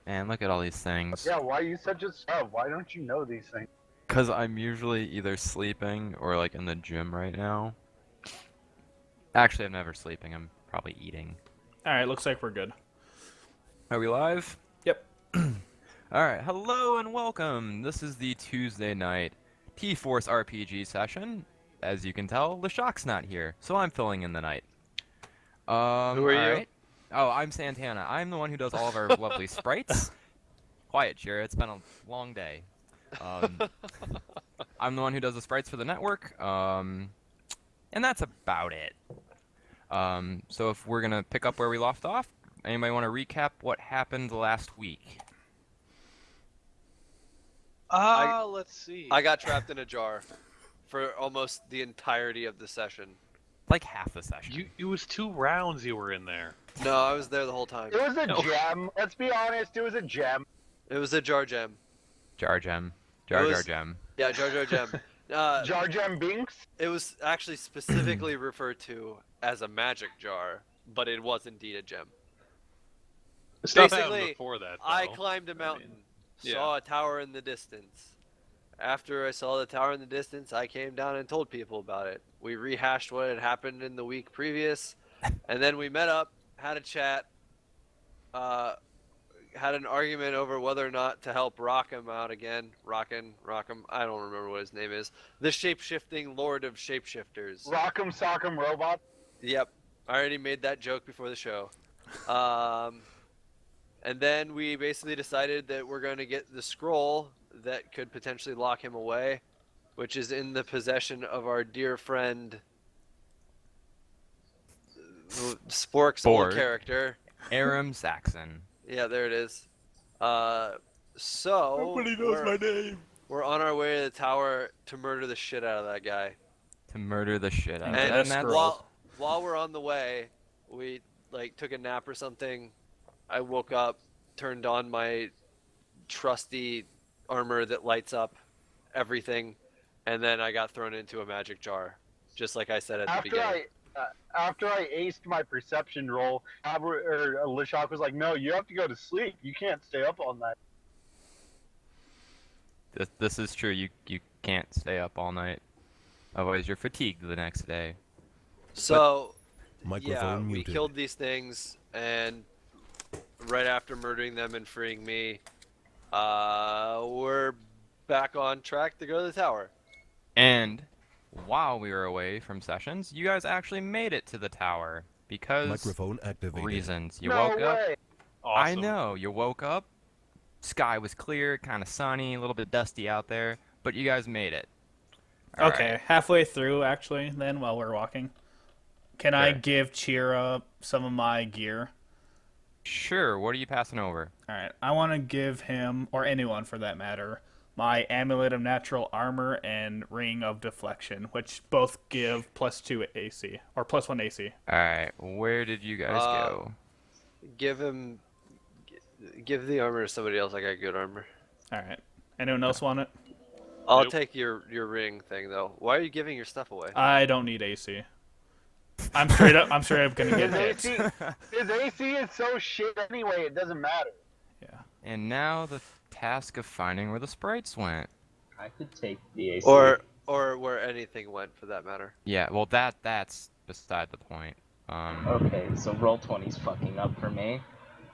Man, look at all these things. Yeah, why are you such a sub? Why don't you know these things? Because I'm usually either sleeping or like in the gym right now. Actually, I'm never sleeping. I'm probably eating. Alright, looks like we're good. Are we live? Yep. Alright, hello and welcome. This is the Tuesday night T-Force RPG session. As you can tell, LeShock's not here, so I'm filling in the night. Who are you? Alright. Oh, I'm Santana. I'm the one who does all of our lovely sprites. Quiet, cheer. It's been a long day. I'm the one who does the sprites for the network, and that's about it. So if we're gonna pick up where we left off, anybody want to recap what happened last week? Let's see. I got trapped in a jar for almost the entirety of the session. Like half the session. It was 2 rounds you were in there. No, I was there the whole time. It was a gem. Let's be honest, it was a gem. It was a jar gem. Jar gem. Jar It jar was- gem. Yeah, jar gem. Jar gem binks? It was actually specifically referred to as a magic jar, but it was indeed a gem. Stuff happened Basically, before that, though. I climbed a mountain, saw a tower in the distance. After I saw the tower in the distance, I came down and told people about it. We rehashed what had happened in the week previous, and then we met up, had a chat, had an argument over whether or not to help Rockham out again. Rockham, I don't remember what his name is. The shape-shifting lord of shapeshifters. Rock'em sock'em robot? Yep, I already made that joke before the show. And then we basically decided that we're going to get the scroll that could potentially lock him away, which is in the possession of our dear friend Spork's old Spork. character. Aram Saxon. Yeah, there it is. So name. we're on our way to the tower to murder the shit out of that guy. To murder the shit out of And it. And that's while we're on the way, we like took a nap or something. I woke up, turned on my trusty armor that lights up everything, and then I got thrown into a magic jar, just like I said at the beginning. After I aced my perception roll, LeShock was like, "No, you have to go to sleep. You can't stay up all night." This is true. You can't stay up all night. Otherwise, you're fatigued the next day. So, yeah, Microphone we muted. killed these things, and right after murdering them and freeing me, we're back on track to go to the tower. And while we were away from sessions, you guys actually made it to the tower because Microphone activated. reasons. You No woke up. way. Awesome. I know. You woke up. Sky was clear, kind of sunny, a little bit dusty out there, but you guys made it. All Okay, right. halfway through, actually, then, while we're walking, can I Sure. give Chira some of my gear? Sure. What are you passing over? Alright, I want to give him, or anyone for that matter, my Amulet of Natural Armor and Ring of Deflection, which both give +2 AC, or +1 AC. All right. Where did you guys go? Give the armor to somebody else. I got good armor. Alright, anyone else want it? I'll Nope. take your ring thing though. Why are you giving your stuff away? I don't need AC. I'm straight up gonna get His hits. AC, his AC is so shit anyway, it doesn't matter. Yeah. And now the task of finding where the sprites went. I could take the AC. Or where anything went for that matter. Yeah. Well, that's beside the point. Okay, so roll 20's fucking up for me.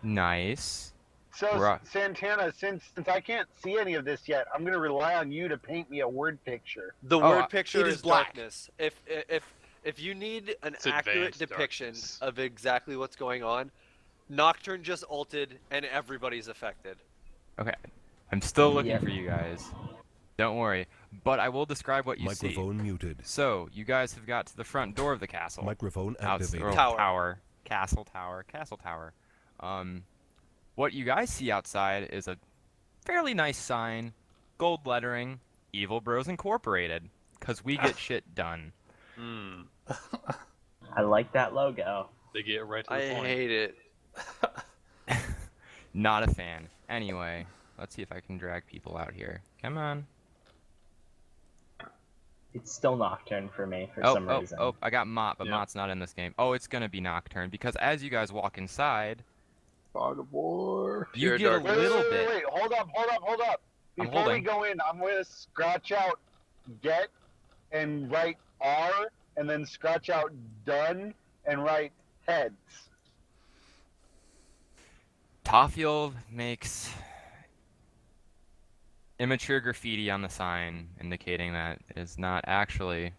Nice. So, Right. Santana, since I can't see any of this yet, I'm going to rely on you to paint me a word picture. The Oh, word picture it is is black. darkness. If you need an It's accurate advanced depiction darkness. of exactly what's going on, Nocturne just ulted and everybody's affected. Okay. I'm still looking Yep. for you guys. Don't worry. But I will describe what you Microphone muted. see. So, you guys have got to the front door of the castle. Microphone Outs- activated. or Tower. Castle tower. What you guys see outside is a fairly nice sign, gold lettering, Evil Bros Incorporated, because we get shit done. Hmm. I like that logo. They get right to I the point. hate it. Not a fan. Anyway, let's see if I can drag people out here. Come on. It's still Nocturne for me for Oh, some reason. I got Mott, but Yep. Mott's not in this game. Oh, it's gonna be Nocturne, because as you guys walk inside, Fog of War. You Pure get a darkness. little bit. Wait, hold up. I'm Before we holding. go in, I'm going to scratch out get and write R, and then scratch out done and write heads. Toffield makes immature graffiti on the sign, indicating that it is not actually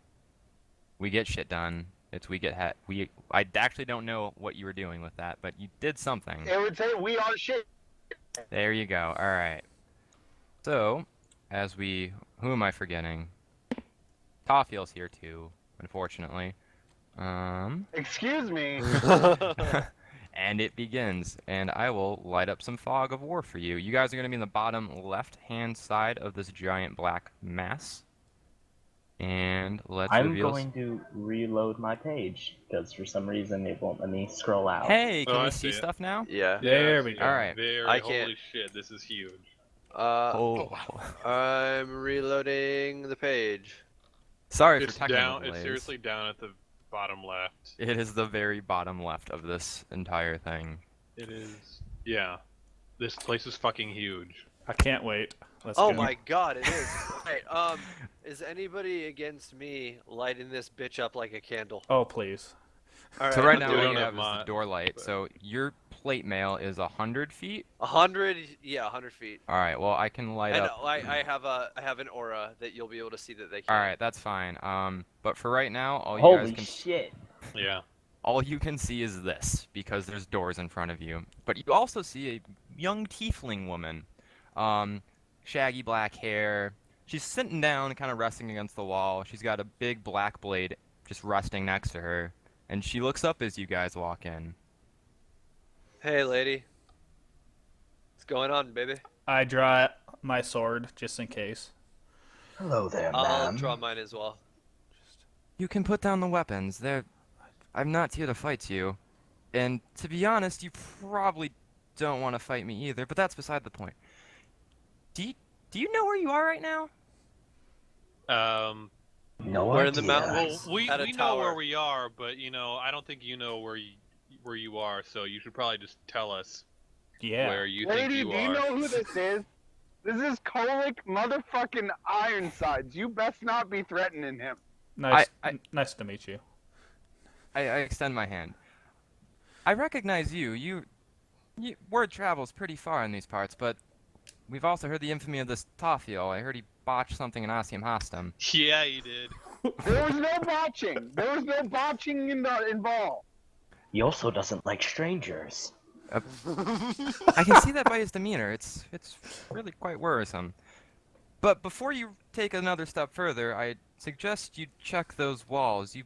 we get shit done. It's we get I actually don't know what you were doing with that, but you did something. It would say we are shit. There you go. All right. So, who am I forgetting? Toffield's here too, unfortunately. Excuse me. And it begins, and I will light up some fog of war for you. You guys are going to be in the bottom left-hand side of this giant black mass. And let's I'm reveal. going to reload my page because for some reason it won't let me scroll out. Hey, can Oh, I we see see it. stuff now? Yeah. There we go. All right. Very, I can't- holy shit, this is huge. Oh, I'm reloading the page. sorry It's for technical down. delays. It's seriously down at the bottom left. It is the very bottom left of this entire thing. It is. Yeah. This place is fucking huge. I can't wait. Let's Oh go. my god, it is. Right, is anybody against me lighting this bitch up like a candle? Oh, please. Alright, So right I'm now we all doing you don't it. have is the have door light. but- So your plate mail is 100 feet. 100, yeah, 100 feet. All right. Well, I can light I up. know, I have an aura that you'll be able to see that they can. All right, that's fine. But for right now, all you Holy guys can shit! Yeah. all you can see is this because there's doors in front of you. But you also see a young tiefling woman, shaggy black hair. She's sitting down, kind of resting against the wall. She's got a big black blade just resting next to her, and she looks up as you guys walk in. Hey, lady. What's going on, baby? I draw my sword just in case. Hello there, I'll ma'am. draw mine as well. You can put down the weapons. I'm not here to fight you. And to be honest, you probably don't want to fight me either, but that's beside the point. Do you know where you are right now? No We're in idea. the Well, mountains. we At a know where tower. we are, but I don't think you know where you are. So you should probably just tell us Yeah. where you think Lady, you do are. you know who this is? This is Kolick motherfucking Ironsides. You best not be threatening him. Nice, I- nice to meet you. I extend my hand. I recognize you. Word travels pretty far in these parts, but we've also heard the infamy of this Toffiel. I heard he botched something in Asium Hastem. Yeah, you did. There was no botching. There was no botching involved. He also doesn't like strangers. I can see that by his demeanor. It's really quite worrisome. But before you take another step further, I suggest you check those walls. You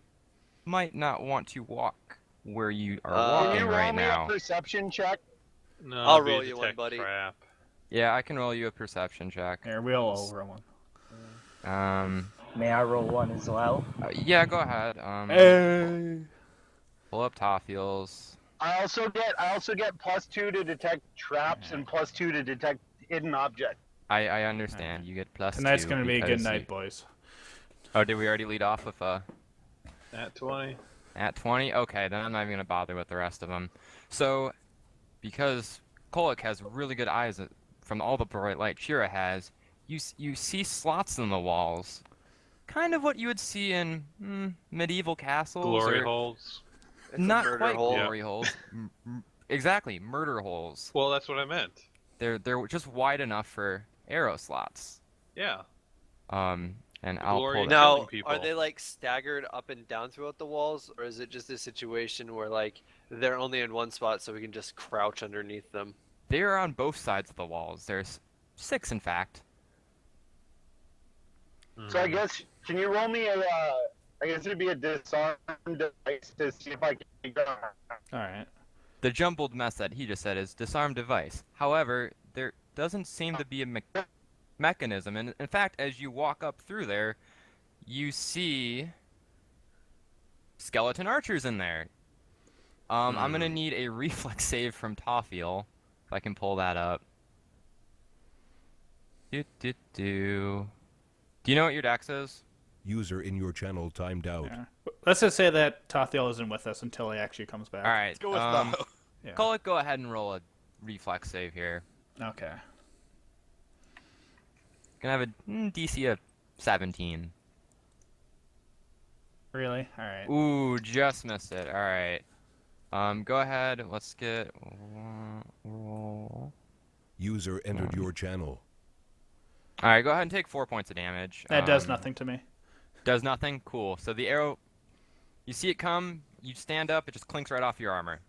might not want to walk where you are Can walking Can you roll right me now. a perception check? No, I'll be roll you one, detect buddy. Trap. Yeah, I can roll you a perception check. Here, we'll over one. May I roll one as well? Yeah, go ahead. Hey. Pull up Toffiel's. I also get +2 to detect traps and +2 to detect hidden objects. I understand. You get plus Tonight's 2 gonna be a good because night, you- boys. Oh, did we already lead off with At 20. at 20? Okay, then I'm not even gonna bother with the rest of them. So, because Kolick has really good eyes from all the bright light Shira has, you see slots in the walls, kind of what you would see in medieval castles. Glory or holes. It's a not murder quite hole. glory holes. Exactly, murder holes. Well, that's what I meant. They're just wide enough for arrow slots. Yeah. And I'll glory pull that. Now, killing people. are they like staggered up and down throughout the walls, or is it just a situation where like they're only in one spot, so we can just crouch underneath them? They're on both sides of the walls. There's 6, in fact. So I guess, can you roll me I guess it'd be a disarm device to see if I can go. All right. The jumbled mess that he just said is disarm device. However, there doesn't seem to be a mechanism. And in fact, as you walk up through there, you see skeleton archers in there. I'm gonna need a reflex save from Toffiel, if I can pull that up. Do you know what your dex is? User in your channel timed out. Yeah. Let's just say that Tothiel isn't with us until he actually comes back. All right. Go with um, that. Yeah. Call it. Go ahead and roll a reflex save here. Okay. Gonna have a DC of 17. Really? All right. Ooh, just missed it. All right. Go ahead. Let's get roll. User entered your channel. All right, go ahead and take 4 points of damage. That does nothing to me. Does nothing? Cool. So the arrow, you see it come, you stand up, it just clinks right off your armor.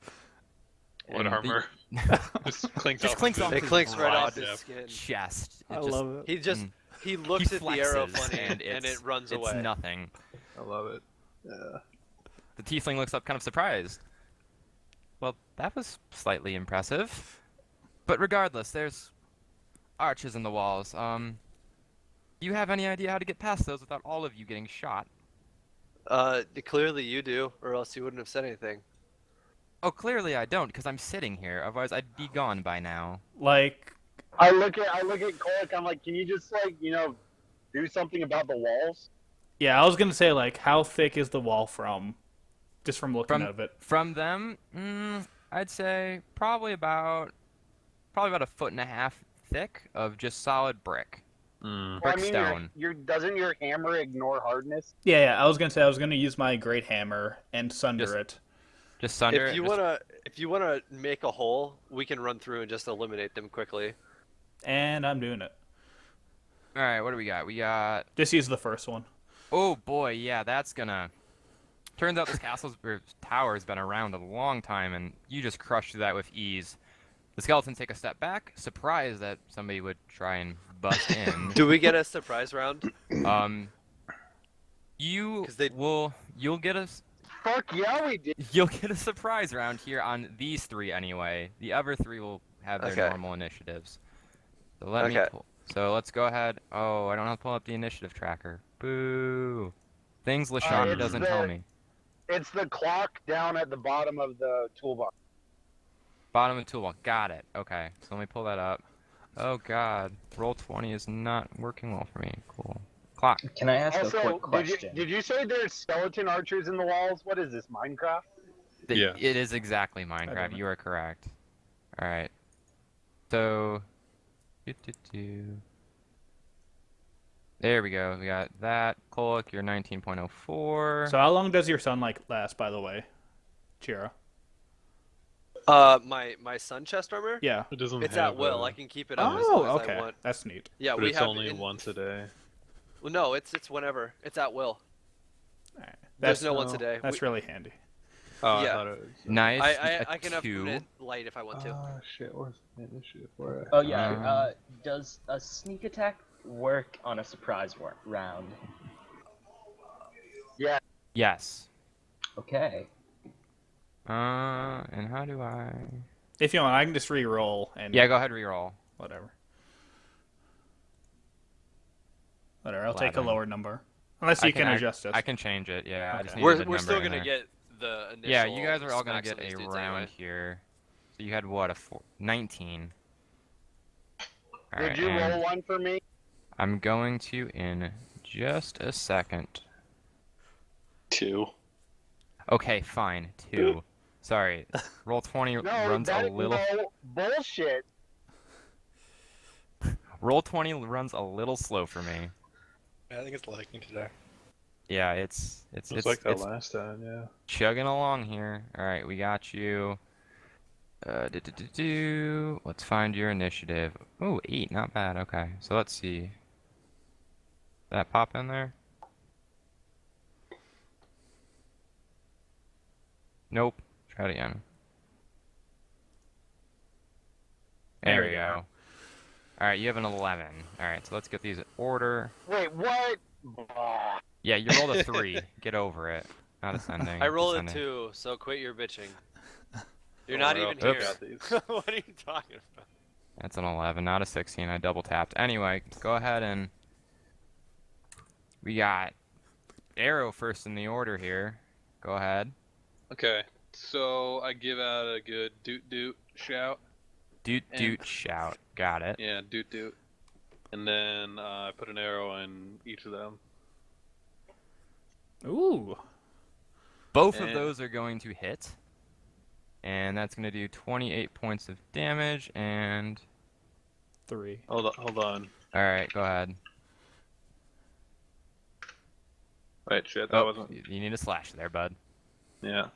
What And the- armor? Just clinks Just off. clinks his- off It his clinks right off broad his skin. chest. I just, love it. He just Mm. he looks at the arrow flexes, funny and it's- it runs It's away. nothing. I love it. Yeah. The tiefling looks up kind of surprised. Well, that was slightly impressive. But regardless, there's arches in the walls. Do you have any idea how to get past those without all of you getting shot? Clearly you do, or else you wouldn't have said anything. Oh, clearly I don't, because I'm sitting here. Otherwise, I'd be gone by now. Like, I look at Kolik. I'm like, can you just do something about the walls? yeah, I was gonna say like, how thick is the wall from, just from looking at it? From them, I'd say probably about a foot and a half thick of just solid brick. Mm. Well, I Brick mean, stone. doesn't your hammer ignore hardness? Yeah, I was gonna say I was gonna use my great hammer and sunder Just- it. Just sunder If it. you just- wanna make a hole, we can run through and just eliminate them quickly. And I'm doing it. All right, what do we got? We got. Just use the first one. Oh boy, yeah, that's gonna. Turns out this tower has been around a long time, and you just crushed through that with ease. The skeletons take a step back, surprised that somebody would try and bust in. Do we get a surprise round? You 'Cause they- you'll get a Fuck yeah, we did. you'll get a surprise round here on these three anyway. The other three will have their Okay. normal initiatives. So let me Okay. pull. So let's go ahead. Oh, I don't have to pull up the initiative tracker. Boo. Things Lashana it's doesn't the- tell me. It's the clock down at the bottom of the toolbox. Bottom of the toolbox. Got it. Okay. So let me pull that up. Oh god. Roll 20 is not working well for me. Cool. Clock. Can I ask a Also, quick question? did you say there's skeleton archers in the walls? What is this, Minecraft? Yeah. It is exactly don't Minecraft. know. You are correct. Alright. So. There we go. We got that. Kolak, you're 19.04. So how long does your sunlight last, by the way, Chira? My sun chest armor? Yeah. It doesn't It's have at will. a- I can keep it up as Oh, long as okay. I want. That's neat. Yeah, but we it's have only once a day. Well, no, it's whenever. It's at will. Alright. There's That's no once a day. That's really handy. Oh, Yeah. I thought it was. Nice. I can have two. it light if I want to. Oh shit! Where's the initiative? Where? Oh yeah. Does a sneak attack work on a surprise round? Yes. Okay. And how do I? If you want, I can just re-roll and Yeah, go ahead, reroll. whatever. Whatever. I'll take a 11. lower number, unless you can adjust it. I can change it. Yeah, I just Okay. need a good We're number still in gonna there. get the initial. Yeah, you guys are all gonna smacks get on these a dudes round anyway. here. So you had what, 19. All right, Did you and roll one for me? I'm going to in just a second. 2. Okay, fine. 2. Sorry. Roll 20 No, runs a little. no bullshit. Roll 20 runs a little slow for me. I think it's lagging today. Yeah, it's It's like that last time, yeah. chugging along here. All right, we got you. Let's find your initiative. Oh, 8, not bad. Okay, so let's see. That pop in there? Nope. Try it again. There we go. All right, you have an 11. All right, so let's get these in order. Wait, what? Ah. Yeah, you rolled a 3. Get over it. Not ascending. I rolled a descending. 2, so quit your bitching. You're Oh, not we're even all here. got these. What are you talking about? That's an 11, not a 16. I double tapped. Anyway, go ahead and we got Arrow first in the order here. Go ahead. Okay, so I give out a good doot doot shout. Doot And- doot shout. Got it. Yeah, doot doot. And then I put an arrow in each of them. Ooh. Both of And- those are going to hit. and that's gonna do 28 points of damage. And 3. Hold on. all right, go ahead. Wait, shit, that Oh, wasn't. you need a slash there, bud. Yeah.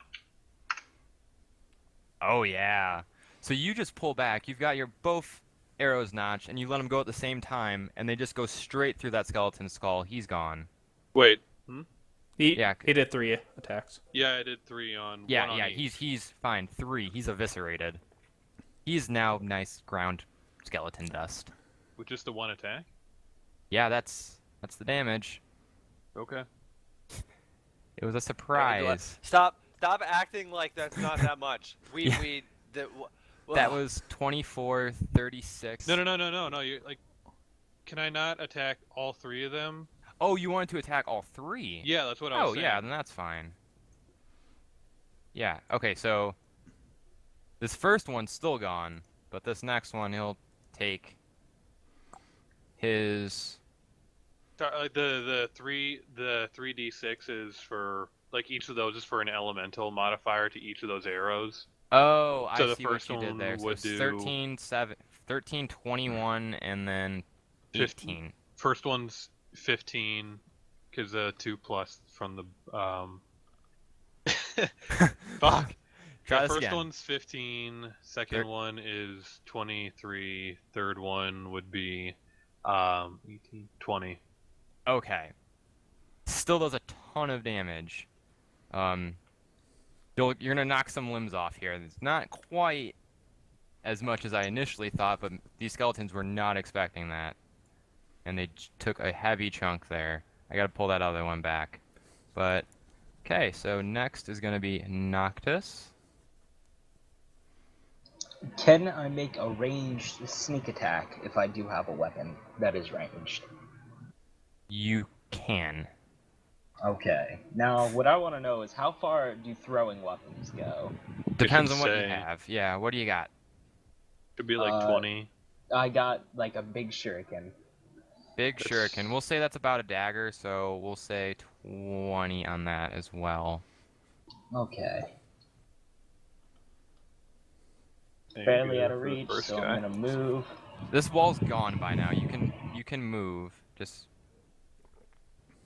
Oh yeah. So you just pull back. You've got your both arrows notched, and you let them go at the same time, and they just go straight through that skeleton skull. He's gone. Wait. He Yeah. he did 3 attacks. Yeah, I did 3 on. Yeah, 1 on yeah. each. He's fine. 3. He's eviscerated. He's now nice ground skeleton dust. With just the 1 attack. Yeah, that's the damage. Okay. It was a Okay, surprise. Stop acting like that's not that much. That was 24, 36. No. You like. Can I not attack all 3 of them? Oh, you wanted to attack all 3? Yeah, that's what I was Oh, saying. yeah, then that's fine. Yeah, okay, so this first one's still gone, but this next one he'll take his. The 3d6 is for like each of those is for an elemental modifier to each of those arrows. Oh, So I the see what first you did one there. So would it's do 13, 21, and then 18. First one's 15 because 2 plus from the fuck. Try The this first again. one's 15. Second one is 23. Third one would be 18, 20. Okay. Still does a ton of damage. You're gonna knock some limbs off here. It's not quite as much as I initially thought, but these skeletons were not expecting that, and they took a heavy chunk there. I gotta pull that other one back. But okay, so next is gonna be Noctis. Can I make a ranged sneak attack if I do have a weapon that is ranged? You can. Okay. Now, what I want to know is how far do throwing weapons go? Depends on should what you say- have. Yeah, what do you got? Could be like 20. I got like a big shuriken. Big That's- shuriken. We'll say that's about a dagger, so we'll say 20 on that as well. Okay. There you Barely go out of for the reach, first so guy. I'm gonna move. This wall's gone by now. You can move. Just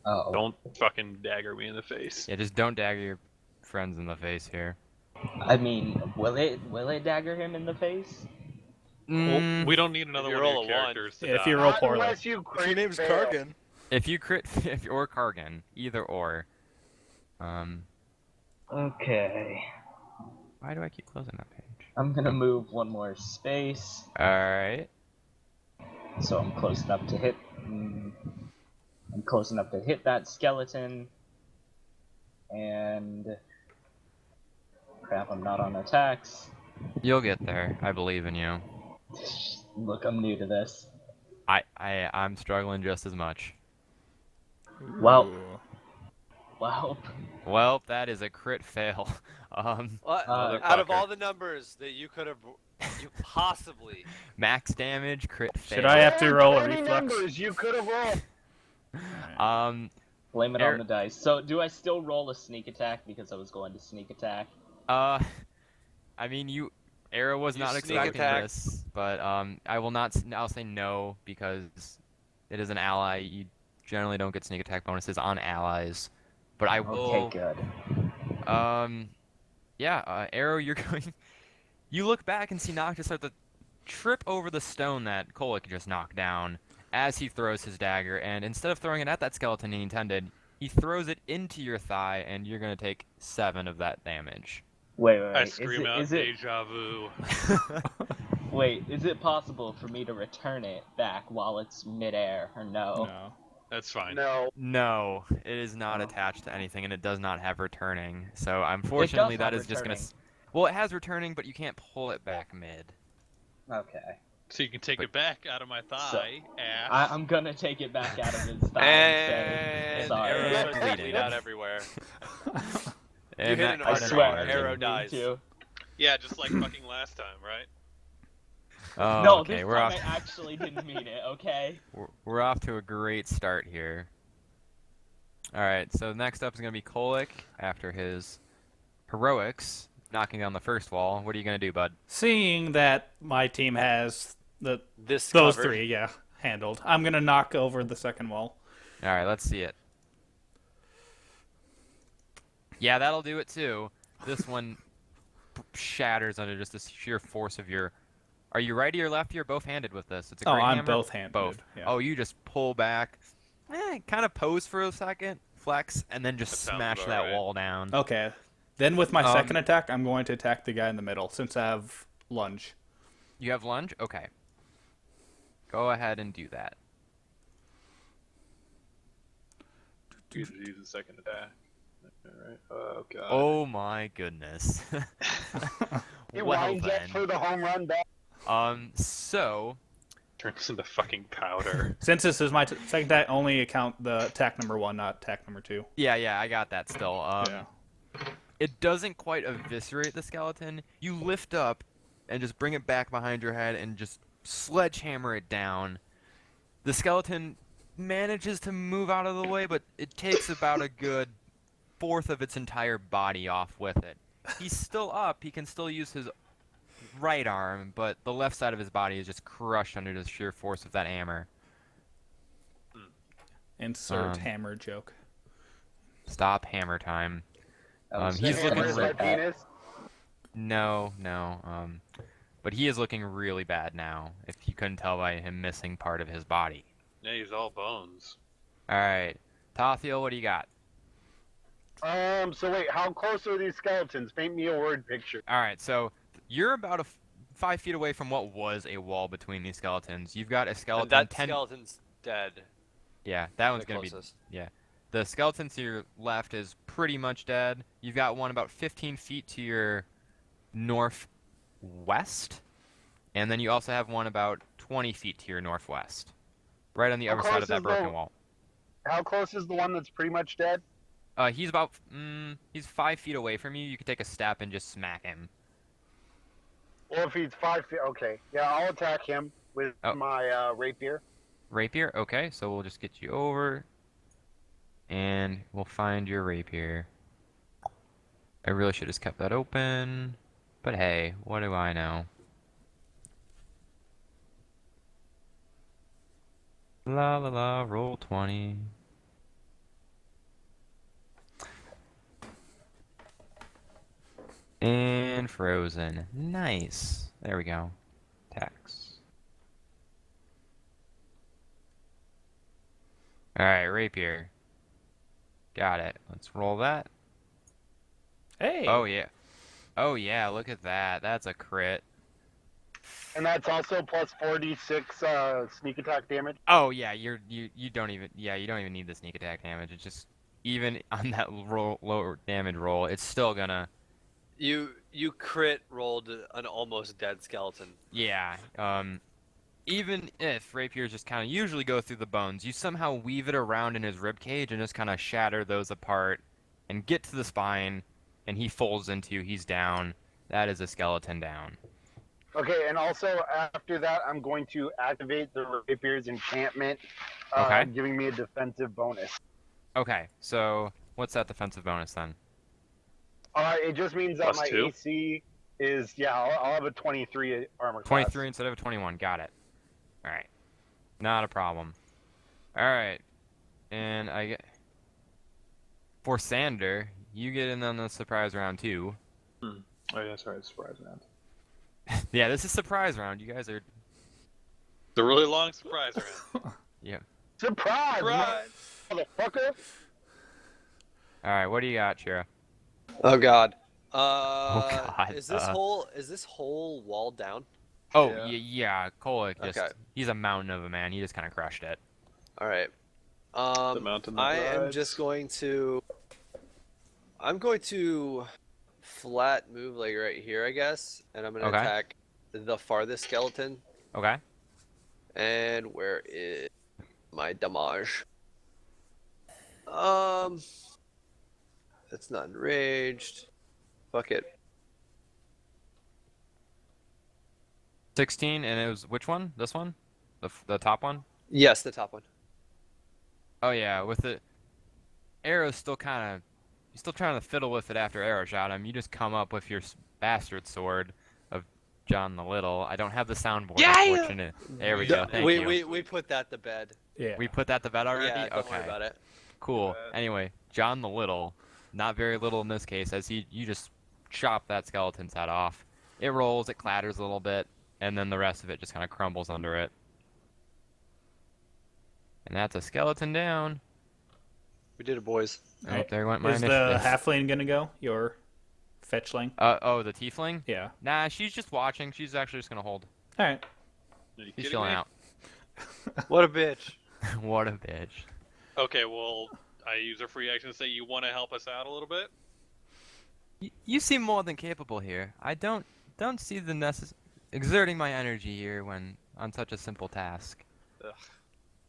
Oh. Don't fucking dagger me in the face. just don't dagger your friends in the face here. I mean, will it dagger him in the face? Mm, We don't need another If you one of roll your a one. characters to Yeah, if die. you roll Not poorly. unless you crit Your name's fail. Kargan. if you crit or Kargan, either or. Okay. Why do I keep closing that page? I'm gonna move one more space, All right. so I'm close enough to hit. I'm close enough to hit that skeleton. And crap, I'm not on attacks. You'll get there. I believe in you. Look, I'm new to this. I'm struggling just as much. Well, Ooh. well, Well, that is a crit fail. Out of all the numbers that you could have, you possibly. Max damage, crit fail. Should I have to roll a Any reflex? numbers you could have rolled. blame it Eric- on the dice. So, do I still roll a sneak attack because I was going to sneak attack? I mean, Arrow was You not sneak expecting attack. this, but I will not. I'll say no because it is an ally. You generally don't get sneak attack bonuses on allies, but I will. Okay, good. Yeah, Arrow, you're going. You look back and see Noctis start to trip over the stone that Kolik just knocked down as he throws his dagger, and instead of throwing it at that skeleton he intended, he throws it into your thigh, and you're gonna take 7 of that damage. Wait. I scream out is it, deja vu. wait, is it possible for me to return it back while it's midair, or no? No. That's fine. No. No, it is not Oh. attached to anything, and it does not have returning. So unfortunately, that have is just gonna. returning. Well, it has returning, but you can't pull it back mid. Okay. So you can take But- it back out of my thigh, ass. I'm gonna take it back out of his thigh and And say, sorry. arrow starts to Bleeding. bleed out everywhere. And hit that an I card artery, swear. is- arrow I didn't mean dies. to. Yeah, just like fucking last time, right? Oh, No, okay, this we're time off. I actually didn't mean it, okay? We're off to a great start here. All right, so next up is gonna be Kolik after his heroics. knocking down the first wall. What are you gonna do, bud? Seeing that my team has This those covered. three, yeah, handled, I'm gonna knock over the second wall. All right, let's see it. Yeah, that'll do it too. This one shatters under just the sheer force of your. Are you righty or lefty or both-handed with this? It's a Oh, great I'm hammer. both-handed. Both. Yeah. Oh, you just pull back, kind of pose for a second, flex, and then just That sounds smash about that right. wall down. Okay. Then with my Um, second attack, I'm going to attack the guy in the middle since I have lunge. You have lunge? Okay. Go ahead and do that. You should use the second attack. Alright. Oh god. Oh my goodness. He Well winds up then. for the home run back. So Turns into fucking powder. Since this is my second attack, only account the attack number 1, not attack number 2. yeah, I got that still. Yeah. It doesn't quite eviscerate the skeleton. You lift up and just bring it back behind your head and just sledgehammer it down. The skeleton manages to move out of the way, but it takes about a good fourth of its entire body off with it. He's still up. He can still use his right arm, but the left side of his body is just crushed under the sheer force of that hammer. Insert hammer joke. Stop hammer time. was He's very looking Hammer's really my penis. No. But he is looking really bad now, if you couldn't tell by him missing part of his body. Yeah, he's all bones. Alright. Tathiel, what do you got? So wait, how close are these skeletons? Paint me a word picture. Alright, so you're about 5 feet away from what was a wall between these skeletons. You've got a skeleton And that 10... skeleton's dead. Yeah, that one's The going to be... closest. Yeah. The skeleton to your left is pretty much dead. You've got one about 15 feet to your northwest. And then you also have one about 20 feet to your northwest. Right on the How other side close of that is broken the- wall. How close is the one that's pretty much dead? He's about... he's 5 feet away from you. You could take a step and just smack him. Well, if he's 5 feet, okay. Yeah, I'll attack him with Oh. my rapier. Rapier? Okay, so we'll just get you over. And we'll find your rapier. I really should have just kept that open. But hey, what do I know? La la la, roll 20. And frozen. Nice. There we go. Tax. Alright, rapier. Got it. Let's roll that. Hey. Oh yeah. Oh yeah, look at that. That's a crit. And that's also plus 46 sneak attack damage. Oh yeah, you don't even you don't even need the sneak attack damage. It's just even on that lower damage roll, it's still gonna You crit rolled an almost dead skeleton. yeah. Even if rapiers just kind of usually go through the bones, you somehow weave it around in his rib cage and just kind of shatter those apart and get to the spine, and he folds into you. He's down. That is a skeleton down. Okay, and also after that, I'm going to activate the rapier's enchantment, Okay. giving me a defensive bonus. Okay, so what's that defensive bonus then? It just means that Plus my 2? AC is, I'll have a 23 armor class. 23 instead of a 21. Got it. All right. Not a problem. All right. And I get for Sander, you get in on the surprise round too. Oh yeah, that's right. Surprise round. Yeah, this is surprise round. You guys are It's a really long surprise round. yeah. Surprise, Surprise! motherfucker! All right. What do you got, Shira? Oh god. God, Is this whole wall down? Oh Yeah. yeah. Kolek just Okay. he's a mountain of a man. He just kind of crushed it. All right. The mountain that I am rides. just going to. I'm going to flat move like right here, I guess, and I'm going to Okay. attack the farthest skeleton. Okay. And where is my damage? It's not enraged. Fuck it. 16, and it was which one? This one? The top one? Yes, the top one. Oh yeah, with the arrow's still kind of, you're still trying to fiddle with it after arrow shot him. You just come up with your bastard sword of John the Little. I don't have the soundboard, Yeah! unfortunately. There we go. Thank you. We put that to bed. Yeah. We put that to bed already? Yeah, don't okay. worry about it. Cool. bad. Anyway, John the Little, not very little in this case, as you just chop that skeleton's head off. It rolls, it clatters a little bit, and then the rest of it just kind of crumbles under it. And that's a skeleton down. We did it, boys. Oh, there went my Is the initiative. halfling gonna go? Your fetchling? Oh, the tiefling? Yeah. Nah, she's just watching. She's actually just gonna hold. All right. Are you She's kidding chilling me? out. What a bitch. What a bitch. Okay, well, I use a free action to say you want to help us out a little bit. You seem more than capable here. I don't see the exerting my energy here when on such a simple task. Ugh.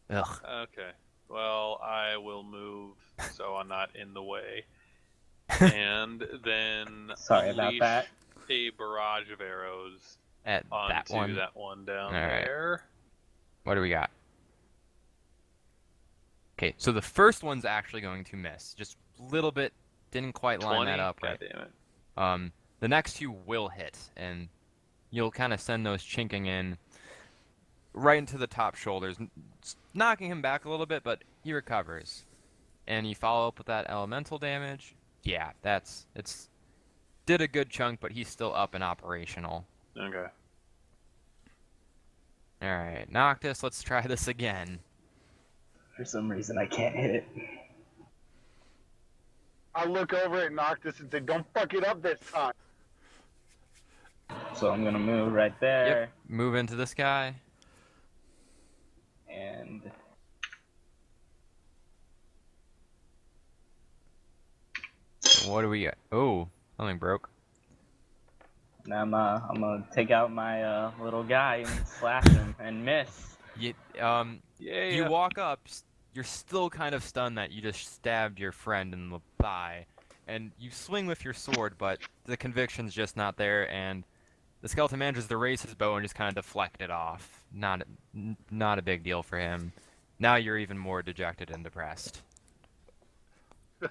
Ugh. Okay. Well, I will move so I'm not in the way. And then Sorry about unleash that. a barrage of arrows At onto that one. down All right. there. What do we got? Okay, so the first one's actually going to miss. Just a little bit, didn't quite line 20? that up God right. damn it. The next two will hit, and you'll kind of send those chinking in right into the top shoulders, knocking him back a little bit, but he recovers. And you follow up with that elemental damage. Yeah, it's did a good chunk, but he's still up and operational. Okay. All right, Noctis, let's try this again. For some reason, I can't hit it. I look over at Noctis and say, "Don't fuck it up this time." So I'm gonna move right there, Yep, move into this guy. and What do we got? Oh, something broke. now I'm gonna take out my little guy and slash him and miss. You, Yeah. you walk up, you're still kind of stunned that you just stabbed your friend in the thigh, and you swing with your sword, but the conviction's just not there, and the skeleton manages to raise his bow and just kind of deflect it off. Not a big deal for him. Now you're even more dejected and depressed.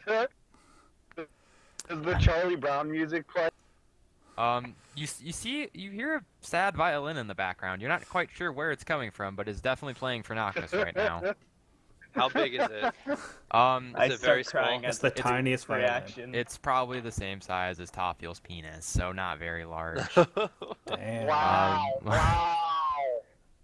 Does the Charlie Brown music play? You hear a sad violin in the background. You're not quite sure where it's coming from, but it's definitely playing for Noctis right now. How big is it? I Is it start very crying small? It's the at tiniest violin. reaction. It's probably the same size as Tophiel's penis, so not very large. Damn. Wow! Um, Wow!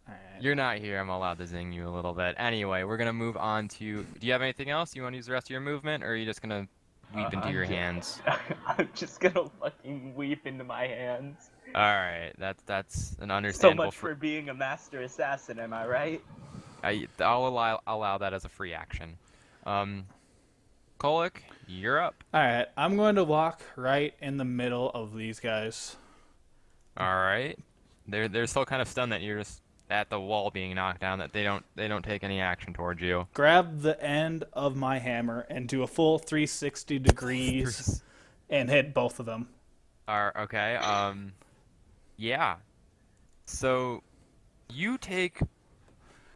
All right. You're not here. I'm allowed to zing you a little bit. Anyway, we're gonna move on to. Do you have anything else? You want to use the rest of your movement, or are you just gonna weep into your hands? I'm just gonna fucking weep into my hands. All right, that's an So understandable. much for being a master assassin, am I right? I'll allow that as a free action. Kolik, you're up. All right. I'm going to walk right in the middle of these guys. All right, they're still kind of stunned that you're just at the wall being knocked down. That they don't take any action towards you. Grab the end of my hammer and do a full 360 degrees and hit both of them. Okay. Yeah. So you take.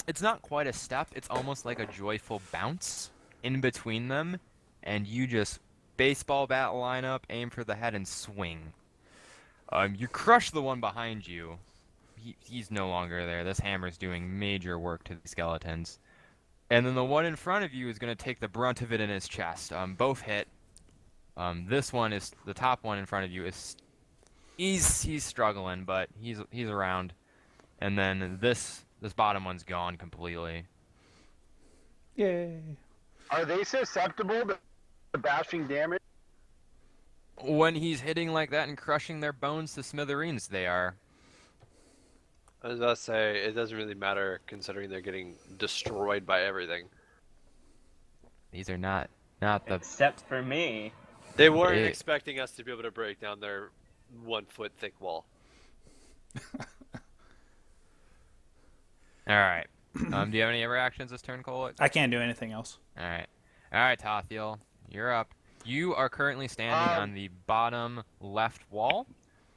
It's not quite a step. It's almost like a joyful bounce in between them, and you just baseball bat line up, aim for the head, and swing. You crush the one behind you. He's no longer there. This hammer's doing major work to the skeletons. And then the one in front of you is going to take the brunt of it in his chest. Both hit. This one is the top one in front of you is he's struggling, but he's around. And then this bottom one's gone completely. Yay. Are they susceptible to bashing damage? When he's hitting like that and crushing their bones to smithereens, they are. I was about to say, it doesn't really matter considering they're getting destroyed by everything. These are not the. Except for me. They weren't Eh. expecting us to be able to break down their 1 foot thick wall. All right. Do you have any other actions this turn, Kolik? I can't do anything else. All right, Tothiel, you're up. You are currently standing on the bottom left wall.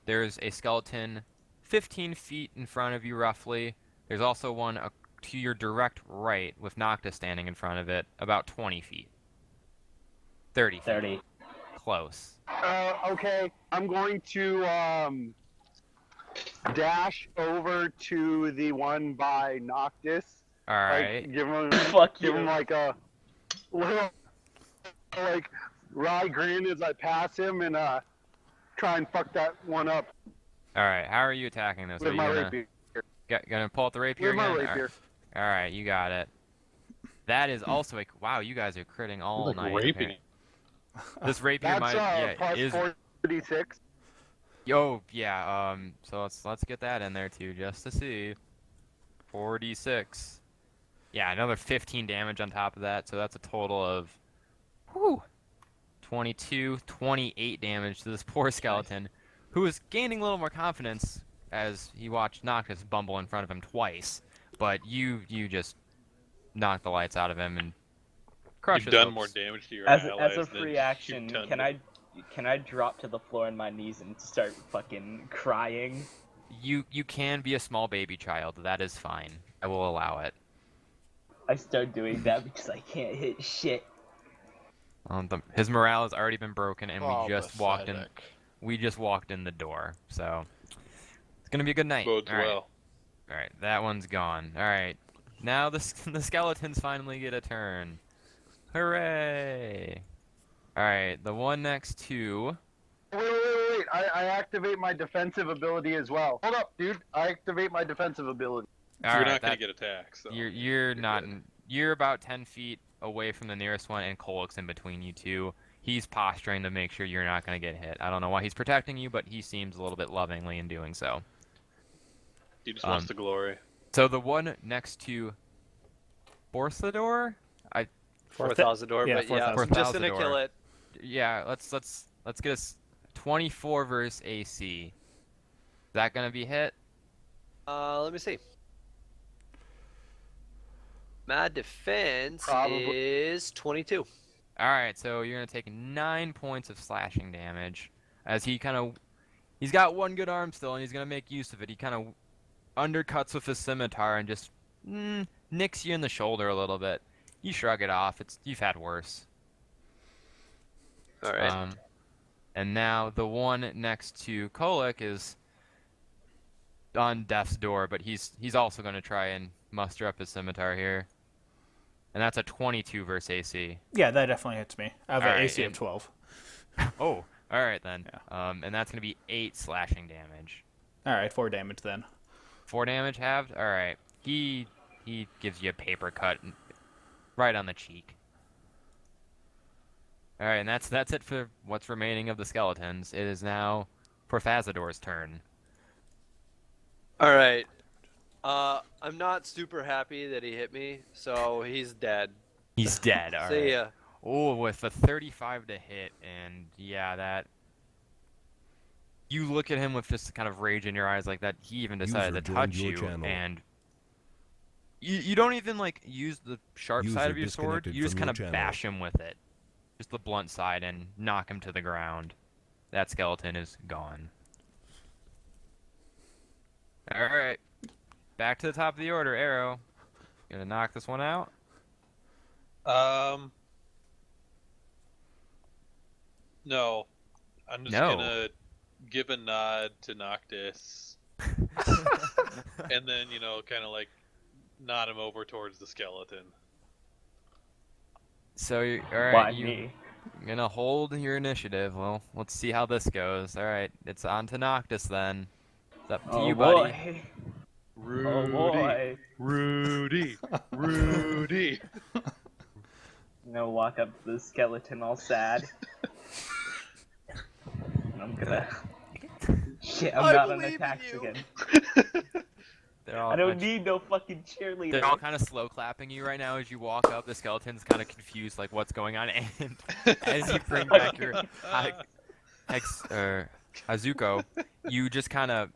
There's a skeleton 15 feet in front of you, roughly. There's also one to your direct right with Noctis standing in front of it, about 20 feet. 30 feet. 30. close. Okay, I'm going to dash over to the one by Noctis. All right. Like, give him, Fuck give him you. like a little, like, wry grin as I pass him and try and fuck that one up All right. How are you attacking this? Are with you my gonna rapier. gonna pull out the rapier With my again? rapier. All right, you got it. That is also a wow. You guys are critting all Like night. raping. This rapier That's might plus is 46. yo yeah. So let's get that in there too, just to see. 46. Yeah, another 15 damage on top of that. So that's a total of, whew, 22, 28 damage to this poor skeleton, who is gaining a little more confidence as he watched Noctis bumble in front of him twice. But you just knocked the lights out of him and crushed You've his done more hopes. damage to your As allies a than free you've action, done can I drop to the floor on my knees and start fucking crying? You can be a small baby child. That is fine. I will allow it. I start doing that because I can't hit shit. His morale has already been broken, and Oh, we just walked in. pathetic. We just walked in the door, so it's gonna be a good night. bodes All right. well. All right, that one's gone. All right, now the skeletons finally get a turn. Hooray! All right, the one next to. Wait. I activate my defensive ability as well. Hold up, dude. I activate my defensive ability. All You're right, not going that- to get attacked. So You're not. You're about 10 feet away from the nearest one, and Kolok's in between you two. He's posturing to make sure you're not going to get hit. I don't know why he's protecting you, but he seems a little bit lovingly in doing so. He just wants the glory. So the one next to Borthador, 4,000 door, Yeah, but yeah, 4,000. just gonna 4,000 kill door. it. yeah, let's get us 24 versus AC. Is that gonna be hit? Let me see. Mad defense Probably. is 22. All right, so you're gonna take 9 points of slashing damage as he's got one good arm still, and he's gonna make use of it. He kind of undercuts with his scimitar and just nicks you in the shoulder a little bit. You shrug it off. You've had worse. All right. And now the one next to Kolok is on death's door, but he's also going to try and muster up his scimitar here. And that's a 22 versus AC. Yeah, that definitely hits me. I have All an right, AC of and- 12. Oh, all right then. Yeah. And that's going to be 8 slashing damage. All right, 4 damage then. 4 damage halved? All right. He gives you a paper cut right on the cheek. All right, and that's it for what's remaining of the skeletons. It is now Porphazador's turn. All right. I'm not super happy that he hit me, so he's dead. He's dead. All right. See ya. Oh, with a 35 to hit, and yeah, that. You look at him with just kind of rage in your eyes, like that. He even decided User to touch joined your you, channel. and you don't even like use the sharp User side of your sword. disconnected You just from kind your of channel. bash him with it, just the blunt side, and knock him to the ground. That skeleton is gone. All right, back to the top of the order. Arrow, gonna knock this one out. No. I'm just No. gonna give a nod to Noctis, and then kind of like nod him over towards the skeleton. So, all Why right, me? you're gonna hold your initiative. Well, let's see how this goes. All right, it's on to Noctis then. It's up to Oh you, buddy. boy. Rudy, Oh boy. Rudy, Rudy. Walk up to the skeleton all sad. And I'm gonna. Shit, I'm I not on believe in attacks you. again. They're all I don't bunch- need no fucking cheerleader. They're all kind of slow clapping you right now as you walk up. The skeleton's kind of confused, like what's going on. And as you bring back your Hazuko, you just kind of,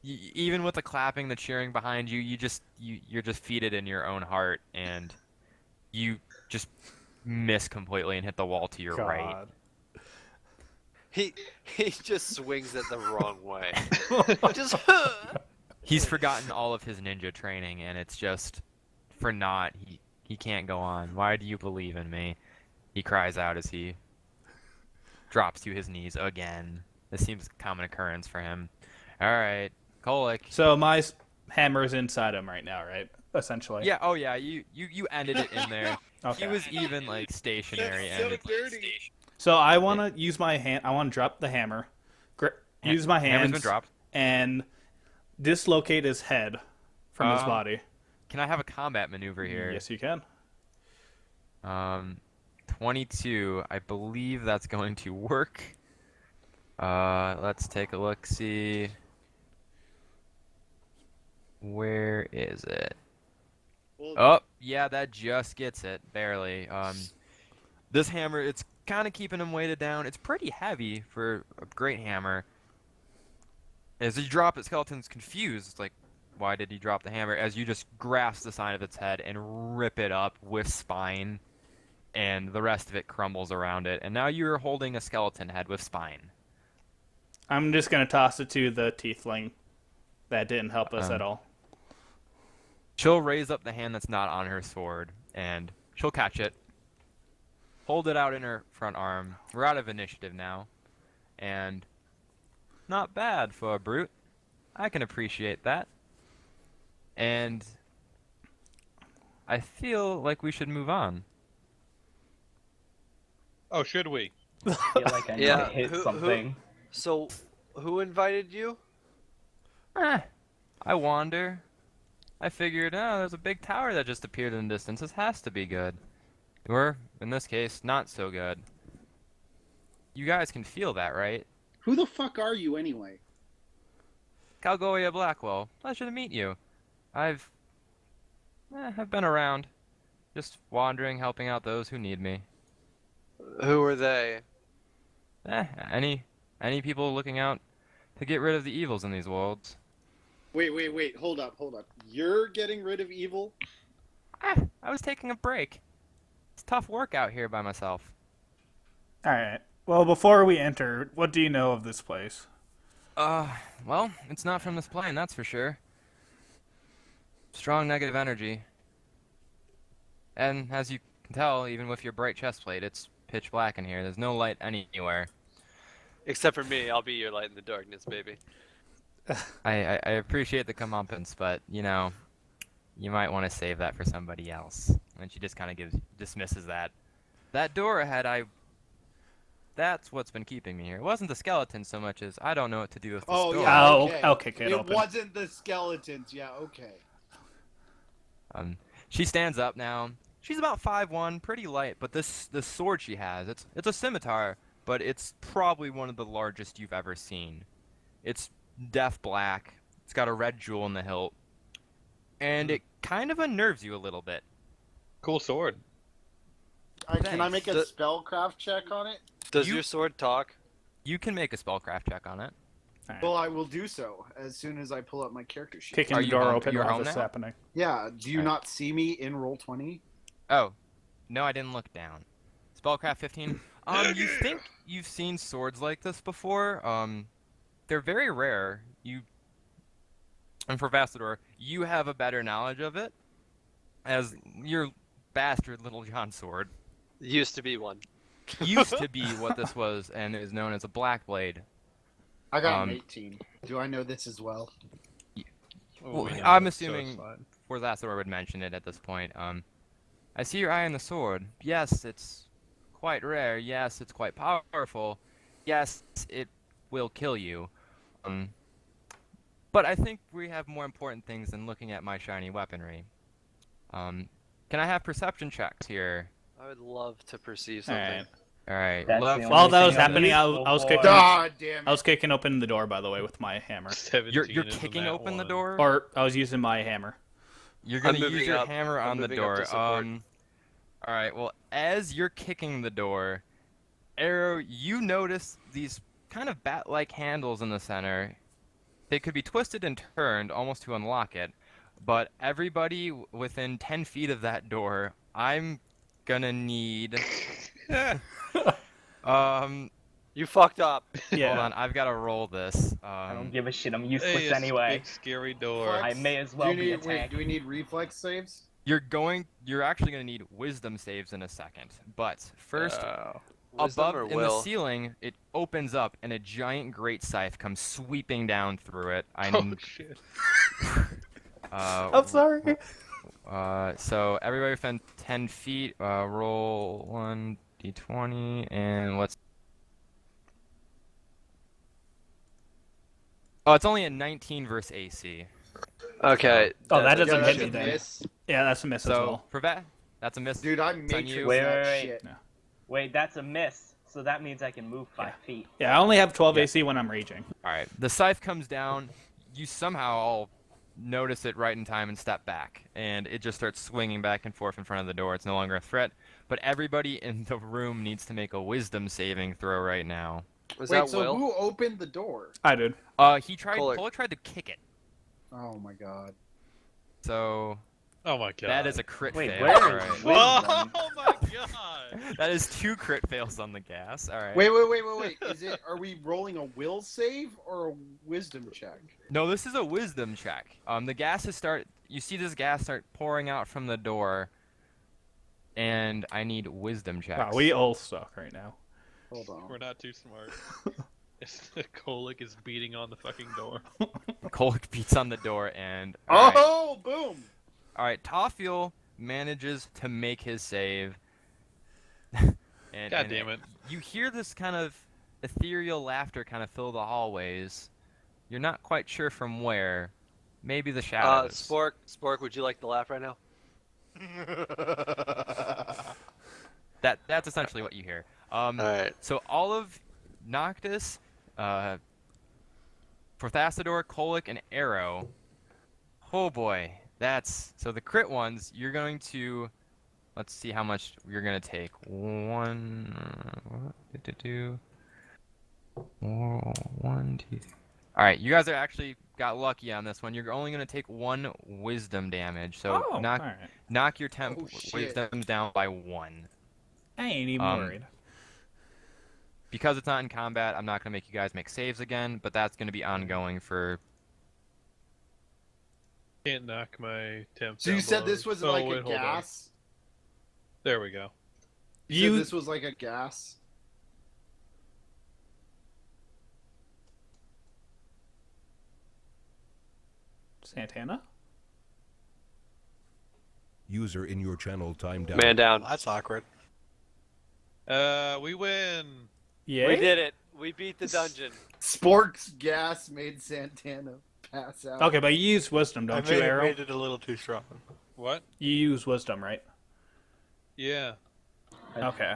even with the clapping, the cheering behind you, you're defeated in your own heart, and you just miss completely and hit the wall to your right. God. He just swings it the wrong way. Just He's forgotten all of his ninja training, and it's just for naught. He can't go on. Why do you believe in me? He cries out as he drops to his knees again. This seems a common occurrence for him. All right, Kolik. So my hammer's inside him right now, right? Essentially. Yeah. Oh yeah. You ended it in there. Okay. He was even like stationary and So I want to use my hand. I want to drop the hammer. Use my hammer's hands been dropped. and dislocate his head from his body. Can I have a combat maneuver here? Yes, you can. 22. I believe that's going to work. Let's take a look. See. Where is it? Oh, yeah, that just gets it, barely. This hammer, it's kind of keeping him weighted down. It's pretty heavy for a great hammer. As you drop it, Skeleton's confused. It's like, why did he drop the hammer? As you just grasp the side of its head and rip it up with spine, and the rest of it crumbles around it. And now you're holding a skeleton head with spine. I'm just going to toss it to the tiefling. That didn't help us at all. She'll raise up the hand that's not on her sword, and she'll catch it, hold it out in her front arm. We're out of initiative now, and not bad for a brute. I can appreciate that. And I feel like we should move on. Oh, should we? I feel like I need to hit something. So, who invited you? I wander. I figured, oh, there's a big tower that just appeared in the distance. This has to be good. Or, in this case, not so good. You guys can feel that, right? Who the fuck are you anyway? Calgoya Blackwell. Pleasure to meet you. I've been around. Just wandering, helping out those who need me. Who are they? Any people looking out to get rid of the evils in these worlds. Wait, hold up. You're getting rid of evil? I was taking a break. It's tough work out here by myself. All right. Well, before we enter, what do you know of this place? Well, it's not from this plane, that's for sure. Strong negative energy. And as you can tell, even with your bright chest plate, it's pitch black in here. There's no light anywhere. Except for me, I'll be your light in the darkness, baby. I appreciate the comeuppance, but, you know, you might want to save that for somebody else. And she just kind of dismisses that. That door ahead, that's what's been keeping me here. It wasn't the skeleton so much as I don't know what to do with this door. Yeah, I'll kick it open. It wasn't the skeletons, yeah, okay. She stands up now. She's about 5'1", pretty light, but this sword she has, it's a scimitar, but it's probably one of the largest you've ever seen. It's death black. It's got a red jewel in the hilt, and it kind of unnerves you a little bit. Cool sword. Can I make a spellcraft check on it? Does your sword talk? You can make a spellcraft check on it. Right. Well, I will do so as soon as I pull up my character sheet. Kicking Are the you door home- open you're while home this is now? happening. Yeah, do you Alright. not see me in Roll20? Oh, no, I didn't look down. Spellcraft 15. You think you've seen swords like this before? They're very rare. And for Vastador, you have a better knowledge of it, as your bastard Little John sword Used to be one. used to be what this was, and is known as a black blade. I got an 18. Do I know this as well? Well, I'm assuming Vastador would mention it at this point. I see your eye on the sword. Yes, it's quite rare. Yes, it's quite powerful. Yes, it will kill you. But I think we have more important things than looking at my shiny weaponry. Can I have perception checks here? I would love to perceive All something. right. All right. That's love the for While only that thing was on happening, this I was kicking. God damn I it. was kicking open the door, by the way, with my hammer. 17 You're is kicking that open the one. door? Or I was using my hammer. You're gonna I'm use moving your up. hammer I'm on the moving up door. to support. All right. Well, as you're kicking the door, Arrow, you notice these kind of bat-like handles in the center. They could be twisted and turned almost to unlock it, but everybody within 10 feet of that door, I'm gonna need. You fucked up. Yeah. Hold on, I've got to roll this. I don't give a shit. I'm useless Hey, it's anyway. big scary door. I may as well be attacked. do we need reflex saves? You're actually gonna need wisdom saves in a second, but first, Wisdom above or in the will? ceiling, it opens up and a giant great scythe comes sweeping down through it. Oh shit. I'm sorry. So everybody within 10 feet, roll 1d20, and let's. Oh, it's only a 19 versus AC. Okay. Oh, that that's doesn't Yeah, hit that's me a then. miss. Yeah, that's a miss as So well. for that, that's a miss. Dude, I It's on matrix you. Wait, that wait, wait. shit. Wait, that's a miss. So that means I can move 5 feet. Yeah, I only have 12 Yeah. AC when I'm raging. All right, the scythe comes down. You somehow all notice it right in time and step back, and it just starts swinging back and forth in front of the door. It's no longer a threat, but everybody in the room needs to make a wisdom saving throw right now. Was Wait, that so Will? who opened the door? I did. He tried. Kohler. Kohler tried to kick it, Oh my god. so Oh my god. that is a crit Wait, fail. where All is right. wisdom? Oh my god. That is 2 crit fails on the gas. All right. Wait. Is it? Are we rolling a will save or a wisdom check? No, this is a wisdom check. The gas is start. You see this gas start pouring out from the door, and I need wisdom checks. Wow, we all suck right now. Hold on. We're not too smart. Kolik is beating on the fucking door. Kolek beats on the door, and all right. Oh, boom! All right, Toffiel manages to make his save. and, God damn it. You hear this kind of ethereal laughter kind of fill the hallways. You're not quite sure from where. Maybe the shadows. Spork, would you like to laugh right now? That's essentially what you hear. All right. So all of Noctis, Prothasidor, Kolek, and Arrow. Oh boy, that's so the crit ones. You're going to, let's see how much you're gonna take. One, two, one, two. All right, you guys are actually got lucky on this one. You're only gonna take 1 wisdom damage. So Oh, knock alright. knock your temp Oh, shit. wisdoms down by 1. I ain't even worried. Because it's not in combat, I'm not going to make you guys make saves again, but that's going to be ongoing for... Can't knock my temp. So you down said below. this was Oh, like wait, a hold on. gas? There we go. You said this was like a gas? Santana? User in your channel timed out. Man down. That's awkward. We win. Yeah. We did it. We beat the dungeon. Spork's gas made Santana pass out. Okay, but you use wisdom, don't you, Arrow? made it a little too strong. What? You use wisdom, right? Yeah. Okay.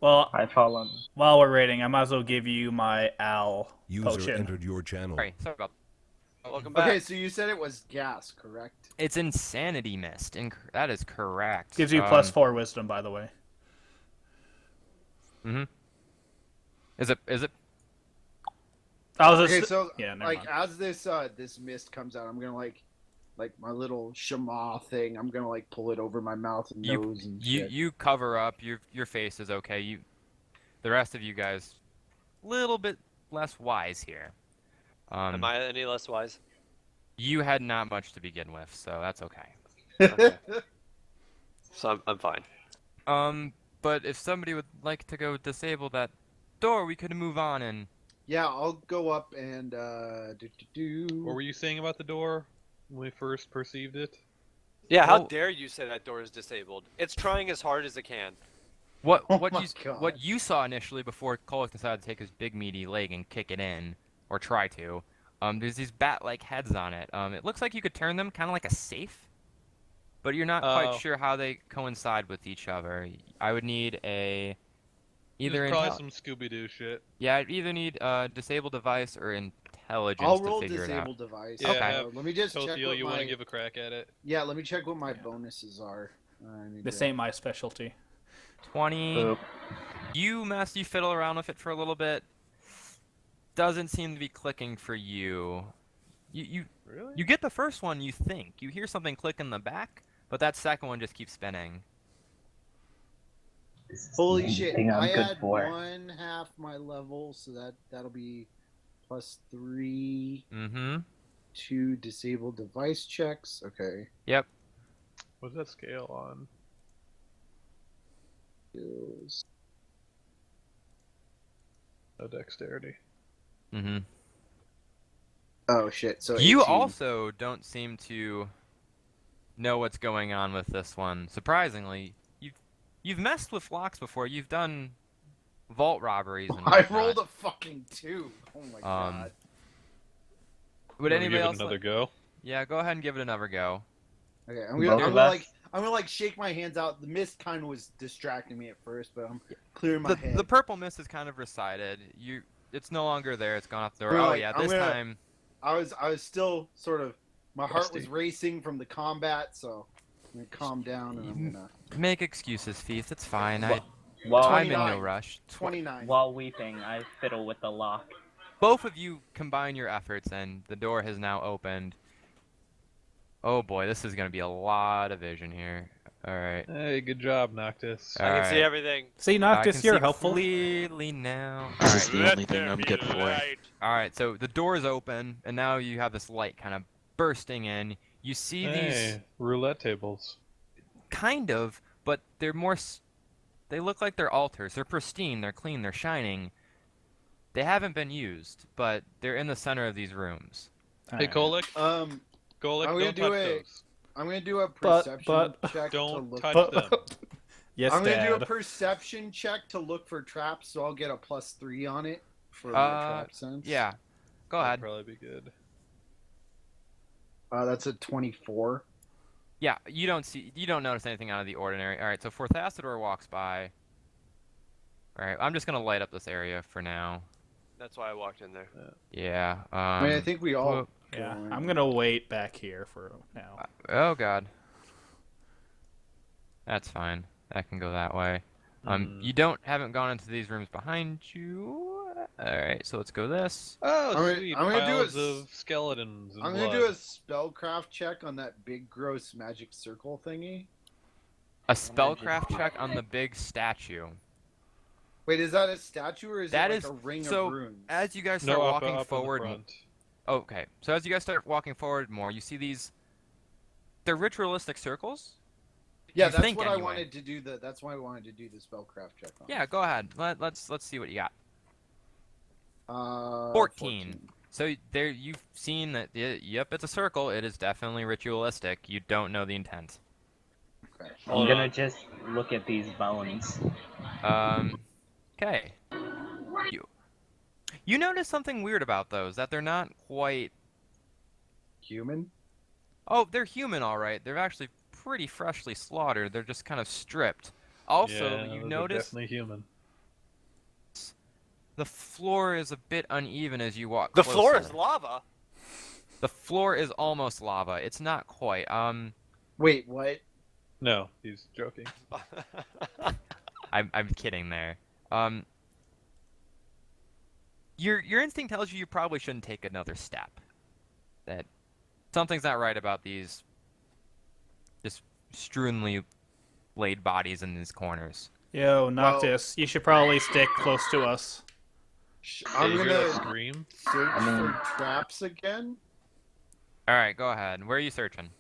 Well, I fall on. while we're raiding, I might as well give you my Al User potion. entered your channel. Sorry about Welcome back. Okay, so you said it was gas, correct? It's Insanity Mist. That is correct. Gives you plus 4 wisdom, by the way. Mm-hmm. Is it... I was just, Okay, so yeah, never like mind. as this mist comes out, I'm gonna like my little shema thing. I'm gonna like pull it over my mouth and nose and shit. You cover up. Your face is okay. The rest of you guys, little bit less wise here. Am I any less wise? You had not much to begin with, so that's okay. Okay. So I'm fine. But if somebody would like to go disable that door, we could move on and... Yeah, I'll go up and What were you saying about the door when we first perceived it? Yeah, how Well- dare you say that door is disabled? It's trying as hard as it can. What Oh what my you God. what you saw initially before Kolek decided to take his big meaty leg and kick it in, or try to, there's these bat-like heads on it. It looks like you could turn them kind of like a safe, but you're not Oh. quite sure how they coincide with each other. I would need a either There's probably some Scooby-Doo shit. yeah, I'd either need disable device or intelligence I'll to roll figure it out. disable device. Yeah, Okay. have Let me just check Tothiel, what you my want to give a crack at it? yeah. Let me check what my bonuses are. I need This to- ain't my specialty. 20. Boop. You fiddle around with it for a little bit. Doesn't seem to be clicking for you. You Really? You get the first one, you think. You hear something click in the back, but that second one just keeps spinning. This is Holy the shit! thing I'm I good had for. 1/2 my level, so that'll be +3 Mm-hmm. to disable device checks. Okay. Yep. What's that scale on? Skills. No dexterity. Mm-hmm. Oh shit! So You 18. also don't seem to know what's going on with this one. Surprisingly, you've messed with locks before. You've done vault robberies and I whatnot. rolled a fucking 2. Oh my god. Would You wanna anybody give it else another like... go? Yeah, go ahead and give it another go. Okay, Both of I'm us? gonna like shake my hands out. The mist kind of was distracting me at first, but I'm clearing my The head. the purple mist is kind of receded. It's no longer there. It's gone off the door. We're Oh like, yeah, I'm this gonna- time. I was still sort of, my heart was Rusty. racing from the combat, so I'm gonna calm down and I'm gonna. Make excuses, Thief. It's fine. While, I'm in no 29. rush. 29. while weeping, I fiddle with the lock. Both of you combine your efforts, and the door has now opened. Oh boy, this is gonna be a lot of vision here. All right. Hey, good job, Noctis. All I can see right. everything. See, I Noctis, can you're see helpful. clearly now. This All is right. the only thing I'm good for. All right. So the door's open, and now you have this light kind of bursting in. You see these Hey, roulette tables. kind of, but they're more. They look like they're altars. They're pristine. They're clean. They're shining. They haven't been used, but they're in the center of these rooms. Hey, Kolik. I'm Kolik, I'm gonna don't do touch a- those. gonna do a But- perception check to Don't look. touch But- them. Yes, I'm gonna do a Dad. perception check to look for traps, so I'll get a +3 on it for the Uh, trap sense. Yeah. Go That'd ahead. probably be good. That's a 24. Yeah, you don't notice anything out of the ordinary. All right, so Forthacidor walks by. All right, I'm just gonna light up this area for now. That's why I walked in there. Yeah. I mean, I think we all. well, Yeah, go in. I'm gonna wait back here for now. Oh God. That's fine. That can go that way. You haven't gone into these rooms behind you. All right, so let's go this. Oh, I'm sweet. gonna do Piles a of skeletons and I'm blood. gonna do a spellcraft check on that big gross magic circle thingy. A spellcraft check on the big statue. Wait, is that a statue or is That it is- like a ring so, of runes? As you guys No, start up, walking up forward, on the front. okay. So as you guys start walking forward more, you see these. They're ritualistic circles. yeah, you that's think what I anyway. wanted to do. That's why I wanted to do the spellcraft check on. Yeah, go ahead. Let's see what you got. 14. 14. So there, you've seen that. Yep, it's a circle. It is definitely ritualistic. You don't know the intent. Okay. I'm Hold gonna on. just look at these bones. Okay. You notice something weird about those, that they're not quite. Human. Oh, they're human, all right. They're actually pretty freshly slaughtered. They're just kind of stripped. Also, Yeah, you those are notice definitely human. the floor is a bit uneven as you walk The closer. floor is lava. The floor is almost lava. It's not quite. Wait, what? No, he's joking. I'm kidding there. Your instinct tells you probably shouldn't take another step. That something's not right about these just strewingly laid bodies in these corners. Yo, Noctis, you should probably stick close to us. I'm Hey, you hear that gonna scream? search I mean- for traps again. All right, go ahead. Where are you searching?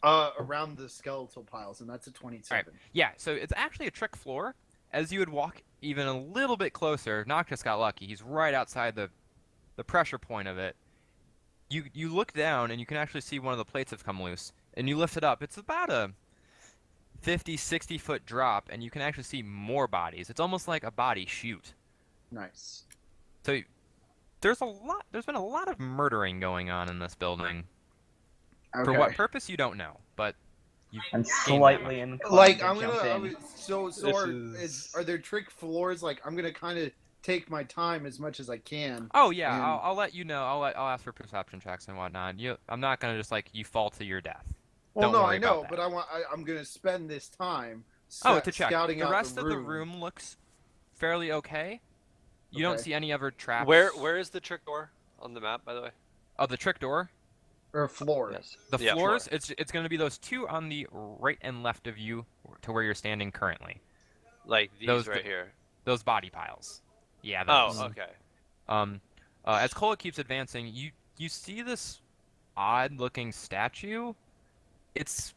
Around the skeletal piles, and that's a 27. Alright. Yeah, so it's actually a trick floor. As you would walk even a little bit closer, Noctis got lucky. He's right outside the pressure point of it. You look down and you can actually see one of the plates have come loose. And you lift it up. It's about a 50, 60 foot drop, and you can actually see more bodies. It's almost like a body chute. Nice. So there's been a lot of murdering going on in this building. Okay. For what purpose, you don't know, but you I'm gained that slightly much. inclined Like to I'm jump gonna. in. So This are there trick floors? Like I'm gonna kind of take my time as much as I can. Oh yeah, And- I'll let you know. I'll ask for perception checks and whatnot. I'm not gonna just like you fall to your death. Well, Don't no, worry I know, about but I'm gonna spend this time. Oh, to check. Scouting The out rest the of the room looks fairly okay. You don't Okay. see any other traps. Where is the trick door on the map, by the way? Oh, the trick door. or floors. The Yeah, floors. floor. It's going to be those two on the right and left of you to where you're standing currently. Like these Those- right here. Those body piles. Yeah. Those. Oh, okay. As Kola keeps advancing, you see this odd-looking statue. It's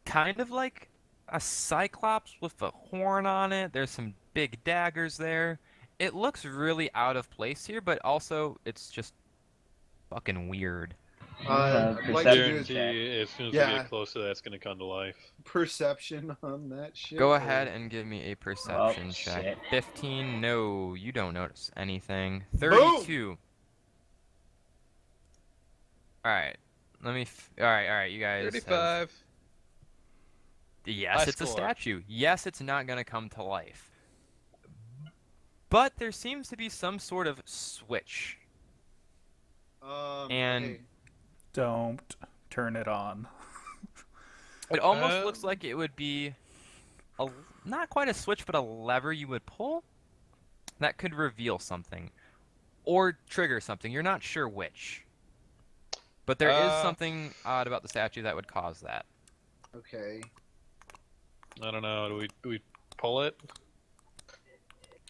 kind of like a cyclops with a horn on it. There's some big daggers there, it looks really out of place here, but also it's just fucking weird. I'd like to do Perception is check. Guarantee as soon as we Yeah. get close to that, it's gonna come to life. perception on that shit. Go or- ahead and give me a perception check. shit. 15, no, you don't notice anything. 32. Alright, alright, you guys have... 35. Yes, High it's a score. statue. Yes, it's not gonna come to life. But there seems to be some sort of switch. And- okay. Don't turn it on. It almost looks like it would be not quite a switch, but a lever you would pull that could reveal something or trigger something. You're not sure which. But there is something odd about the statue that would cause that. Okay. I don't know. Do we pull it?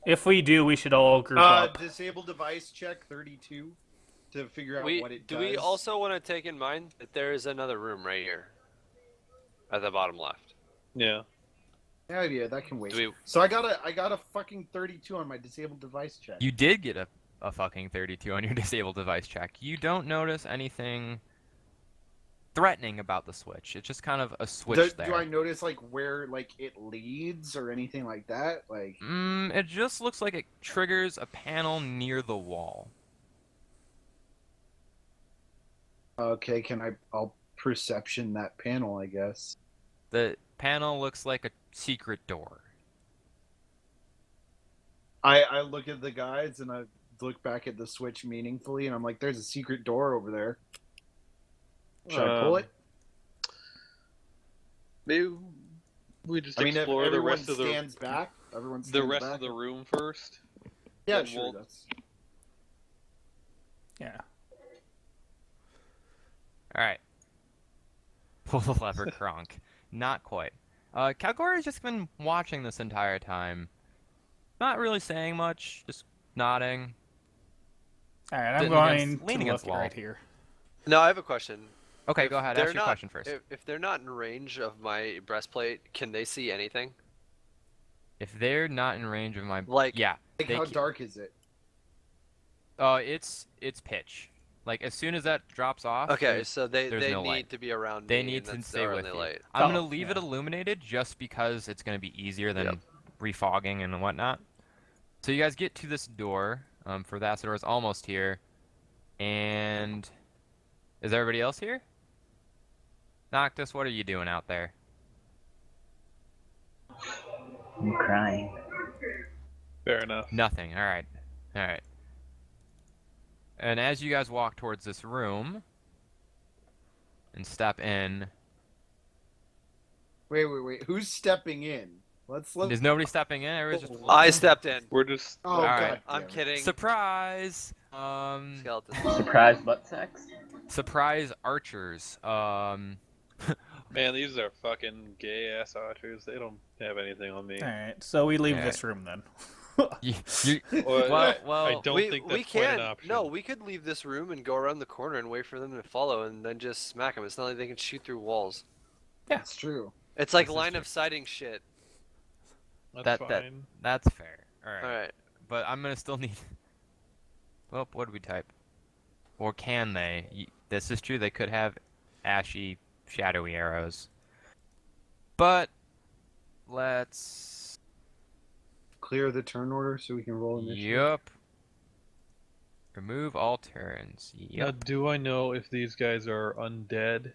If we do, we should all group up. Disable device check 32 to figure out We what it do. does. We also want to take in mind that there is another room right here, at the bottom left. Yeah. Yeah, that can wait. Do we? So I got a fucking 32 on my disabled device check. You did get a fucking 32 on your disabled device check. You don't notice anything threatening about the switch. It's just kind of a switch there. Do I notice like where like it leads or anything like that? Like It just looks like it triggers a panel near the wall. okay, I'll perception that panel, I guess. The panel looks like a secret door. I look at the guides and I look back at the switch meaningfully and I'm like, there's a secret door over there. Should I pull it? Maybe we just I mean, if explore the everyone rest of stands back, everyone the stands rest back. of the room first. Yeah, then sure. we'll- That's... Yeah. Alright. Pull the lever, Kronk. Not quite. Calgora has just been watching this entire time. Not really saying much, just nodding. All right, I'm Leaning going against- to leaning look against the wall. right here. No, I have a question. Okay, If go ahead. they're Ask your not- question first. If they're not in range of my breastplate, can they see anything? If they're not in range of my... Like- Yeah. Like, they how ca- dark is it? It's pitch. Like, as soon as that drops off... Okay, there's- so they there's need no light. to be around They me. need and to that's stay their with only you. light. I'm Oh, gonna leave it yeah. illuminated just because it's gonna be easier than Yep. refogging and whatnot. So you guys get to this door. For that, so the door's almost here. And is everybody else here? Noctis, what are you doing out there? I'm crying. Fair enough. Nothing. All right. All right. And as you guys walk towards this room and step in, Wait. Who's stepping in? Let's. is nobody stepping in? Everybody's just I stepped in. We're just. Oh, Alright. God. I'm damn it. kidding. surprise. Skeleton. Surprise butt sex? Surprise archers. Man, these are fucking gay ass archers. They don't have anything on me. All right, so we leave Yeah. this room then. you, Well, well, I don't think that's we quite an can. option. No, we could leave this room and go around the corner and wait for them to follow, and then just smack them. It's not like they can shoot through walls. That's true. It's like This is line true. of sighting shit. That's that- fine. that's fair. All right. All right. But I'm gonna still need. Well, what do we type? Or can they? This is true. They could have ashy, shadowy arrows. But let's. Clear the turn order so we can roll initiative. Yup. Remove all turns. Now, Yup. do I know if these guys are undead?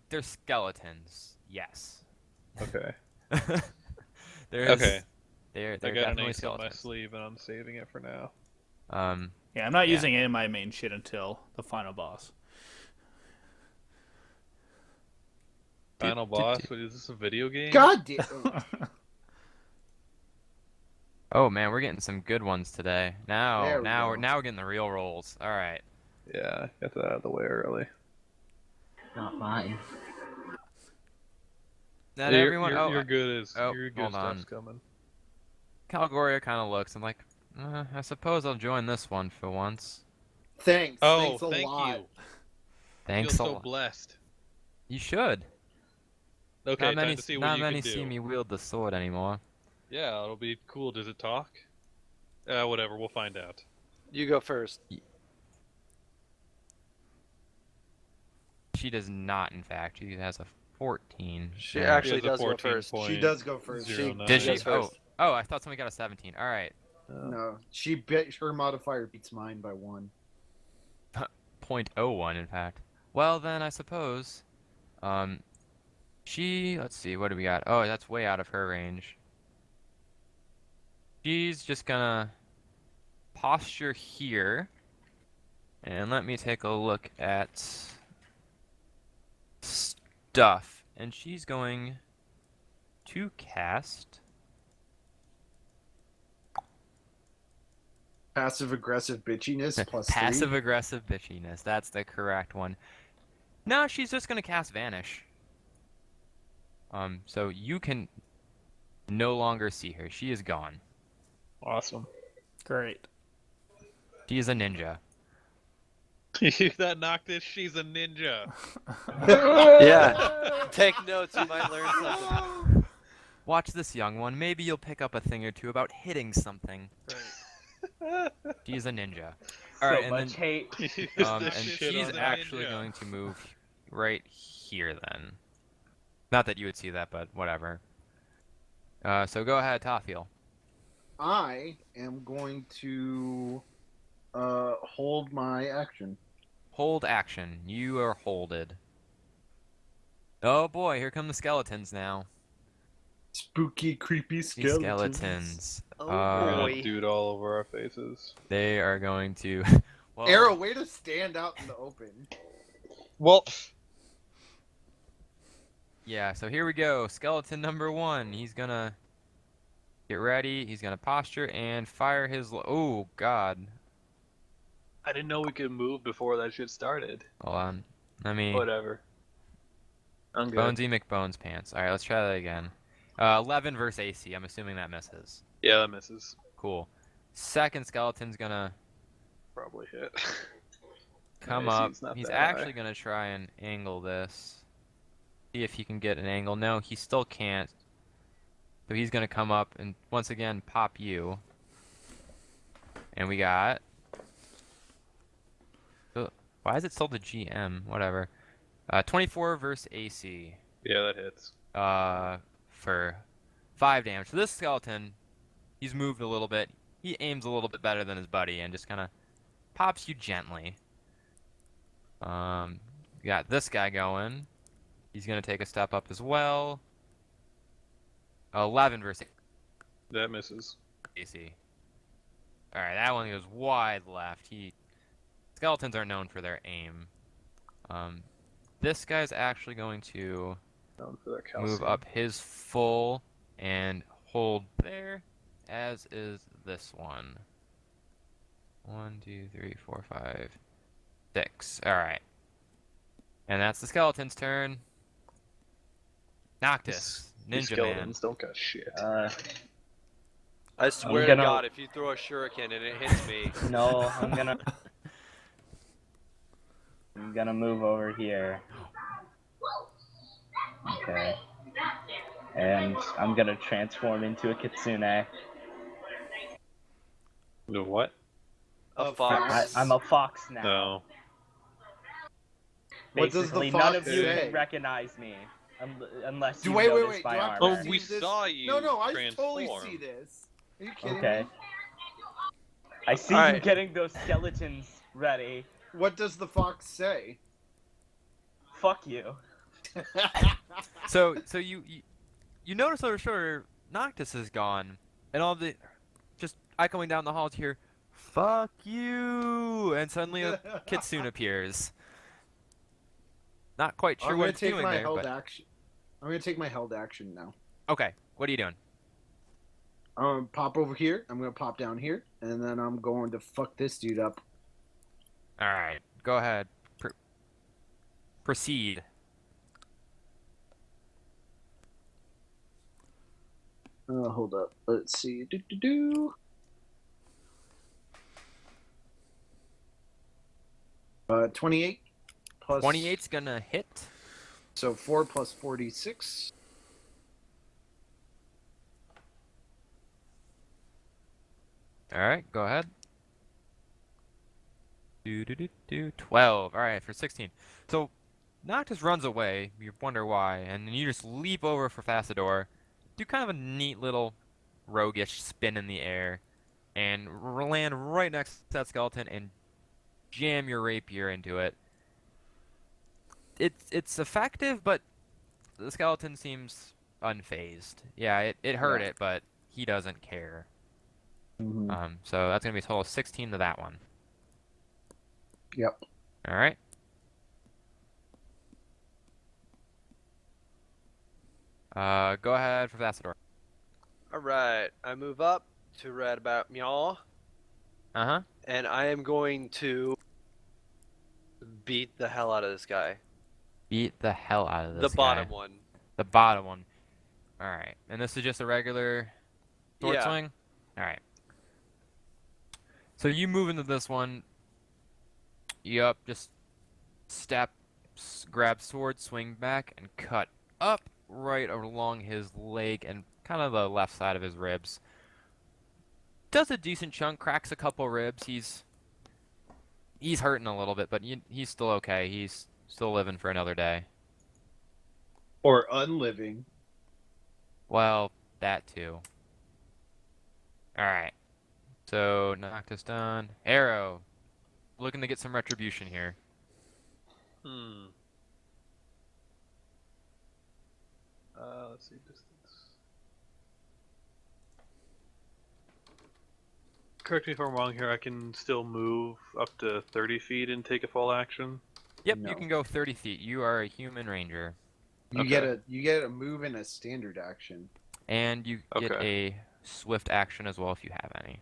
They're skeletons. Yes. Okay. There's. Okay. They're I got an definitely ace up my skeletons. sleeve, and I'm saving it for now. Yeah, I'm not Yeah. using any of my main shit until the final boss. Final boss? What, is this a video game? God damn. Oh man, we're getting some good ones today. Now, There we now, go. we're now we're getting the real rolls. All right. Yeah, got that out of the way early. Not mine. Not You're- everyone. You're good as oh, your good hold stuff's on. coming. Calgoria kind of looks. I'm like, I suppose I'll join this one for once. Thanks. Oh, Thanks a thank lot. you. Thanks a Feel so lot. blessed. You should. Okay, not many, time to see not what you many can do. see me wield the sword anymore. Yeah, it'll be cool. Does it talk? Whatever. We'll find out. You go first. She does not, in fact. She has a 14. She there. actually She has does a go first. She does go first. She- Did She she? goes first. Oh, I thought somebody got a 17. All right. No, she bit her modifier beats mine by 1. 0.01, in fact. Well, then I suppose. Let's see, what do we got? Oh, that's way out of her range. She's just gonna posture here. And let me take a look at stuff. And she's going to cast. Passive aggressive bitchiness plus Passive 3. aggressive bitchiness. That's the correct one. No, she's just gonna cast Vanish. So you can no longer see her. She is gone. Awesome. Great. She is a ninja. That Noctis, she's a ninja. Yeah. Take notes. You might learn something. Watch this young one. Maybe you'll pick up a thing or two about hitting something. She is a ninja. So Alright, and much then hate. and she's actually going to move right here then. Not that you would see that, but whatever. So go ahead, Tophiel. I am going to hold my action. Hold action. You are holded. Oh boy, here come the skeletons now. Spooky, creepy These skeletons. skeletons. Oh, We're boy. gonna dude all over our faces. They are going to. Well, Arrow, way to stand out in the open. Well, yeah, so here we go. Skeleton number 1. He's gonna get ready. He's gonna posture and fire his. Oh God. I didn't know we could move before that shit started. Hold on. Let me. Whatever. I'm good. Bonesy McBones pants. All right, let's try that again. 11 versus AC. I'm assuming that misses. Yeah, that misses. Cool. Second skeleton's gonna Probably hit. come AC up. is not He's that actually high. gonna try and angle this. See if he can get an angle. No, he still can't. So he's gonna come up and once again pop you. And we got. Why is it still the GM? Whatever. 24 versus AC. Yeah, that hits. For 5 damage. So this skeleton, he's moved a little bit. He aims a little bit better than his buddy and just kind of pops you gently. We got this guy going. He's gonna take a step up as well. 11 versus That misses. AC. All right, that one goes wide left. Skeletons are known for their aim. This guy's actually going to Down for that move calcium. up his full and hold there, as is this one. 1, 2, 3, 4, 5, 6. All right, and that's the skeleton's turn. Noctis, These Ninja Man. skeletons don't got shit. I swear to gonna- God, if you throw a shuriken and it hits me, No, I'm gonna move over here. Okay. And I'm gonna transform into a kitsune. The what? a fox. I'm a fox now. No. What does the Basically, fox none of you say? can recognize me unless you Wait, notice my do I armor. Oh, perceive we this? saw you No, I transform. totally see this. Are you kidding Okay. me? I see you Alright. getting those skeletons ready. What does the fox say? Fuck you. So you notice over shoulder, Noctis is gone, and all the just echoing down the halls here, "Fuck you!" And suddenly a kitsune appears. Not quite sure I'm what gonna it's take doing my there, held but action. I'm gonna take my held action now. okay. What are you doing? I'm gonna pop over here. I'm gonna pop down here, and then I'm going to fuck this dude up. All right, go ahead. Proceed. Hold up. Let's see. 28 plus 28's gonna hit. So 4 plus 46. All right, go ahead. 12. All right, for 16. So Noctis runs away. You wonder why, and then you just leap over for Fasador, do kind of a neat little roguish spin in the air, and land right next to that skeleton and jam your rapier into it. It's effective, but the skeleton seems unfazed. Yeah, it hurt Yeah. it, but he doesn't care. Mhm. So that's gonna be a total of 16 to that one. Yep. All right. Go ahead for Fasador. All right, I move up to right about meow, Uh-huh. and I am going to beat the hell out of this guy. Beat the hell out of The this bottom guy. one. The bottom one. All right. And this is just a regular sword Yeah. swing? All right. So you move into this one. Yup, just step, grab sword, swing back, and cut up right along his leg and kind of the left side of his ribs. Does a decent chunk, cracks a couple ribs. He's hurting a little bit, but he's still okay. He's still living for another day. Or unliving. Well, that too. Alright. So, Noctis done. Arrow. Looking to get some retribution here. Let's see, distance. Correct me if I'm wrong here. I can still move up to 30 feet and take a full action. Yep, No. you can go 30 feet. You are a human ranger. You Okay. get a move and a standard action. And you get Okay. a swift action as well if you have any.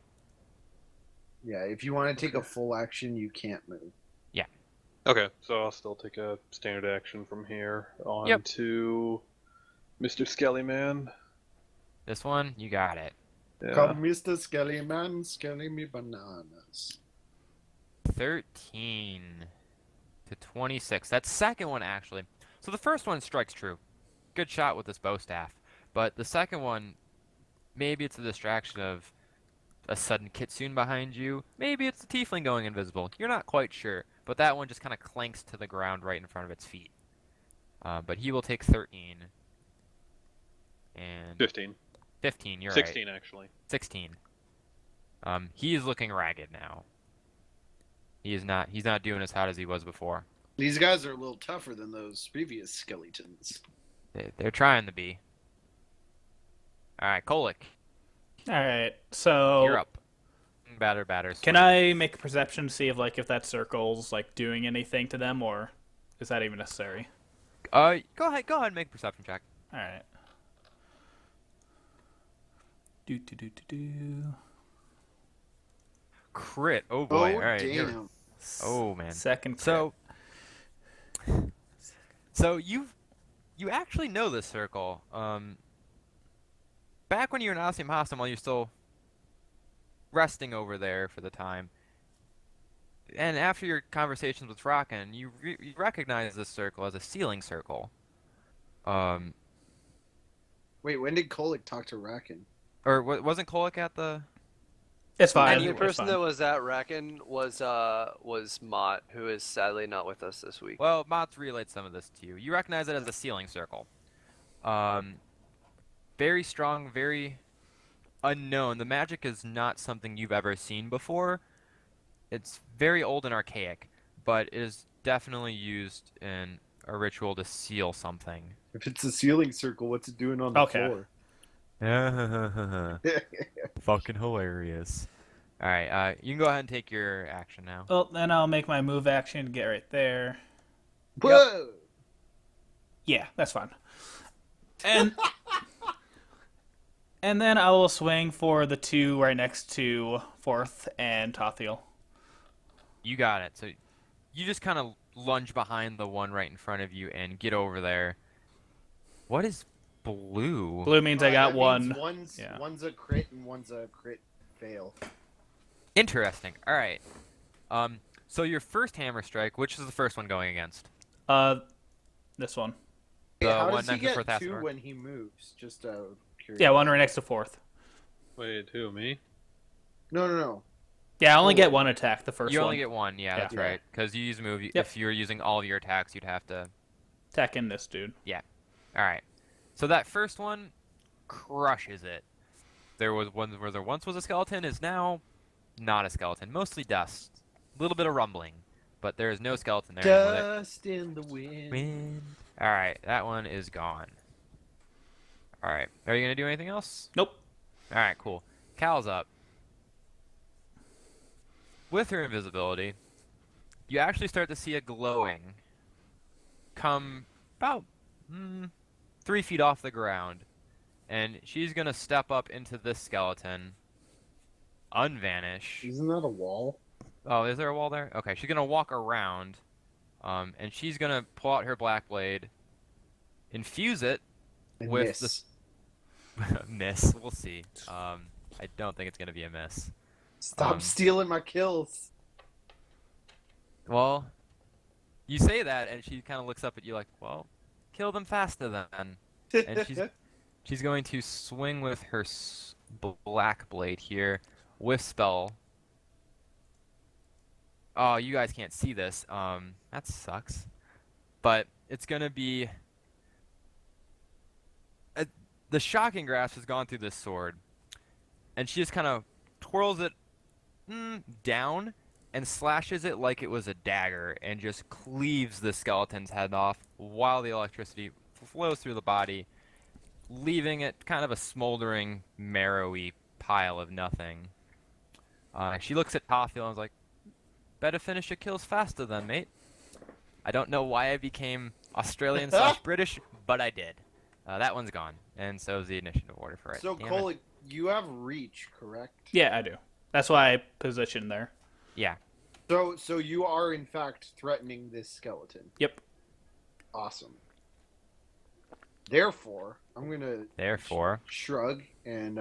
Yeah, if you want to take a full action, you can't move. Okay, so I'll still take a standard action from here on Yep. to Mr. Skelly Man. This one, you got it. Yeah. Come, Mr. Skelly Man, skelly me bananas. 13 to 26. That second one, actually. So the first one strikes true. Good shot with this bow staff. But the second one, maybe it's a distraction of a sudden kitsune behind you. Maybe it's the tiefling going invisible. You're not quite sure. But that one just kind of clanks to the ground right in front of its feet. But he will take 13. And 15. 15, you're 16, right. actually. 16. He is looking ragged now. He's not doing as hot as he was before. These guys are a little tougher than those previous skeletons. They're trying to be. Alright, Kolik, All right, so you're up. Batter, can swing. I make a perception to see if that circle's like doing anything to them, or is that even necessary? Go ahead and make a perception check. All right. Do. Crit. Oh boy. Oh, Alright. damn. Oh man. Second crit. So you actually know this circle. Back when you were in Ossium Hossam, while you're still resting over there for the time, and after your conversations with Rockin, you recognize this circle as a sealing circle. Wait, when did Kolik talk to Racken? Or wasn't Kolik at the? It's fine. And the it's person fine. that was at Racken was Mott, who is sadly not with us this week. Well, Mott's relayed some of this to you. You recognize it as a sealing circle. Very strong, very unknown. The magic is not something you've ever seen before. It's very old and archaic, but it is definitely used in a ritual to seal something. If it's a ceiling circle, what's it doing on the Okay. floor? Fucking hilarious. Alright, you can go ahead and take your action now. Well, then I'll make my move action. Get right there. Whoa! Yeah, that's fine. And and then I will swing for the two right next to Fourth and Tothiel. You got it. So you just kind of lunge behind the one right in front of you and get over there. What is blue? Blue means I got That one. means One's, Yeah. one's a crit and one's a crit fail. Interesting. All right. So your first hammer strike, which is the first one going against? This one. The How one does he next to get two Forthasador. when he moves? Just curious. Yeah, one right next to Fourth. Wait, who, me? No. Yeah, I only get Cool. one attack. The first You one. only get one. Yeah, that's Yeah. right. Because you use a move. Yep. If you're using all of your attacks, you'd have to. Attack in this dude. Yeah. All right. So that first one crushes it. There was one where there once was a skeleton, is now not a skeleton. Mostly dust. A little bit of rumbling, but there is no skeleton there anymore. Dust in the wind. All right, that one is gone. All right. Are you gonna do anything else? Nope. All right, cool. Cal's up. With her invisibility, you actually start to see a glowing come about 3 feet off the ground, and she's gonna step up into this skeleton, unvanish. Isn't that a wall? Oh, is there a wall there? Okay, she's gonna walk around, and she's gonna pull out her black blade, infuse it And with miss. this miss. We'll see. I don't think it's gonna be a miss. Stop stealing my kills. Well, you say that, and she kind of looks up at you like, "Well, kill them faster then." And she's going to swing with her black blade here with spell. Oh, you guys can't see this. That sucks. But it's gonna be the shocking grasp has gone through this sword, and she just kind of twirls it down and slashes it like it was a dagger, and just cleaves the skeleton's head off while the electricity flows through the body, leaving it kind of a smoldering, marrowy pile of nothing. She looks at Tothfield and is like, "Better finish your kills faster then, mate." I don't know why I became Australian/British, but I did. That one's gone, and so is the initiative order for it. So, Damn it. Cole, you have reach, correct? Yeah, I do. That's why I positioned there. Yeah. So you are in fact threatening this skeleton. Yep. Awesome. Therefore, I'm gonna Therefore, shrug and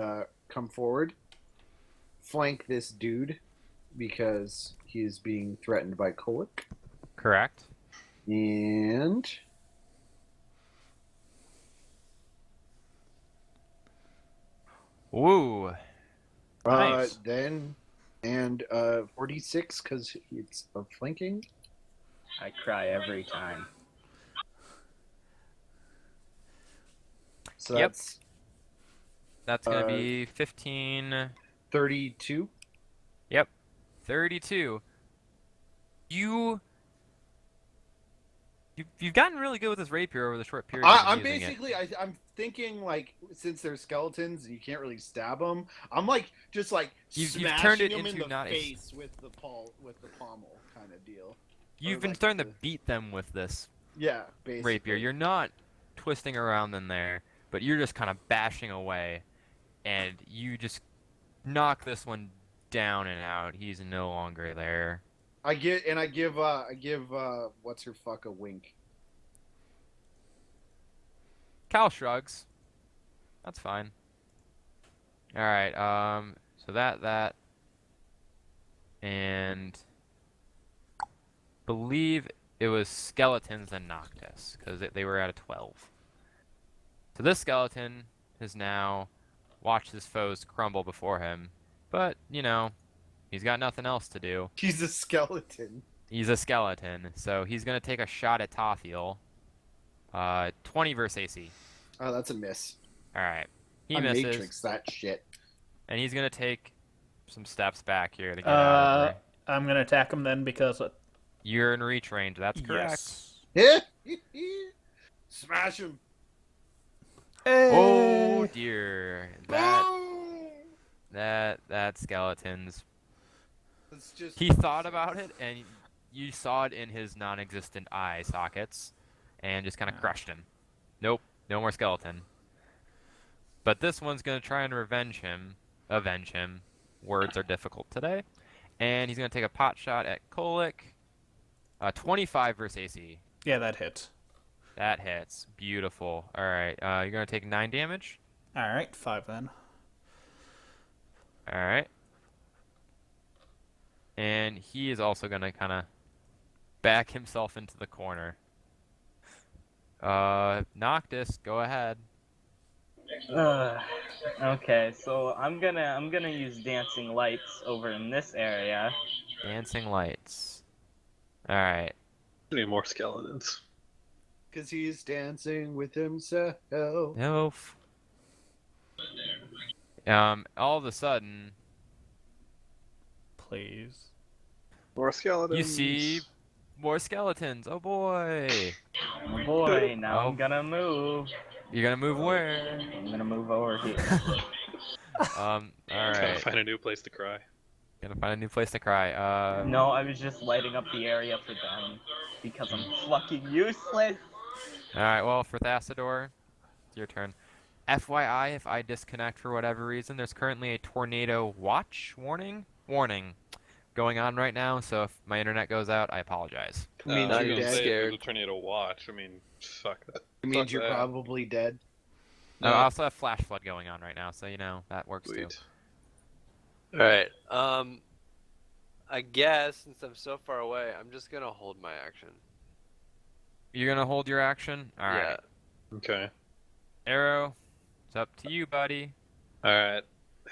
come forward, flank this dude because he is being threatened by Kolik, correct. and Woo. Nice. then 46 because it's a flanking. I cry every time. So Yep. that's That's gonna be 15. 32. Yep. 32. You've gotten really good with this rapier over the short period. I'm using basically I'm thinking like since they're skeletons and you can't really stab them, I'm like just like You've smashing turned it them in into the not a- face with the pommel kind of deal. You've or been like starting to the- beat them with this Yeah, basically. rapier. You're not twisting around in there, but you're just kind of bashing away, and you just knock this one down and out. He's no longer there. I give what's her fuck a wink. Cal shrugs. That's fine. All right. So that, and believe it was skeletons and Noctis because they were at a 12. So this skeleton has now watched his foes crumble before him, but you know, he's got nothing else to do. He's a skeleton. He's a skeleton, so he's gonna take a shot at Tothiel. 20 versus AC. Oh, that's a miss. All right, he I misses, Matrix that shit. and he's gonna take some steps back here to get out of the way. I'm gonna attack him then because You're in reach range. That's correct. yes. Smash him. Oh Hey. dear, Boom! that skeleton's. It's just He thought about it, and you saw it in his non-existent eye sockets, and just kind of crushed him. Nope, no more skeleton. But this one's gonna try and avenge him. Words are difficult today, and he's gonna take a pot shot at Kolik. 25 versus AC. Yeah, that hits. That hits. Beautiful. All right, you're gonna take 9 damage. All right, 5 then. All right. And he is also going to kind of back himself into the corner. Noctis, go ahead. Okay, so I'm gonna use dancing lights over in this area. Dancing lights. All right. We need more skeletons. Because he's dancing with himself. No. All of a sudden, Please. More skeletons. you see more skeletons. Oh boy. Oh boy, now Oh. I'm gonna move. You're gonna move where? I'm gonna move over here. All Gotta right. find a new place to cry. Gonna find a new place to cry. No, I was just lighting up the area for them because I'm fucking useless. All right. Well, for Thassador, it's your turn. FYI, if I disconnect for whatever reason, there's currently a tornado watch warning going on right now. So if my internet goes out, I apologize. Means Not you're even dead. scared. The tornado watch. I mean, fuck that. It means Fuck you're that. probably dead. No, I also have flash flood going on right now, so that works too. Sweet. All right. I guess since I'm so far away, I'm just gonna hold my action. You're gonna hold your action. All right. Yeah. Okay. Arrow, it's up to you, buddy. All right. I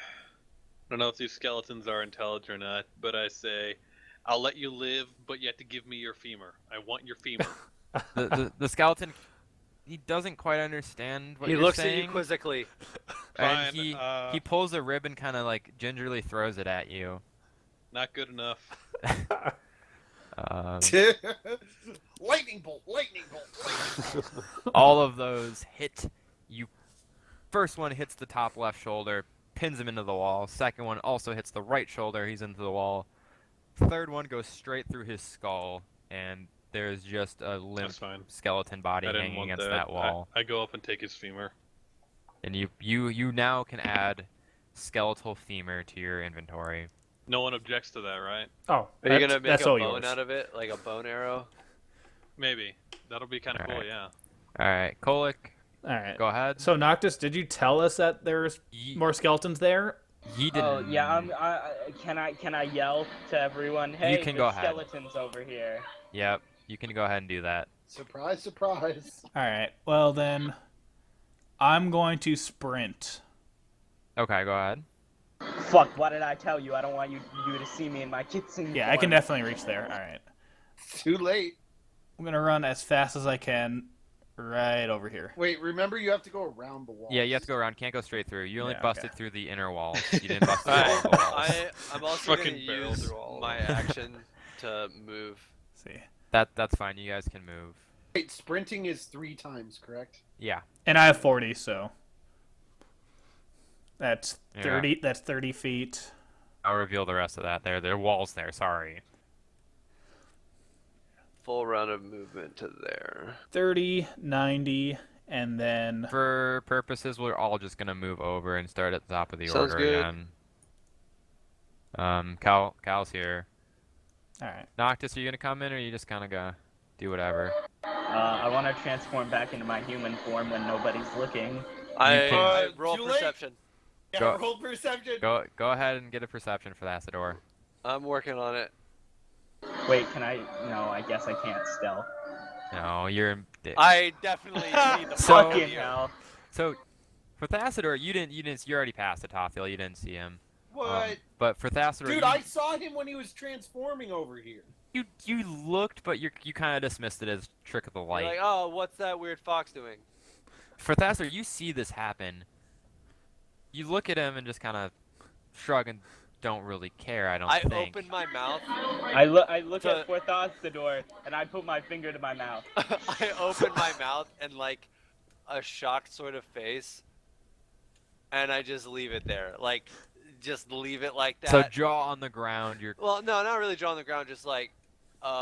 don't know if these skeletons are intelligent or not, but I say, I'll let you live, but you have to give me your femur. I want your femur. The skeleton, he doesn't quite understand what He you're looks saying. at you quizzically. And Fine, he pulls a rib and kind of like gingerly throws it at you. Not good enough. Lightning bolt, lightning bolt, lightning bolt. All of those hit you. First one hits the top left shoulder, pins him into the wall. Second one also hits the right shoulder, he's into the wall. Third one goes straight through his skull, and there's just a limp That's fine. skeleton body I didn't hanging want against that. that wall. I go up and take his femur. And you now can add skeletal femur to your inventory. No one objects to that, right? Oh, Are you gonna make that's a all bone yours. out of it, like a bone arrow? Maybe. That'll be kind of cool, Alright. yeah. All right, Kolik, All right. go ahead. So Noctis, did you tell us that there's more skeletons there? He didn't. Oh yeah, can I yell to everyone? Hey, can there's go ahead. skeletons over here. Yep, you can go ahead and do that. Surprise, surprise. All right. Well then, I'm going to sprint. Okay, go ahead. Fuck! What did I tell you? I don't want you to see me in my kitsune Yeah, I can form. definitely reach there. All right. Too late. I'm gonna run as fast as I can, right over here. Wait, remember you have to go around the wall. Yeah, you have to go around. Can't go straight through. You only Yeah, busted okay. through the inner walls. You didn't bust through all Alright, the walls. I'm also gonna Fucking barrel use through all of my them. action to move. See. That's fine. You guys can move. Wait, sprinting is 3 times, correct? Yeah. And I have 40, so that's Yeah. 30. That's 30 feet. I'll reveal the rest of that. There are walls there. Sorry. Full round of movement to there. 30, 90, and then For purposes, we're all just gonna move over and start at the top of the Sounds order good. again. Cal's here. all right. Noctis, are you gonna come in, or are you just kind of gonna do whatever? I want to transform back into my human form when nobody's looking. I can- roll too late. perception. Yeah, Go- roll perception. Go ahead and get a perception for Thassador. I'm working on it. Wait, can I? No, I guess I can't still. No, you're. I definitely see the So- fuck Fucking here. hell. So, for Thassador, you didn't. You already passed the Tophiel. You didn't see him. What? But for Thassador, Dude, you, I saw him when he was transforming over here. you looked, but you kind of dismissed it as trick of the You're light. like, oh, what's that weird fox doing? For Thassador, you see this happen. You look at him and just kind of shrug and don't really care. I don't I think. open my mouth. I look To- at Porthossador and I put my finger to my mouth. I open my mouth and like a shocked sort of face, and I just leave it there. Like, just leave it like that. So jaw on the ground. You're. Well, no, not really draw on the ground. Just like, oh,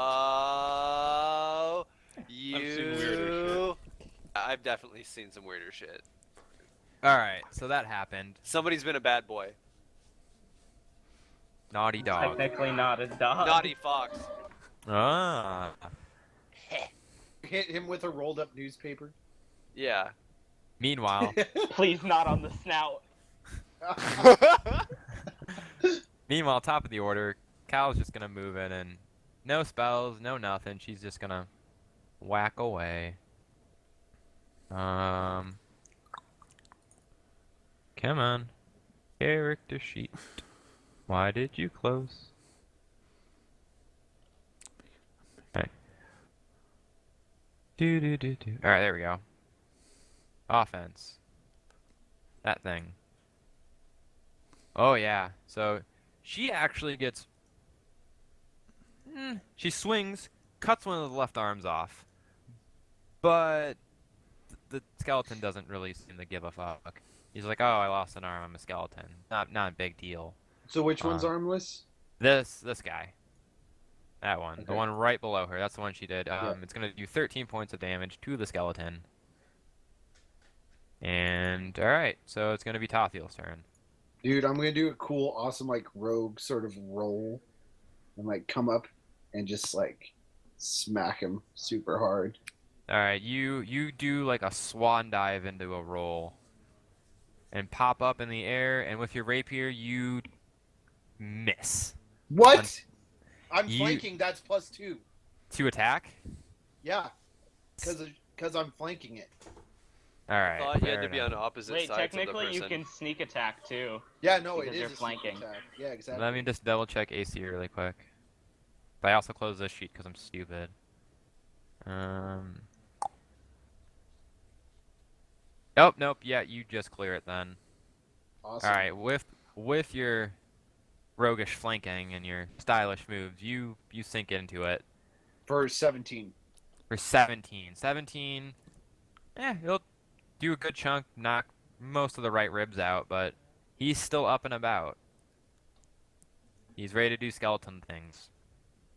seen weirder you. I've definitely seen some weirder shit. All right. So that happened. Somebody's been a bad boy. Naughty dog. Technically not a dog. Naughty fox. Ah. Hit him with a rolled up newspaper. Yeah. Meanwhile, Please not on the snout. top of the order, Cal's just gonna move in and no spells, no nothing. She's just gonna whack away. Come on. Character sheet. Why did you close? Alright. Alright, there we go. Offense. That thing. Oh yeah. So she actually gets she swings, cuts one of the left arms off. But the skeleton doesn't really seem to give a fuck. He's like, "Oh, I lost an arm. I'm a skeleton. Not a big deal." So which one's armless? This guy. That one. Okay. The one right below her. That's the one she did. Yeah. It's going to do 13 points of damage to the skeleton. And, alright. So it's going to be Tothiel's turn. Dude, I'm gonna do a cool, awesome, like rogue sort of roll, and like come up and just like smack him super hard. Alright, you do like a swan dive into a roll. And pop up in the air, and with your rapier, you miss. What? I'm You- flanking. That's +2. To attack? Yeah, because I'm flanking it. Alright. I thought you had fair to be enough. on opposite Wait, sides of the technically you person. can sneak attack too. Yeah, no, it Because is you're a sneak flanking. attack. Yeah, exactly. Let me just double check AC really quick. But I also closed this sheet because I'm stupid. Oh, nope. Yeah, you just clear it then. Awesome. All right, with your roguish flanking and your stylish moves, you sink into it For 17. for 17. 17. He'll do a good chunk, knock most of the right ribs out, but he's still up and about. He's ready to do skeleton things.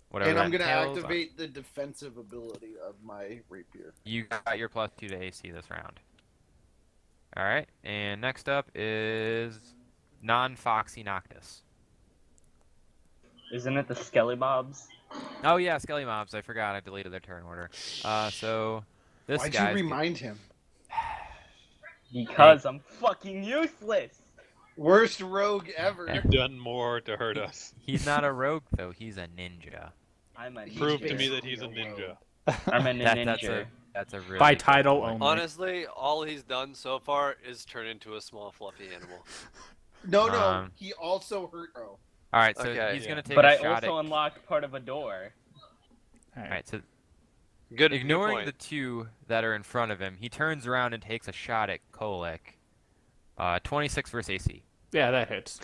Whatever And I'm that gonna entails. activate the defensive ability of my rapier. You got your +2 to AC this round. Alright, and next up is non-Foxy Noctis. Isn't it the Skelly Bobs? Oh yeah, Skelly Mobs. I forgot I deleted their turn order. So this Why'd guy. you remind him? Because I'm fucking useless. Worst rogue ever. You've done more to hurt us. He's not a rogue though. He's a ninja. I'm a ninja. Prove to me basically that he's a a ninja. I'm a That's ninja. a really By good title point. only. Honestly, all he's done so far is turn into a small fluffy animal. No, Um, he also hurt. Oh, All right, so Okay. he's gonna take But a I shot also at. unlocked part of a door. All right, so Good. ignoring good the point. two that are in front of him, he turns around and takes a shot at Kolek. 26 versus AC. Yeah, that hits.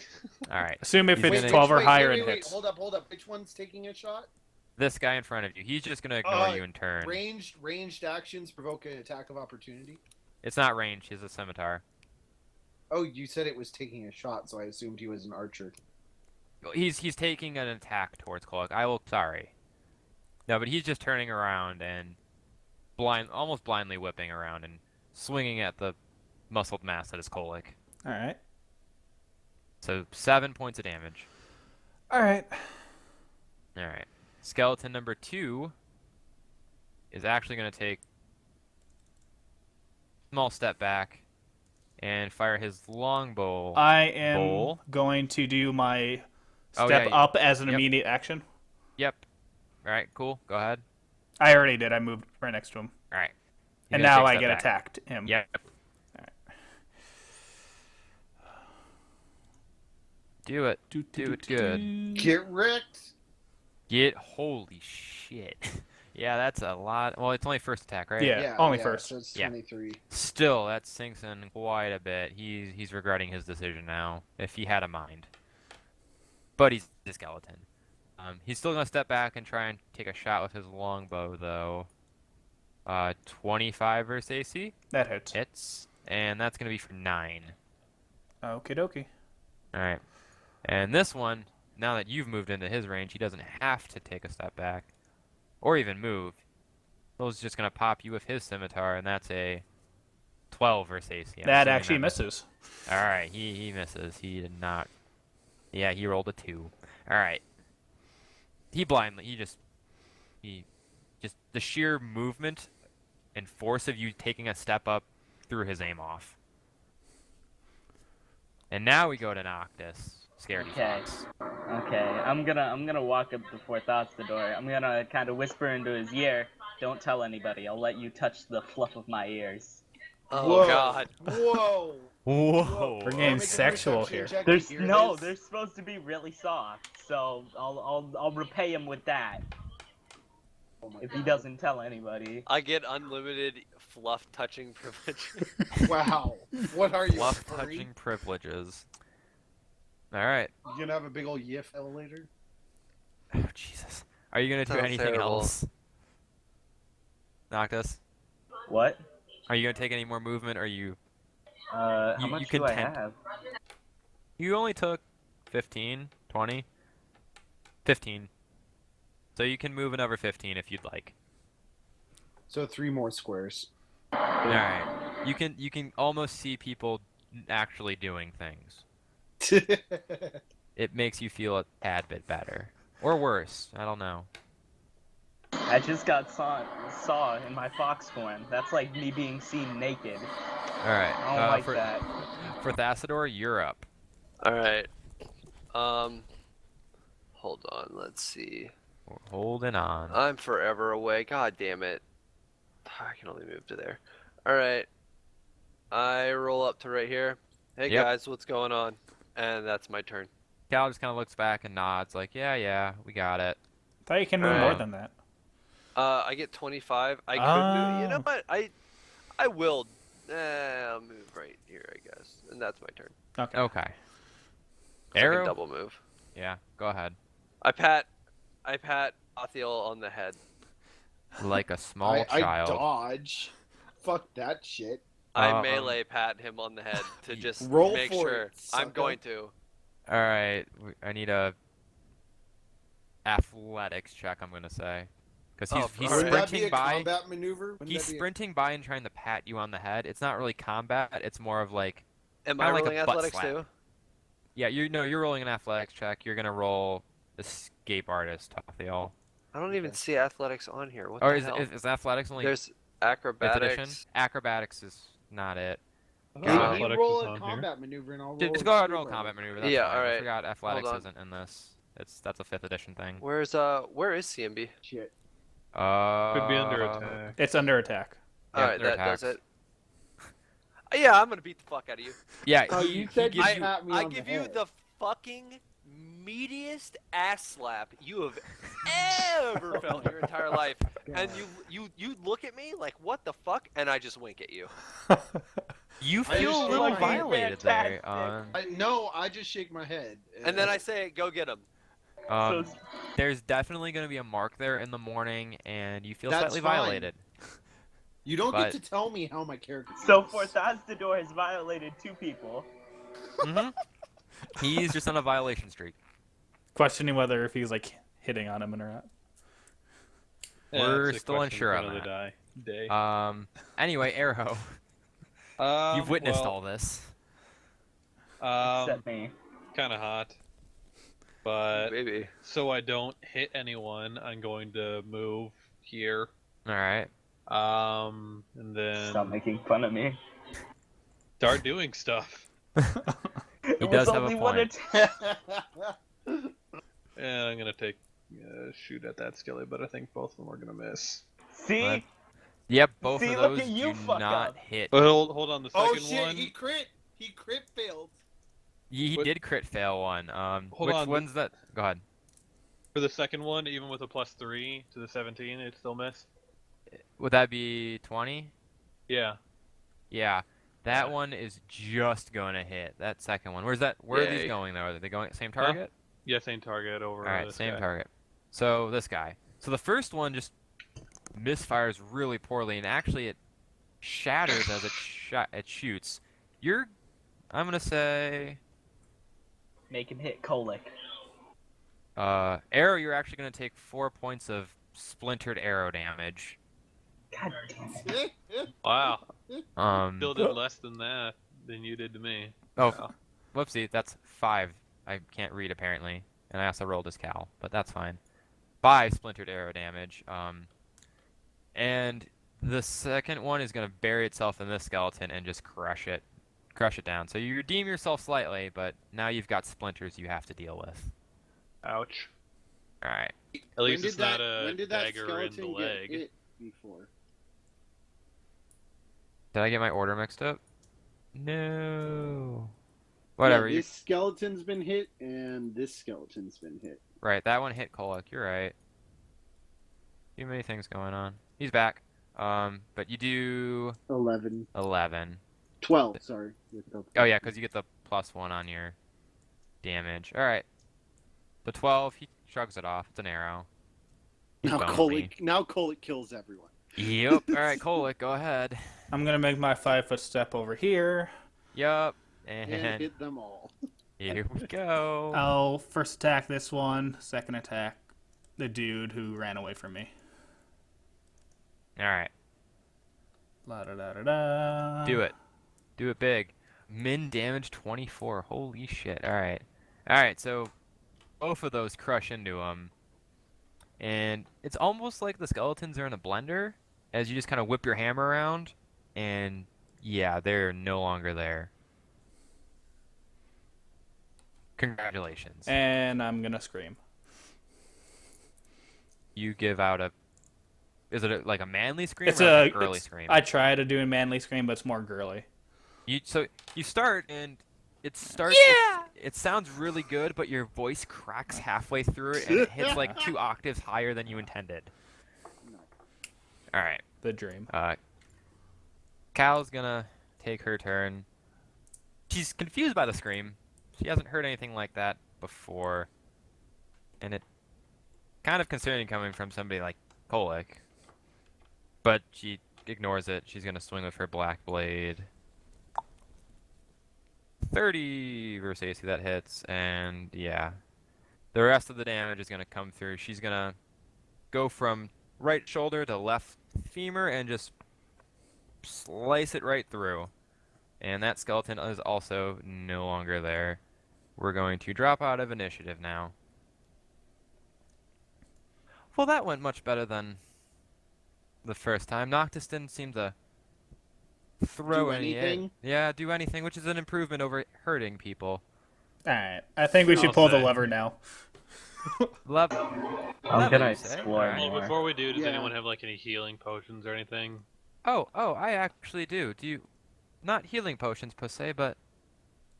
All right, Assume if He's it's gonna- 12 or wait, higher, wait, it wait, hits. Hold up. Which one's taking a shot? this guy in front of you, he's just gonna ignore you and turn. Ranged actions provoke an attack of opportunity. It's not ranged. He's a scimitar. Oh, you said it was taking a shot, so I assumed he was an archer. He's taking an attack towards Kolek. Sorry. No, but he's just turning around and almost blindly whipping around and swinging at the muscled mass that is Kolek. All right. So 7 points of damage. All right. All right. Skeleton number 2 is actually going to take a small step back and fire his longbow. I am Bowl. going to do my Oh, step yeah, up as an yep. immediate action. Yep. All right, cool. Go ahead. I already did. I moved right next to him. All right. He's And gonna now take a I step get back. attacked him. Yep. Do it. Do it good. Get wrecked. Holy shit. Yeah, that's a lot. Well, it's only first attack, right? Yeah, only first. So it's Yeah. 23. Still, that sinks in quite a bit. He's regretting his decision now, if he had a mind. But he's a skeleton. He's still gonna step back and try and take a shot with his longbow, though. 25 versus AC That hits. hits, and that's gonna be for 9. Okie dokie. All right. And this one, now that you've moved into his range, he doesn't have to take a step back or even move. He's just going to pop you with his scimitar, and that's a 12 versus AC. I'm That assuming actually misses. All right, he misses. He did not. Yeah, he rolled a 2. All right. He just the sheer movement and force of you taking a step up threw his aim off. And now we go to Noctis. Scaredy Okay. Fox. Okay, I'm gonna walk up before Thought's the door. I'm gonna kind of whisper into his ear. Don't tell anybody. I'll let you touch the fluff of my ears. Oh Whoa. God. Whoa. Whoa. We're I'll getting make a sexual perception here. check to There's hear no, this. they're supposed to be really soft, so I'll repay him with that Oh my if he God. doesn't tell anybody. I get unlimited fluff touching privilege. Wow. What are you? Fluff a furry? touching privileges. All right. You gonna have a big old yiff elevator? Oh Jesus. Are you gonna do Sounds anything terrible. else? Noctis? What? Are you gonna take any more movement? Or are you? How You much can do I tempt. have? You only took 15, 20, 15. So you can move another 15 if you'd like. So 3 more squares. All right. You can almost see people actually doing things. It makes you feel a tad bit better, or worse. I don't know. I just got saw in my fox form. That's like me being seen naked. All right. I don't like for that. for Thassador, you're up. All right. Hold on. Let's see. We're holding on. I'm forever away. God damn it. I can only move to there. All right. I roll up to right here. Hey Yep. guys, what's going on? And that's my turn. Cal just kind of looks back and nods, like, yeah, we got it. Thought you can move more Alright. than that. I get 25. I could move. You know Oh. what? I will. I'll move right here, I guess. And that's my turn. Okay. Okay. 'Cause I can Arrow. double move. Yeah. Go ahead. I pat Athiel on the head. Like a small I child. dodge. Fuck that shit. I melee pat him on the head to just Roll make for sure. it, I'm sucker. going to. All right. I need a athletics check. I'm gonna say, because he's Oh, he's alright. Wouldn't that be sprinting a by. combat maneuver? Wouldn't He's that be a- sprinting by and trying to pat you on the head. It's not really combat. It's more of like, Am Kinda I like a rolling butt athletics slap. too? yeah, you're rolling an athletics check. You're gonna roll escape artist, Athiel. I don't even see athletics on here. What Or the is, hell? is athletics only There's 5th edition? acrobatics. Acrobatics is not it. I Hey, thought God. you athletics roll was a on here. combat maneuver and I'll roll Just a go ahead and escape roll a combat artist. maneuver. That's Yeah, fine. I alright. forgot athletics on. isn't in this. That's a 5th edition thing. Where is CMB? Shit. Could be under attack. It's under attack. Yeah, Alright, they're that does attacks. it. Yeah, I'm gonna beat the fuck out of you. Yeah, Oh, he you said gives you you. pat me I on give the you head. the fucking meatiest ass slap you have ever felt in your entire life. And you look at me like, what the fuck? And I just wink at you. You I feel just a little fucking violated there. No, I just shake my head. And then I say, go get him. Um, there's definitely going to be a mark there in the morning, and you feel That's slightly fine. violated. You don't but- get to tell me how my character So feels. Thassador has violated 2 people. hmm He's just on a violation streak. Questioning whether if he's like hitting on him or not. We're it's a still question unsure for on another day. Anyway, Arrow, you've witnessed all this. Except me. Kind of hot. But Maybe. so I don't hit anyone, I'm going to move here. All right. And then Stop making fun of me. start doing stuff. He does have a point. attack. And I'm gonna take shoot at that skillet, but I think both of them are gonna miss. See? What? Yep, both See, of look those at you, do fuck not up. hit. But hold on, the Oh second shit! one. He crit failed. He What- did crit fail one. Hold Which on. one's that? Go ahead. For the second one, even with a +3 to the 17, it still miss. Would that be 20? Yeah. Yeah. That Yeah. one is just going to hit. That second one. Where's that? Where are these Yay. going though? Are they going at the same target? Yeah, same target over. All right, this same guy. target. So this guy. So the first one just misfires really poorly, and actually it shatters as it shoots. I'm gonna say, Make him hit Kolick. Arrow. You're actually gonna take 4 points of splintered arrow damage. God damn it. Wow. Still did Oh. less than that than you did to me. Oh, Wow. whoopsie. That's 5. I can't read apparently, and I also rolled his cal, but that's fine. 5 splintered arrow damage. And the second one is gonna bury itself in this skeleton and just crush it down. So you redeem yourself slightly, but now you've got splinters you have to deal with. Ouch. All right. At least it's not when a did that dagger in the skeleton leg. get hit before? Did I get my order mixed up? No. Whatever. Yeah, this skeleton's been hit, and this skeleton's been hit. Right, that one hit Kolek. You're right. Too many things going on. He's back. But you do 11. 11. 12, sorry. Oh yeah, because you get the +1 on your damage. All right. The 12, he shrugs it off. It's an arrow. He Now boned me. Kolek kills everyone. Yep. All right, Kolek, go ahead. I'm gonna make my 5-foot step over here. Yup. And And hit them all. here we go. I'll first attack this one. Second attack the dude who ran away from me. All right. La da da da da. Do it. Do it big. Min damage 24. Holy shit. All right. All right, so both of those crush into him. And it's almost like the skeletons are in a blender as you just kind of whip your hammer around. And yeah, they're no longer there. Congratulations. And I'm gonna scream. You give out a... Is it like a manly scream It's or like a a girly it's- scream? I try to do a manly scream, but it's more girly. So you start and it starts. It sounds really good, but your voice cracks halfway through it and it hits like 2 octaves higher than you intended. All right. The dream. Cal's gonna take her turn. She's confused by the scream. She hasn't heard anything like that before, and it kind of concerning coming from somebody like Kolek. But she ignores it. She's gonna swing with her black blade. 30 versus AC, that hits, and yeah. The rest of the damage is gonna come through. She's gonna go from right shoulder to left femur and just slice it right through. And that skeleton is also no longer there. We're going to drop out of initiative now. Well, that went much better than the first time. Noctis didn't seem to throw Do any anything? Yeah, do anything, which is an improvement over hurting people. Alright. I think we should I'll pull the say. lever now. Love. I'm gonna you say? explore Alright. more. Before we do, does Yeah. anyone have like any healing potions or anything? Oh, I actually do. Do you... Not healing potions per se, but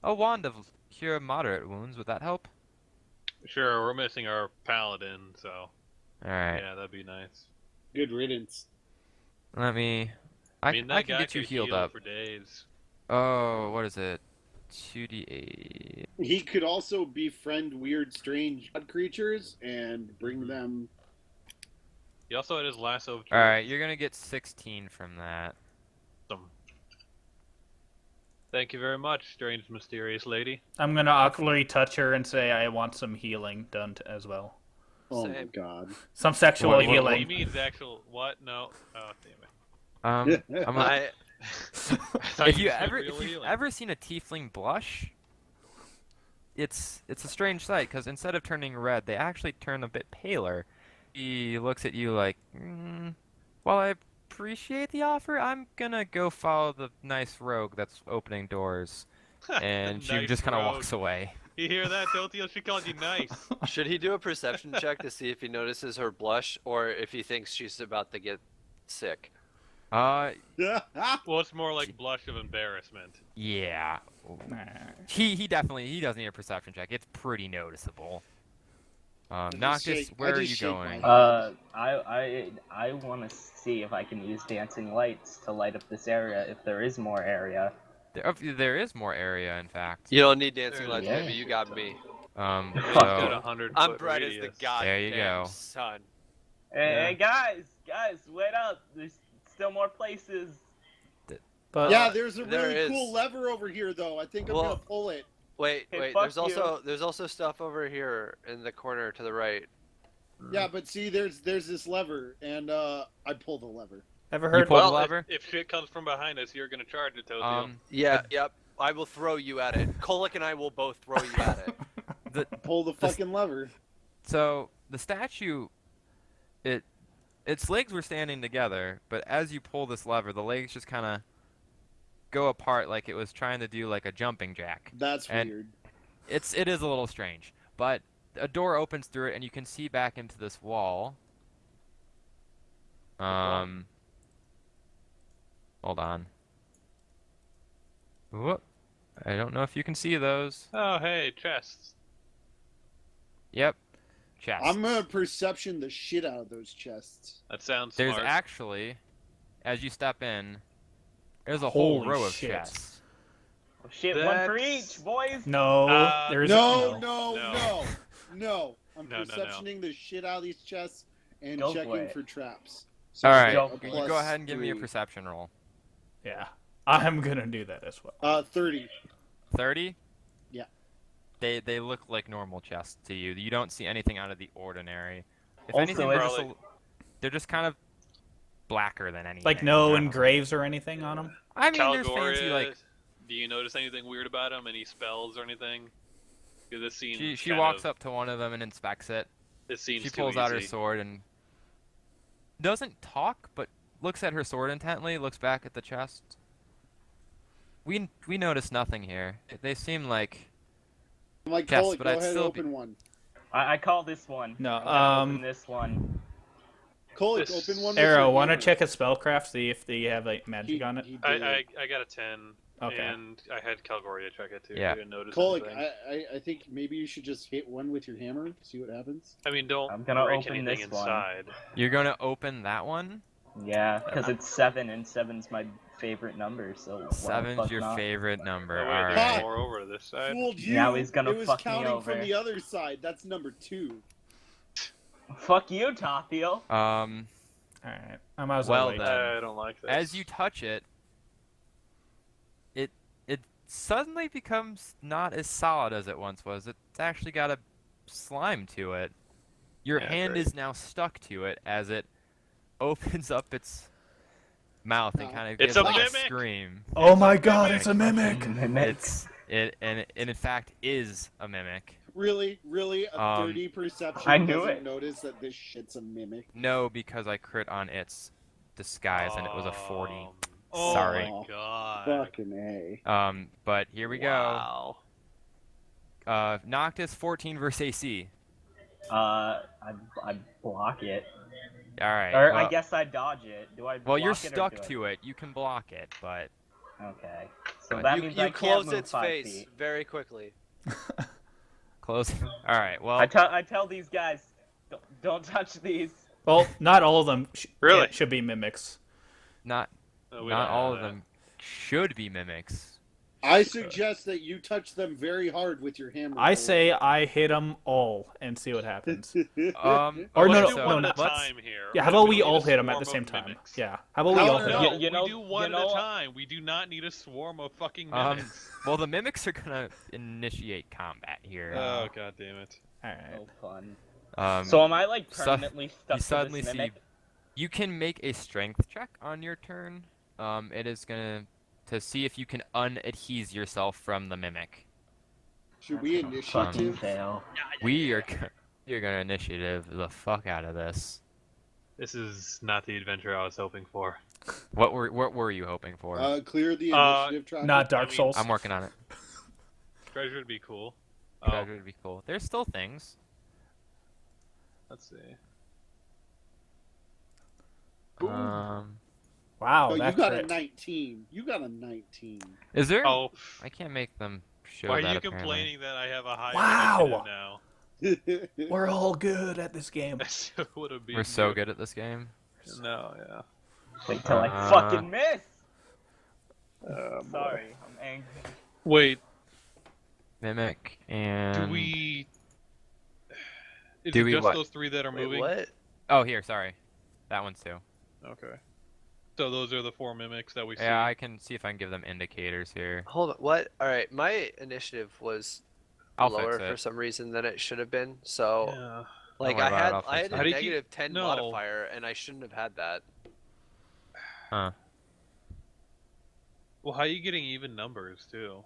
a wand of cure moderate wounds. Would that help? Sure, we're missing our paladin, so Alright. yeah, that'd be nice. Good riddance. Let me... I mean, that I can guy get you could healed heal up. for days. Oh, what is it? 2d8. He could also befriend weird, strange god creatures and bring Mhm. them. He also had his lasso of Alright, you're gonna get 16 from that. Awesome. Thank you very much, strange mysterious lady. I'm gonna awkwardly touch her and say I want some healing done as well. Oh my Same. god. Some sexual What- healing. He means actual what? No. Oh damn it. I'm gonna... I thought If you said if real you've healing. ever seen a tiefling blush, it's a strange sight because instead of turning red, they actually turn a bit paler. He looks at you like, while I appreciate the offer, I'm gonna go follow the nice rogue that's opening doors, and she Nice just kind of rogue. walks away. You hear that, Totio? She called you nice. should he do a perception check to see if he notices her blush or if he thinks she's about to get sick? Well, it's more like blush of embarrassment. Yeah. Nah. He definitely doesn't need a perception check. It's pretty noticeable. just Noctis, shake- I where are just you shake going? my I want to see if I can use dancing lights to light up this area if there is more area. There is more area, in fact. You don't need dancing lights, Yeah. baby. You got me. He's got So 100 I'm foot bright radius. as the goddamn There you go. sun. Hey guys, wait up! There's still more places. But Yeah, there's a There really is. cool lever over here, though. I think I'm Well- gonna pull it. Wait, Hey, wait. fuck There's also stuff over here in the corner to the right. Yeah, but see, there's this lever, and I pull the lever. ever You heard? pull the Well, lever. If shit comes from behind us, you're gonna charge it, Totio. Yeah, yep. I will throw you at it. Kolek and I will both throw you at it. Pull the fucking lever. So the statue, its legs were standing together, but as you pull this lever, the legs just kind of go apart like it was trying to do like a jumping jack. That's And- weird. It is a little strange, but a door opens through it and you can see back into this wall. Hold on. Whoop. I don't know if you can see those. Oh, hey, chests. Yep. Chests. I'm gonna perception the shit out of those chests. That sounds There's smart. actually, as you step in, there's a whole Holy row of shit. chests. Oh, shit, one for That's- each, boys. No, there's No, no. no. I'm No, no, no. perceptioning the shit out of these chests and Go for checking it. for traps. All right, Go a for it. you plus go ahead and give me a 3. perception roll. Yeah, I'm gonna do that as well. 30. 30? Yeah. They look like normal chests to you. You don't see anything out of the ordinary. If Also, anything, they're just, Probably- they're just kind of blacker than anything. Like I no don't know. engraves or anything on them. I mean, there's fancy Calgoria, like do you notice anything weird about him? Any spells or anything? Because this seems she kind walks of, up to one of them and inspects it. It seems She too pulls out her easy. sword and doesn't talk, but looks at her sword intently. Looks back at the chest. We notice nothing here. They seem like I'm like, Yes, Cole, but go I'd ahead and still open one. I call this one. No, I'm gonna open this one. Cole, This- open one. with Arrow, your want to hammer. check its spellcraft, see if they have like magic He- on it. he did. I got a 10, Okay. and I had Calgoria check it too. Yeah. I didn't notice Kolik, anything. I think maybe you should just hit one with your hammer, see what happens. I mean, don't I'm gonna break open anything this one. inside. you're gonna open that one. Yeah, because it's 7, and 7's my favorite number. So why the Seven's fuck your not? favorite number. Oh, wait, All there's right. more over to this side. Fooled you. Now he's gonna It was fuck me counting over. from the other side. That's number 2. Fuck you, Tafio. All right, I might as well. Well wait. then. I don't like this. As you touch it, it suddenly becomes not as solid as it once was. It's actually got a slime to it. Your Yeah, hand great. is now stuck to it as it opens up its mouth and Oh. kind of It's gives a like mimic! a scream. Oh my god, it's a mimic! It's it and it in fact is a mimic. Really, a Um, 30 perception I knew doesn't it. notice that this shit's a mimic. No, because I crit on its disguise and it was a 40. Oh Sorry. my god. Fucking A. But here we Wow. go. Noctis 14 versus AC. I block it, All right. or well, I guess I dodge it. Do I? well, you're block it or stuck do I- to it. You can block it, but Okay, so Good. that You, means you I can't close move its 5 face feet. very quickly. close. All right. Well, I tell these guys, don't touch these. Well, not all of them Really? should be mimics. not No, we not don't all know of that. them should be mimics. I suggest that you touch them very hard with your hammer. I Cole. say I hit them all and see what happens. Or Or no, Let's no, do no, one no, at a let's- time here. Yeah, how We about don't we need all a hit them at the swarm same of time? mimics. Yeah. How about we No, all no, hit no. them? You we know- do one you at know a what? time. We do not need a swarm of fucking Um, mimics. well, the mimics are gonna initiate combat here. Oh god damn it. All right. Oh, fun. Um, So am I like su- permanently stuck you to suddenly this see mimic? you can make a strength check on your turn. It is gonna to see if you can unadhese yourself from the mimic. Should we That's gonna fucking initiative? fail. You're gonna initiative the fuck out of this. This is not the adventure I was hoping for. What were you hoping for? Clear the Uh, initiative tracker. Not Dark I mean, Souls. I'm working on it. Treasure would be cool. Oh, Treasure would be cool. There's still things. let's see. Um, Wow, Oh, you that got a crit. 19. You got a 19. is there? Oh, I can't make them show why are that. you apparently. complaining that I have a high Wow. initiative now? We're all good at this game. That would have been We're so good at this game. No, yeah. Wait till I Uh, fucking miss. boy. Sorry, I'm angry. Wait, Mimic and. do we? Is Do it we just what? those 3 that are Wait, moving? what? Oh, here. Sorry, that one's too. Okay. So those are the 4 mimics that we see. Yeah, I can see if I can give them indicators here. Hold on. What? All right. My initiative was I'll lower fix it. for some reason than it should have been. So, Yeah. like, worry I about it, had I'll I fix had it. a How do you keep- negative 10 No. modifier, and I shouldn't have had that. Huh. Well, how are you getting even numbers too?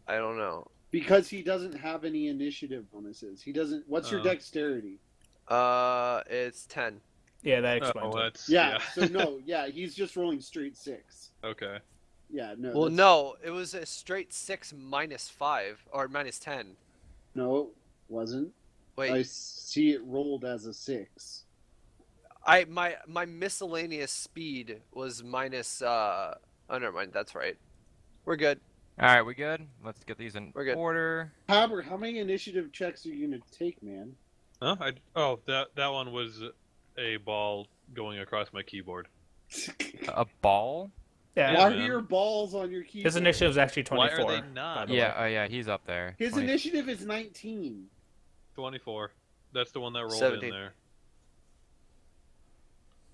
I don't know. Because he doesn't have any initiative bonuses. He doesn't. What's your Oh. dexterity? It's 10. Yeah, that explains Oh, it. that's Yeah. So no. Yeah, he's just rolling straight 6. Okay. Yeah. No. Well, that's- no, it was a straight 6 minus 5 or minus 10. No, it wasn't. Wait, I see it rolled as a 6. my miscellaneous speed was minus. Oh, never mind. That's right. We're good. All right, we good? Let's get these in We're good. order. Haber, how many initiative checks are you gonna take, man? Huh? That one was a ball going across my keyboard. A ball? Yeah. Yeah, Why man. are your balls on your keyboard? His initiative is actually Why 24. are they not? by the Yeah, way. oh yeah, he's up there. His 20 initiative is 19. 24. That's the one that rolled 17. in there.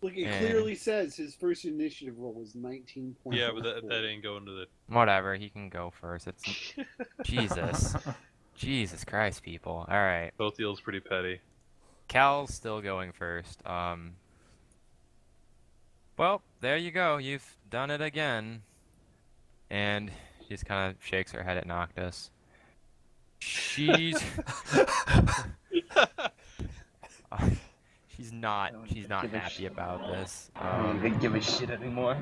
Look, it Yeah. clearly says his first initiative roll was 19. Yeah, but that ain't going to the. Whatever, he can go first. It's Jesus. Jesus Christ, people. All right. Bothiel's pretty petty. Cal's still going first. Well, there you go. You've done it again. And she just kind of shakes her head at Noctis. She's she's not Give a happy shit. about this. I don't even give a shit anymore.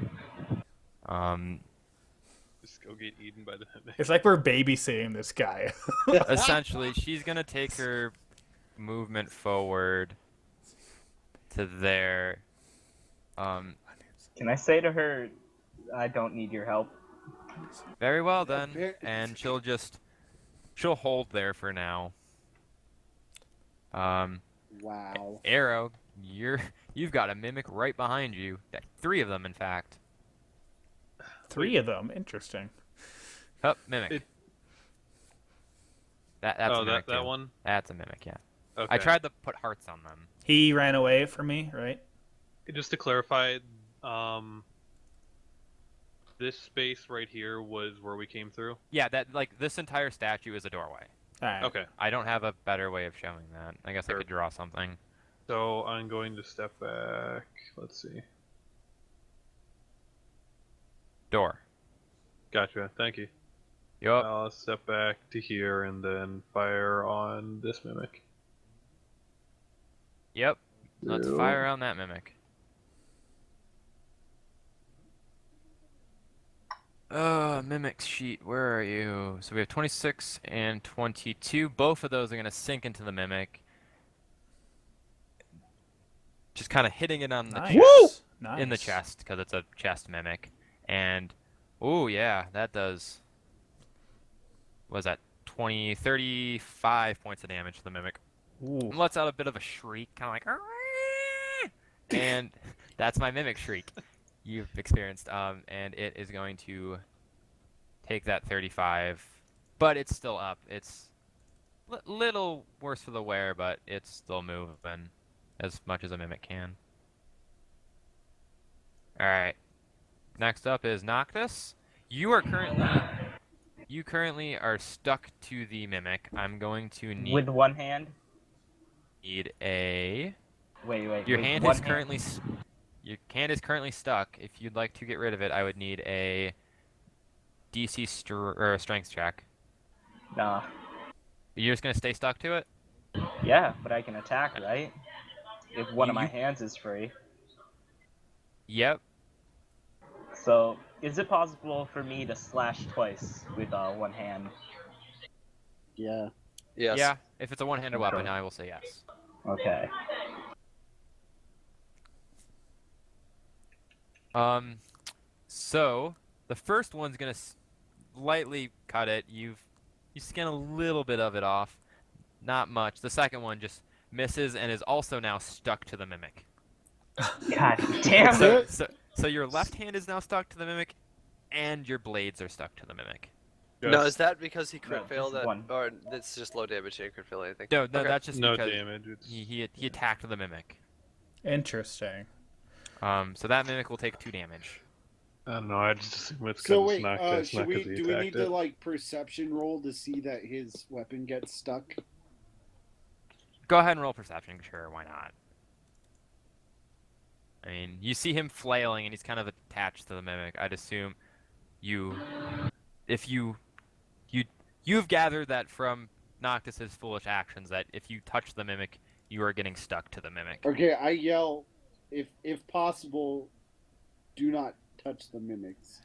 Just go get eaten by the mimic. It's like we're babysitting this guy. Essentially, she's gonna take her movement forward to there. Can I say to her, I don't need your help? Very well then, and she'll hold there for now. Wow. Arrow, you've got a mimic right behind you. 3 of them, in fact. 3 of them. Interesting. Oh, mimic. That's a mimic that too. one. That's a mimic, yeah. Okay. I tried to put hearts on them. He ran away from me, right? Just to clarify, this space right here was where we came through. Yeah, this entire statue is a doorway. All right. Okay. I don't have a better way of showing that. I guess I Sure. could draw something. So I'm going to step back. Let's see. Door. Gotcha. Thank you. Yup. I'll step back to here and then fire on this mimic. Yep. Let's fire on that mimic. Mimic sheet, where are you? So we have 26 and 22. Both of those are going to sink into the mimic. Just kind of hitting it on the Nice. chest. Nice. In the chest, because it's a chest mimic. And, oh yeah, that does... What was that? 35 points of damage to the mimic. Ooh. And lets out a bit of a shriek, kind of like... And that's my mimic shriek you've experienced. And it is going to take that 35, but it's still up. It's little worse for the wear, but it's still moving as much as a mimic can. All right. Next up is Noctis. You currently are stuck to the mimic. I'm going to With one hand? need a. Wait. Your with hand one is currently your hand is currently stuck. If you'd like to get rid of it, I would need a DC strength check. Nah. You're just gonna stay stuck to it? Yeah, but I can attack, right? If one of my You- hands is free. Yep. So, is it possible for me to slash twice with one hand? Yeah. Yes. Yeah. If it's a one-handed Okay. weapon, I will say yes. Okay. So the first one's gonna lightly cut it. You skin a little bit of it off, not much. The second one just misses and is also now stuck to the mimic. God damn it! So your left hand is now stuck to the mimic, and your blades are stuck to the mimic. No, is that because he crit No, failed this is that, one. or it's just low damage? He didn't crit fail anything. No, Okay. that's just No because damage. It's... he attacked the mimic. Interesting. So that mimic will take 2 damage. I don't know. I just assume it's So because wait, it's not should we? because he Do we attacked need it. to like perception roll to see that his weapon gets stuck? Go ahead and roll perception. Sure, why not? I mean, you see him flailing, and he's kind of attached to the mimic. I'd assume you've gathered that from Noctis's foolish actions that if you touch the mimic, you are getting stuck to the mimic. Okay, I yell, if possible, do not touch the mimics.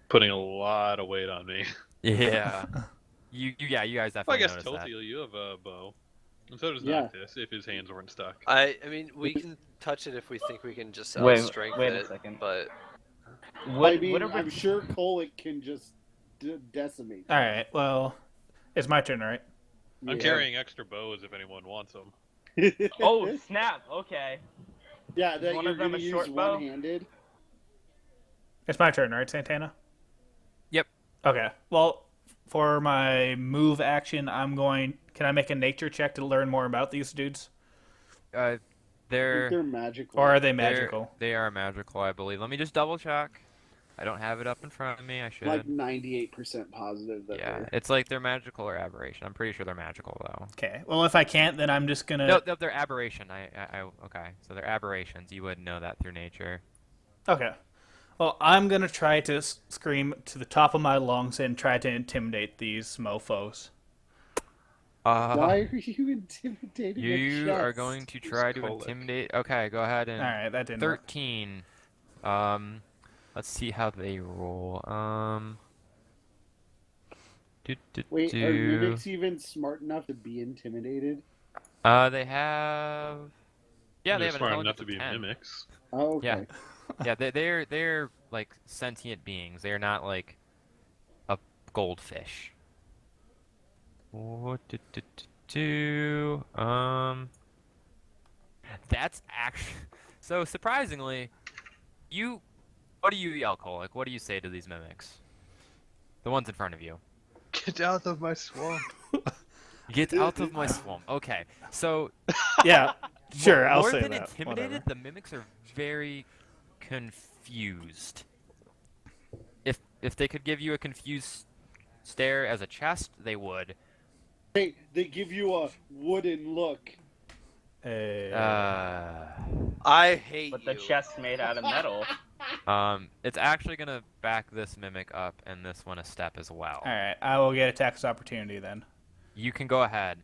Putting a lot of weight on me. Yeah. You guys Well, definitely I guess noticed that. Toltiel, you have a bow. And so does Yeah. Noctis, if his hands weren't stuck. I mean, we can touch it if we think we can just Wait strength a it, second. but I mean, whatever. I'm sure Kolick can just decimate. All right. Well, it's my turn, right? I'm Yeah. carrying extra bows if anyone wants them. Oh snap! Okay. yeah, Is that one you're of them gonna a use short bow? one-handed. It's my turn, right, Santana? Yep. Okay. Well, for my move action, I'm going. Can I make a nature check to learn more about these dudes, Uh, I think they're they're magical. or are they they're- magical? They are magical, I believe. Let me just double check. I don't have it up in front of me. I should. Like 98% positive that Yeah, they're. it's like they're magical or aberration. I'm pretty sure they're magical though. Okay. Well, if I can't, then I'm just gonna. No, they're aberration. Okay. So they're aberrations. You would know that through nature. Okay. Well, I'm gonna try to scream to the top of my lungs and try to intimidate these mofo's. Why are you intimidating a You are chest? going to try to Colic. intimidate. Okay, go ahead and All right, that didn't work. 13. Let's see how they roll. Wait, are mimics even smart enough to be intimidated? They have. Yeah, they They're have an smart enough intelligence to of be 10. mimics. Oh, okay. Yeah. Yeah, they're like sentient beings. They're not like a goldfish. What do? That's actually so surprisingly. What do you yell, Colic? What do you say to these mimics? The ones in front of you. Get out of my swamp. Get out of my swamp. Okay, so Yeah. Sure, I'll more say than that. intimidated, Whatever. the mimics are very confused. If they could give you a confused stare as a chest, they would. They give you a wooden look. I hate But you. the chest's made out of metal. It's actually gonna back this mimic up and this one a step as well. All right, I will get attacks opportunity then. You can go ahead.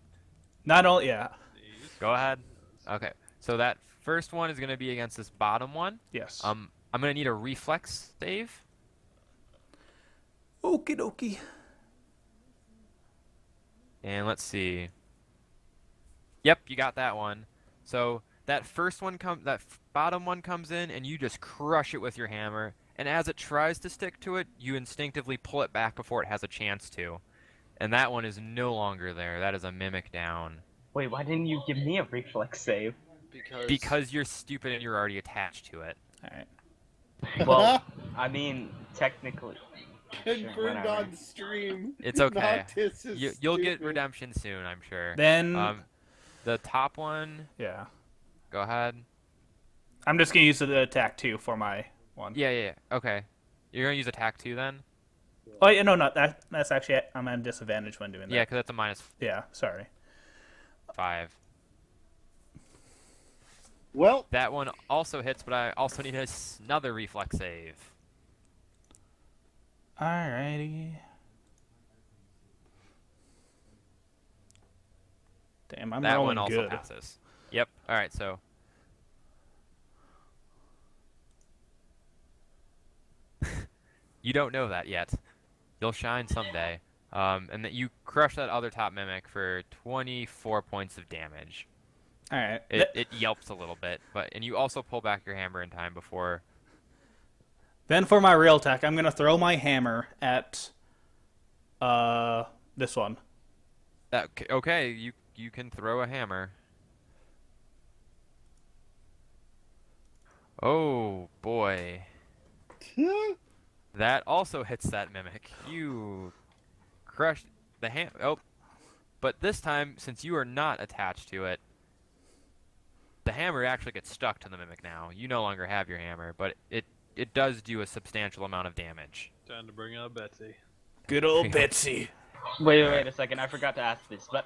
Not only, yeah, Go ahead. Okay. So that first one is gonna be against this bottom one. yes. I'm gonna need a reflex save. Okie dokie. And let's see. Yep, you got that one. So that first one bottom one comes in, and you just crush it with your hammer. And as it tries to stick to it, you instinctively pull it back before it has a chance to. And that one is no longer there. That is a mimic down. Wait, why didn't you give me a reflex save? Because you're stupid and you're already attached to it. All right. Well, I mean, technically. Confirmed whatever. on stream. It's okay. Noctis is You'll get stupid. redemption soon, I'm sure. Then, The top one, yeah, go ahead. I'm just gonna use the attack 2 for my one. Yeah. Okay. You're gonna use attack 2 then? Oh, yeah, no, that's actually I'm at a disadvantage when doing that. Yeah, because that's a minus Yeah, sorry. 5. Well, That one also hits, but I also need another reflex save. Alrighty. Damn, I'm That rolling one also good. passes. Yep. All right. So. You don't know that yet. You'll shine someday. And that you crush that other top mimic for 24 points of damage. All right. It yelps a little bit, and you also pull back your hammer in time before. Then for my real attack, I'm gonna throw my hammer at this one. Okay, you can throw a hammer. Oh boy. That also hits that mimic. You crushed the Oh, but this time, since you are not attached to it, the hammer actually gets stuck to the mimic now. You no longer have your hammer, but it does do a substantial amount of damage. Time to bring out Betsy. Good old Betsy. Wait a second. I forgot to ask this, but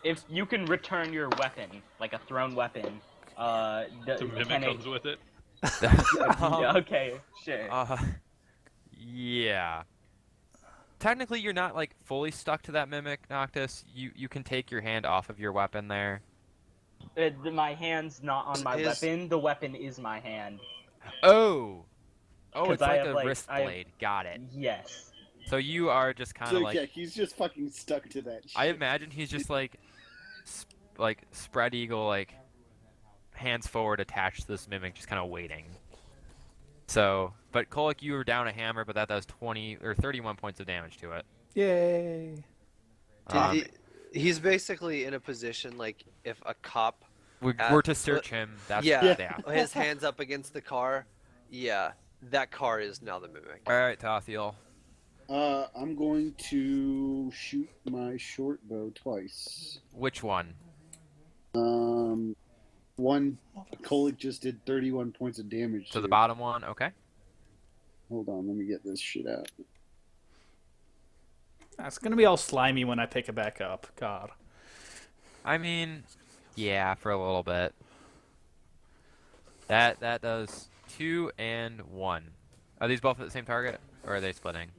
if you can return your weapon, like a thrown weapon, The mimic comes with it. Yeah, okay, sure. Yeah. Technically, you're not like fully stuck to that mimic, Noctis. You can take your hand off of your weapon there. My hand's not on my weapon. The weapon is my hand. Oh, 'Cause it's I like have, a like, wrist blade. Got it. Yes. So you are just kind of so, like. yeah, he's just fucking stuck to that shit. I imagine he's just like spread eagle, like hands forward, attached to this mimic, just kind of waiting. So But Kolik, you were down a hammer, but that does 20 or 31 points of damage to it. Yay! Um, He's basically in a position like if a cop we're to search him. That's yeah, yeah. his hands up against the car. Yeah, that car is now the mimic. All right, Tathiel. I'm going to shoot my short bow twice. Which one? One Kolik just did 31 points of damage. To the bottom one. Okay. Hold on, let me get this shit out. It's gonna be all slimy when I pick it back up. God. I mean, yeah, for a little bit. That does 2 and 1. Are these both at the same target, or are they splitting?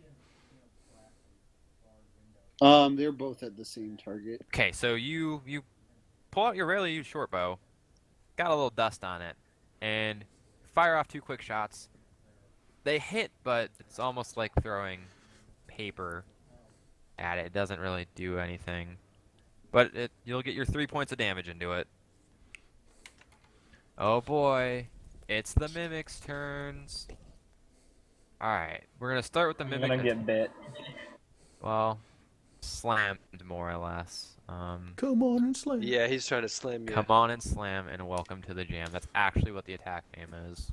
They're both at the same target. Okay, so you pull out your rarely used short bow, got a little dust on it, and fire off 2 quick shots. They hit, but it's almost like throwing paper at it. It doesn't really do anything. But you'll get your 3 points of damage into it. Oh boy, it's the mimic's turns. Alright, we're gonna start with the I'm mimic. gonna get bit. Well, slammed more or less. Come on and slay. Yeah, he's trying to slam you. Come on and slam and welcome to the jam. That's actually what the attack name is.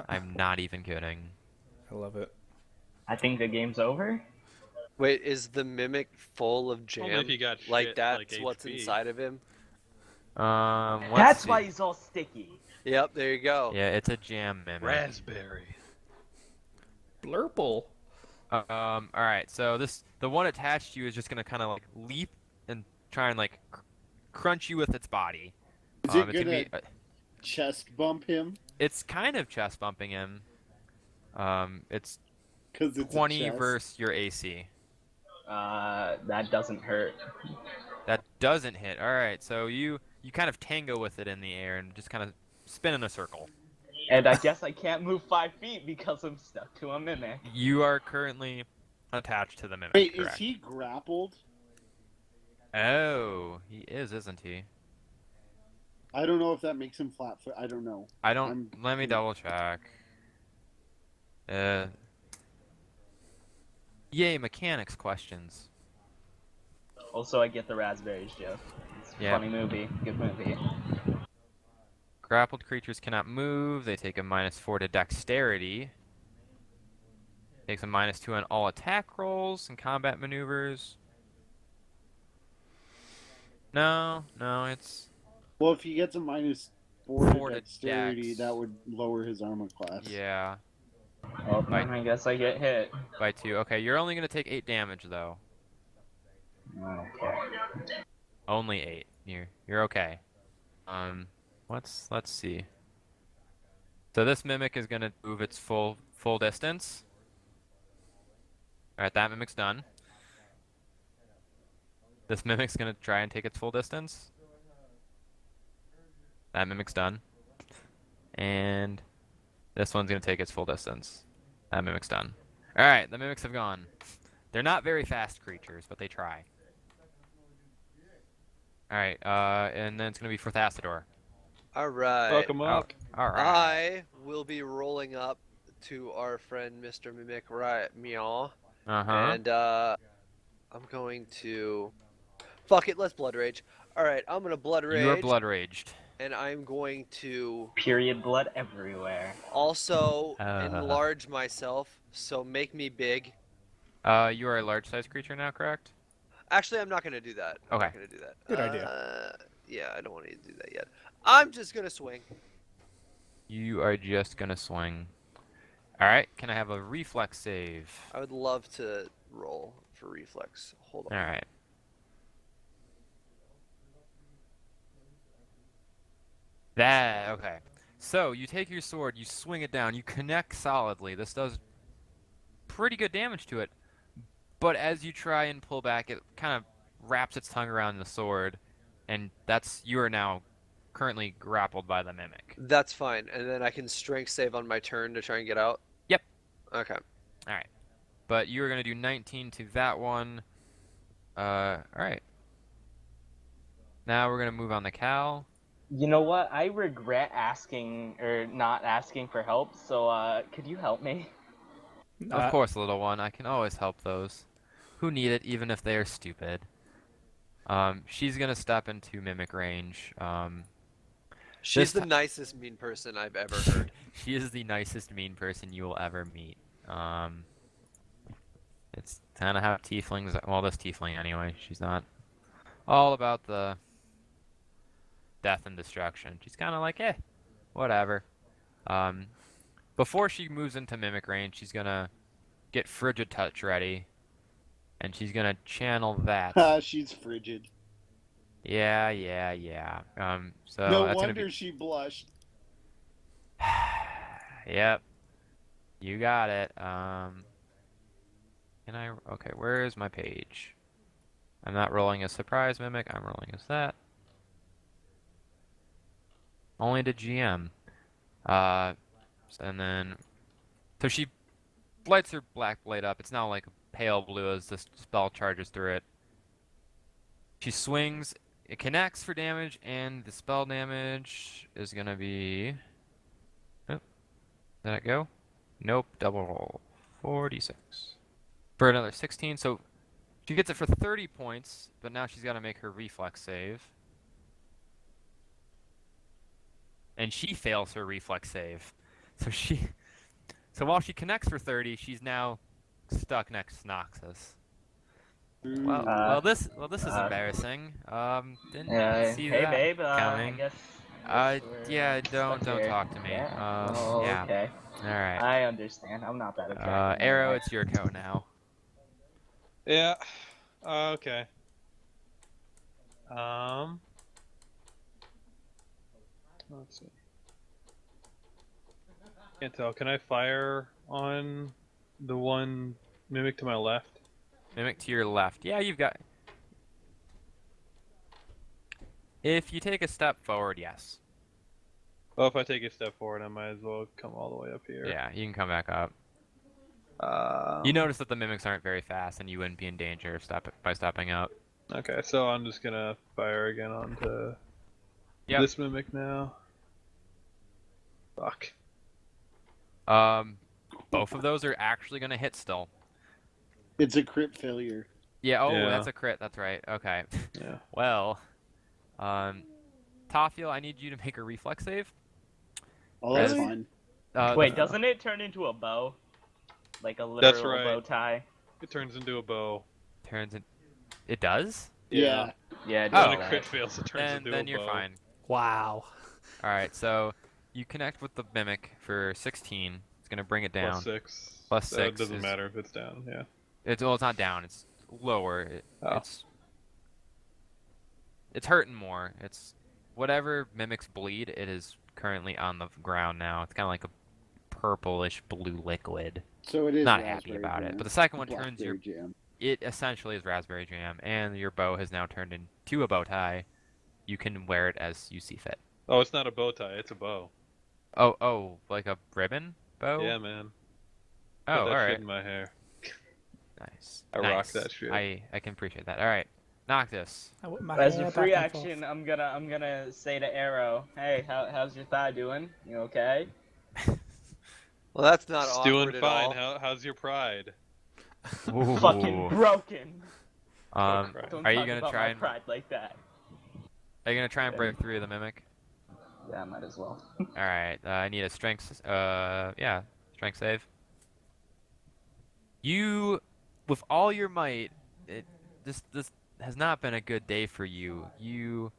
I'm not even kidding. I love it. I think the game's over. Wait, is the mimic full of Only jam? if you got Like shit, that's like what's HP. inside of him? Let's That's see. why he's all sticky. Yep, there you go. Yeah, it's a jam mimic. Raspberry. Blurple. Alright, so the one attached to you is just gonna kind of like leap and try and like crunch you with its body. Is it It's gonna be, gonna chest bump him? it's kind of chest bumping him. It's Because it's 20 a chest. versus your AC. That doesn't hurt. That doesn't hit. Alright, so you kind of tango with it in the air and just kind of spin in a circle. And I guess I can't move 5 feet because I'm stuck to a mimic. You are currently attached to the mimic. Wait, correct? is he grappled? Oh, he is, isn't he? I don't know if that makes him flat foot. I don't know. I don't. Let me double check. Yay, mechanics questions. Also, I get the raspberries, Jeff. It's a Yeah. funny movie. Good movie. Grappled creatures cannot move. They take a -4 to dexterity. Takes a -2 on all attack rolls and combat maneuvers. No, it's Well, if he gets a -4 4 to to dexterity, dex. that would lower his armor class. yeah, Oh, Right. I guess I get hit. by 2. Okay, you're only gonna take 8 damage though. Okay. Only 8. You're okay. Let's see. So this mimic is gonna move its full distance. All right, that mimic's done. This mimic's gonna try and take its full distance. That mimic's done. And this one's gonna take its full distance. That mimic's done. All right, the mimics have gone. They're not very fast creatures, but they try. All right, and then it's gonna be for Thassador. All right. Fuck him up. All right. I will be rolling up to our friend Mr. Mimic, right? Meow. Uh-huh. And I'm going to. Fuck it, let's blood rage. All right, I'm gonna blood rage. You are blood raged. And I'm going to Period blood everywhere. also enlarge myself, so make me big. You are a large-sized creature now, correct? Actually, I'm not gonna do that. I'm Okay. not gonna do that. Good idea. Yeah, I don't want to do that yet. I'm just gonna swing. You are just gonna swing. All right. Can I have a reflex save? I would love to roll for reflex. Hold on. All right. Okay. So you take your sword, you swing it down, you connect solidly. This does pretty good damage to it. But as you try and pull back, it kind of wraps its tongue around the sword, and you are now currently grappled by the mimic. That's fine, and then I can strength save on my turn to try and get out. Yep. Okay. All right. But you are going to do 19 to that one. All right. Now we're going to move on to Cal. You know what? I regret asking or not asking for help. So could you help me? Of course, little one. I can always help those who need it, even if they are stupid. She's gonna step into mimic range. She's the ti- nicest mean person I've ever heard. She is the nicest mean person you will ever meet. It's kind of how tieflings. Well, this tiefling anyway. She's not all about the death and destruction. She's kind of like, whatever. Um, Before she moves into mimic range, she's gonna get frigid touch ready, and she's gonna channel that. She's frigid. Yeah. So No that's wonder gonna she blushed. be. Yep. You got it. Okay, where is my page? I'm not rolling a surprise mimic. I'm rolling as that. Only to GM. And then, so she lights her black blade up. It's now like pale blue as the spell charges through it. She swings. It connects for damage, and the spell damage is gonna be. Oh, did it go? Nope. Double roll. 46 for another 16. So she gets it for 30 points, but now she's got to make her reflex save. And she fails her reflex save. So while she connects for 30, she's now stuck next to Noxus. Well, this is embarrassing. Didn't see hey that babe, I coming. guess. Yeah, don't here. talk to me. Yeah. Oh, Yeah. okay. All right. I understand. I'm not that attractive. Arrow, anyway. it's your go now. Yeah. Okay. Let's see. Can't tell. Can I fire on the one mimic to my left? Mimic to your left. Yeah, you've got. If you take a step forward, yes. Well, if I take a step forward, I might as well come all the way up here. Yeah, you can come back up. You notice that the mimics aren't very fast, and you wouldn't be in danger by stepping up. Okay, so I'm just gonna fire again onto this mimic now. Fuck. Both of those are actually gonna hit still. It's a crit failure. Yeah. Yeah. That's a crit. That's right. Okay. Yeah. Well, Tafiel, I need you to make a reflex save. Oh, that's Really? fine. Wait, doesn't it turn into a bow? Like a That's literal right. bow tie? It turns into a bow. It does? Yeah. Yeah. It When does a that. crit fails, it turns into a bow. Then you're fine. Wow. All right. So you connect with the mimic for 16. It's gonna bring it down. Plus 6. Plus So 6 It doesn't is- matter if it's down, yeah. It's not down. It's lower. Oh. It's hurting more. It's whatever mimics bleed. It is currently on the ground now. It's kind of like a purplish blue liquid. So it is Not happy raspberry about it. jam. But the second one turns Blackberry jam. It essentially is raspberry jam, and your bow has now turned into a bow tie. You can wear it as you see fit. Oh, it's not a bow tie, it's a bow. Oh, like a ribbon bow? Yeah, man. Oh, Put all that right. shit in my hair. Nice. I rock that shit. I can appreciate that. All right, Noctis. As a free action, I'm gonna say to Arrow, "Hey, how's your thigh doing? You okay?" Well, that's not It's awkward doing at fine. all. How's your pride? Fucking broken. Are Don't you talk gonna about try my and pride like that. break through the mimic? Yeah, I might as well. All right. I need a strength. Strength save. You, with all your might, this has not been a good day for you. You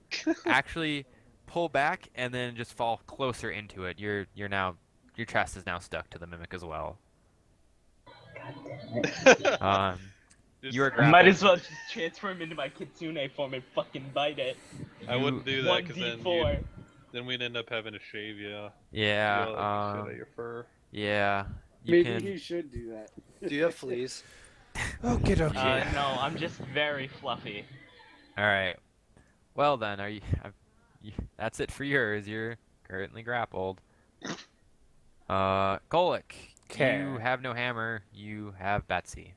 actually pull back and then just fall closer into it. Your chest is now stuck to the mimic as well. God damn it. You are I grappled. might as well just transform into my kitsune form and fucking bite it. I wouldn't do that because 1d4. then we'd end up having to shave you. Yeah. Shit out of your fur. Yeah. Maybe you should do that. Do you have fleas? Okay. No, I'm just very fluffy. All right. Well then, that's it for yours. You're currently grappled. Golik. You have no hammer. You have Betsy.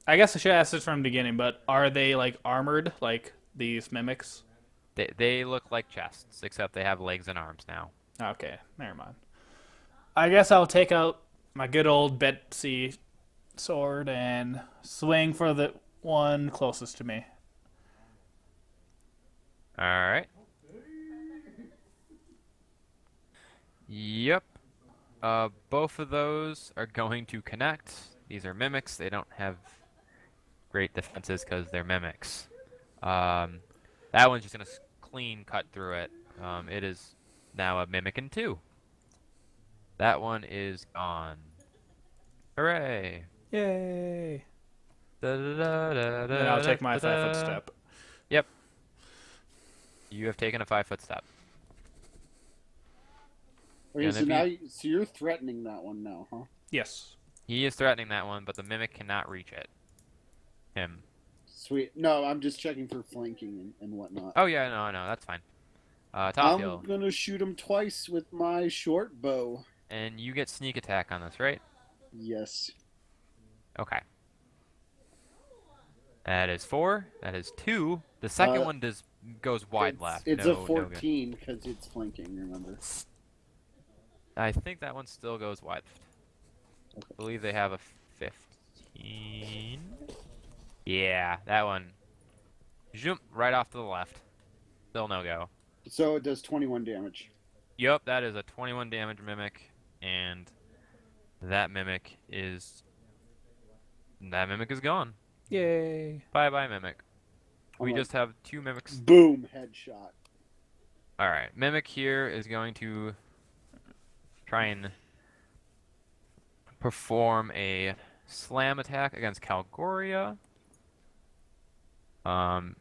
I guess I should ask this from the beginning, but are they like armored like these mimics? They look like chests, except they have legs and arms now. Okay, never mind. I guess I'll take out my good old Betsy sword and swing for the one closest to me. All right. Yep. Both of those are going to connect. These are mimics. They don't have great defenses because they're mimics. That one's just gonna clean cut through it. It is now a mimic in 2. That one is gone. Hooray! Yay! Da, da, da, da, Then I'll da, take my da, 5-foot da. step. Yep. You have taken a 5-foot step. Okay, so Gonna now be- so you're threatening that one now, huh? Yes. He is threatening that one, but the mimic cannot reach it. Him. Sweet. No, I'm just checking for flanking and whatnot. Oh yeah, no, that's fine. I'm Topfield. gonna shoot him twice with my short bow. And you get sneak attack on this, right? Yes. Okay. That is 4. That is 2. The second one goes wide left. It's no, a no good. 14 because it's flanking. Remember. I think that one still goes wide left. I believe they have a 15. Yeah, that one. Jump right off to the left. Still no go. So it does 21 damage. Yup, that is a 21 damage mimic, and that mimic is gone. Yay! Bye bye mimic. We Alright. just have 2 mimics. Boom! Headshot. All right, mimic here is going to try and perform a slam attack against Calgoria.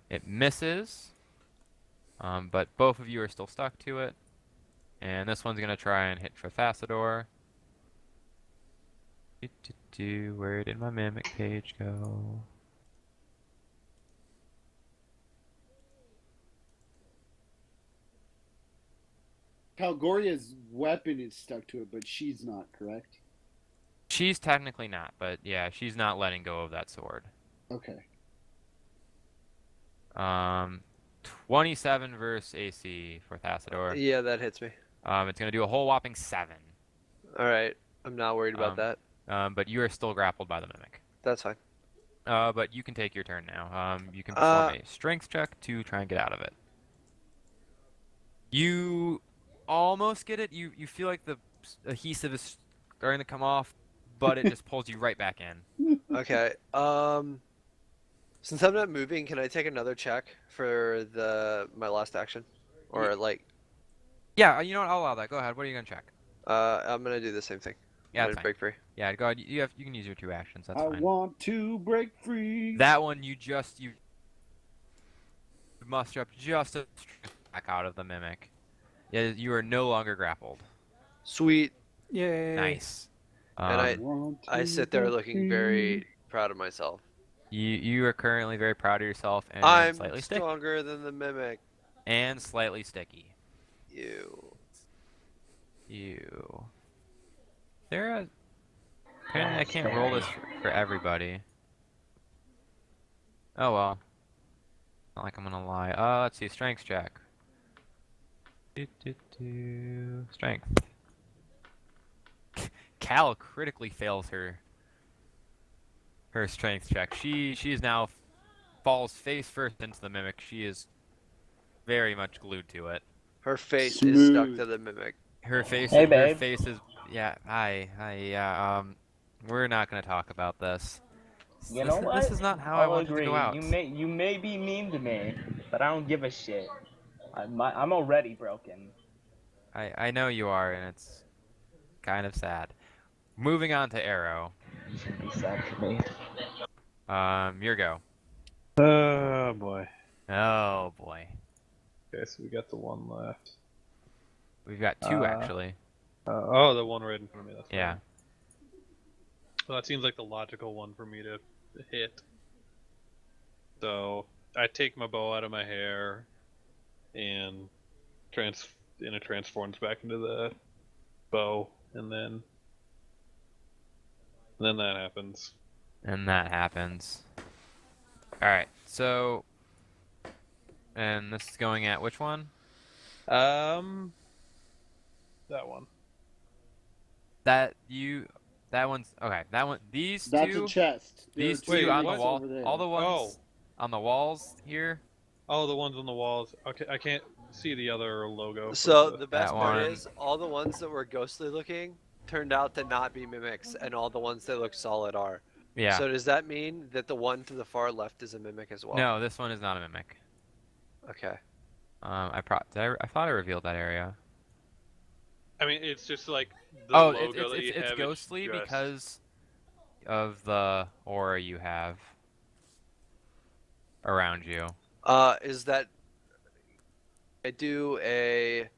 It misses, but both of you are still stuck to it. And this one's gonna try and hit for Thassador. Where did my mimic page go? Calgoria's weapon is stuck to it, but she's not, correct? She's technically not, but yeah, she's not letting go of that sword. Okay. 27 versus AC for Thassador. Yeah, that hits me. It's gonna do a whole whopping 7. All right, I'm not worried about that. But you are still grappled by the mimic. That's fine. But you can take your turn now. You can perform a strength check to try and get out of it. You almost get it. You feel like the adhesive is starting to come off, but it just pulls you right back in. Okay. Since I'm not moving, can I take another check for my last action, or like? Yeah, you know what? I'll allow that. Go ahead. What are you gonna check? I'm gonna do the same thing. Yeah, I'm that's gonna fine. break free. Yeah, go ahead. You can use your 2 actions. That's I fine. want to break free. That one you muster up just a back out of the mimic. Yeah, you are no longer grappled. Sweet. Yay! Nice. And I sit there looking very proud of myself. You are currently very proud of yourself and I'm slightly sticky. stronger than the mimic. And slightly sticky. You. Apparently I can't roll this for everybody. Oh well. Not like I'm gonna lie. Let's see, strength check. Strength. Cal critically fails her strength check. She is now falls face first into the mimic. She is very much glued to it. Her face is stuck to the mimic. Her face. Hey, her babe. face is. Yeah. Hi. Yeah. We're not gonna talk about this. You know what? This is not how I I'll wanted agree. to go out. You may be mean to me, but I don't give a shit. I'm already broken. I know you are, and it's kind of sad. Moving on to Arrow. You should be sad for me. Your go. Oh boy. Oh boy. Okay, so we got the one left. We've got 2 actually. Oh, the one right in front of me. That's Yeah. right. Well, that seems like the logical one for me to hit. So I take my bow out of my hair, and it transforms back into the bow, and then that happens. And that happens. Alright, so And this is going at which one? That one. That one's okay. That one. These That's two. a chest. There These are two two on the chests wall. over there. All the ones on the walls here. Oh, the ones on the walls. Okay, I can't see the other logo. for So the best That part one. is all the ones that were ghostly looking turned out to not be mimics, and all the ones that look solid are. Yeah. So does that mean that the one to the far left is a mimic as well? No, this one is not a mimic. Okay. I thought I revealed that area. I mean, it's just like the Oh, logo that you it's have. ghostly just- because of the aura you have around you. Is that I do a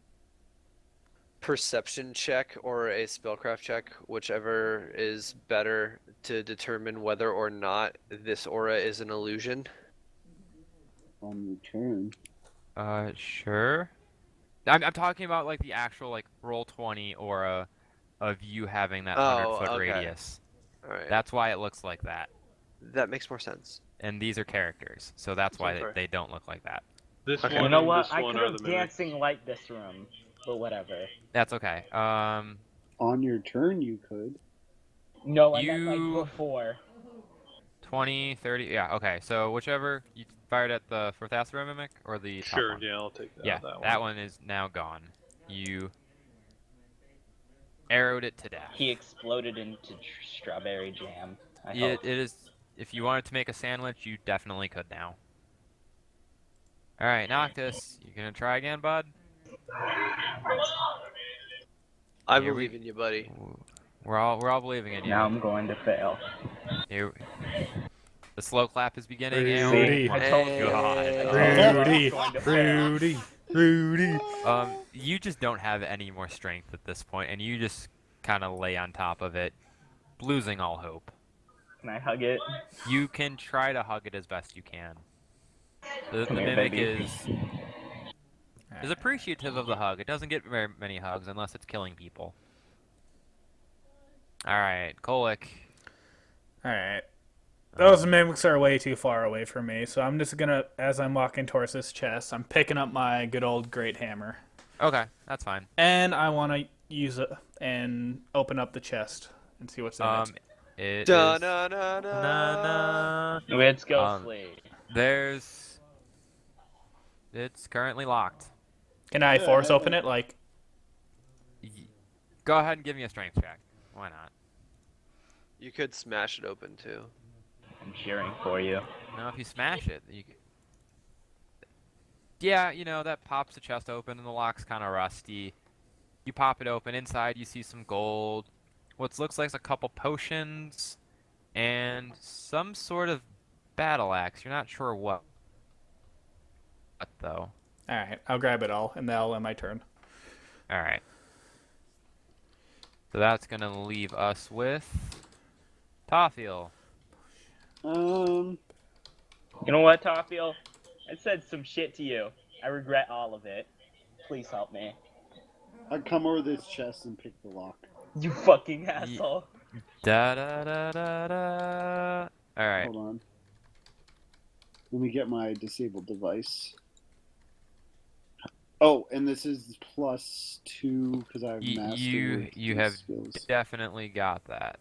perception check or a spellcraft check, whichever is better, to determine whether or not this aura is an illusion? On your turn. Sure. I'm talking about like the actual like roll 20 aura of you having that 100-foot okay. radius. All right. That's why it looks like that. That makes more sense. And these are characters, so that's why Super. they don't look like that. This Okay. one You know and what? this I one could are have the mimics. dancing light this room, but whatever. That's okay. On your turn, you could. No, I meant You- like before. 20, 30. Yeah. Okay. So whichever you fired at the Forthastra mimic or the top Sure, one? yeah, I'll take that. Yeah, that one is now gone. You arrowed it to death. He exploded into strawberry jam. I It hope. is. If you wanted to make a sandwich, you definitely could now. All right, Noctis, you gonna try again, bud? I Here believe in you, buddy. We're all believing in you. Now I'm going to fail. Here, the slow clap is beginning. Rudy. Oh my I told you. God. Rudy, going to fail. Rudy. You just don't have any more strength at this point, and you just kind of lay on top of it, losing all hope. Can I hug it? You can try to hug it as best you can. The Come here, mimic baby. is appreciative of the hug. It doesn't get very many hugs unless it's killing people. All right, Kolik. All right. Those mimics are way too far away from me, so I'm just gonna, as I'm walking towards this chest, I'm picking up my good old great hammer, Okay, that's fine. and I want to use it and open up the chest and see what's in it. It Da is- na na na. Na-na. It's ghostly. It's currently locked. Can I force open it? Like, Go ahead and give me a strength check. Why not? You could smash it open too. I'm cheering for you. No, if you smash it, yeah, that pops the chest open and the lock's kind of rusty. You pop it open. Inside, you see some gold. What looks like a couple potions and some sort of battle axe. You're not sure what though. all right, I'll grab it all, and that'll end my turn. All right. So that's gonna leave us with Toffiel. Um, You know what, Toffiel? I said some shit to you. I regret all of it. Please help me. I'd come over this chest and pick the lock. You fucking asshole. Da da da da da. All right. Hold on. Let me get my disabled device. Oh, and this is +2 because I have master. You have definitely got that.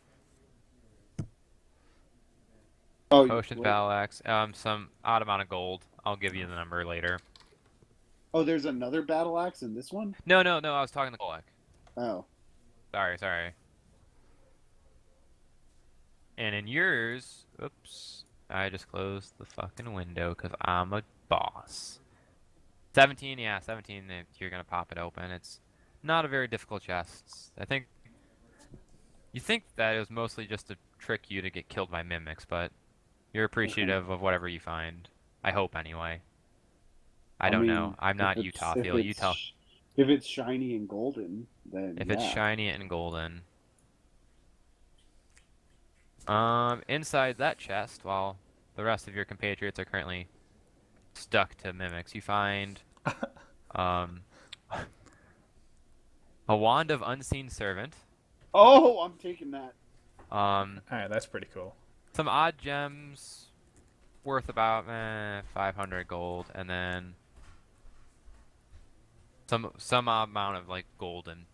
Oh, Potion wait. battle axe. Some odd amount of gold. I'll give you the number later. Oh, there's another battle axe in this one. No. I was talking to Kolek. Oh, Sorry. And in yours, oops, I just closed the fucking window because I'm a boss. 17, yeah, 17. You're gonna pop it open. It's not a very difficult chest. You think that it was mostly just to trick you to get killed by mimics, but you're appreciative of whatever you find. I hope, anyway. I don't know. I'm not you, Toffiel. You tell. If it's shiny and golden, then If yeah. it's shiny and golden. Inside that chest, while the rest of your compatriots are currently stuck to mimics, you find a wand of unseen servant. Oh, I'm taking that. All right, that's pretty cool. Some odd gems worth about 500 gold, and then some amount of like gold and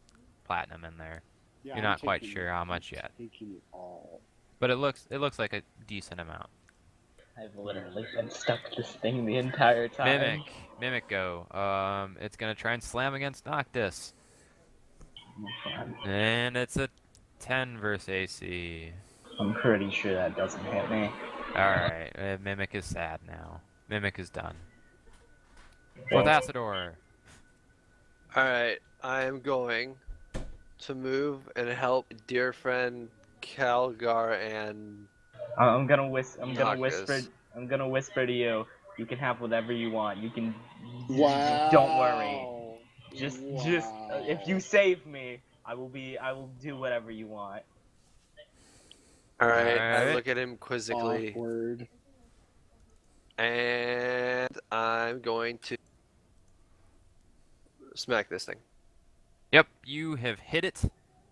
platinum in there. Yeah, You're I'm not quite taking sure it. how much I'm yet, taking it all. but it looks like a decent amount. I've literally been stuck to this thing the entire time. Mimic go. It's gonna try and slam against Noctis, and it's a 10 versus AC. I'm pretty sure that doesn't hit me. All right, Mimic is sad now. Mimic is done. Okay. With Acidor. All right, I am going to move and help dear friend Calgar and I'm gonna whisper. Noctis. I'm gonna whisper to you. You can have whatever you want. You can. Wow. Don't worry. Just Wow. if you save me, I will do whatever you want. All right, I Alright. look at him quizzically, Awkward. and I'm going to smack this thing. Yep, you have hit it,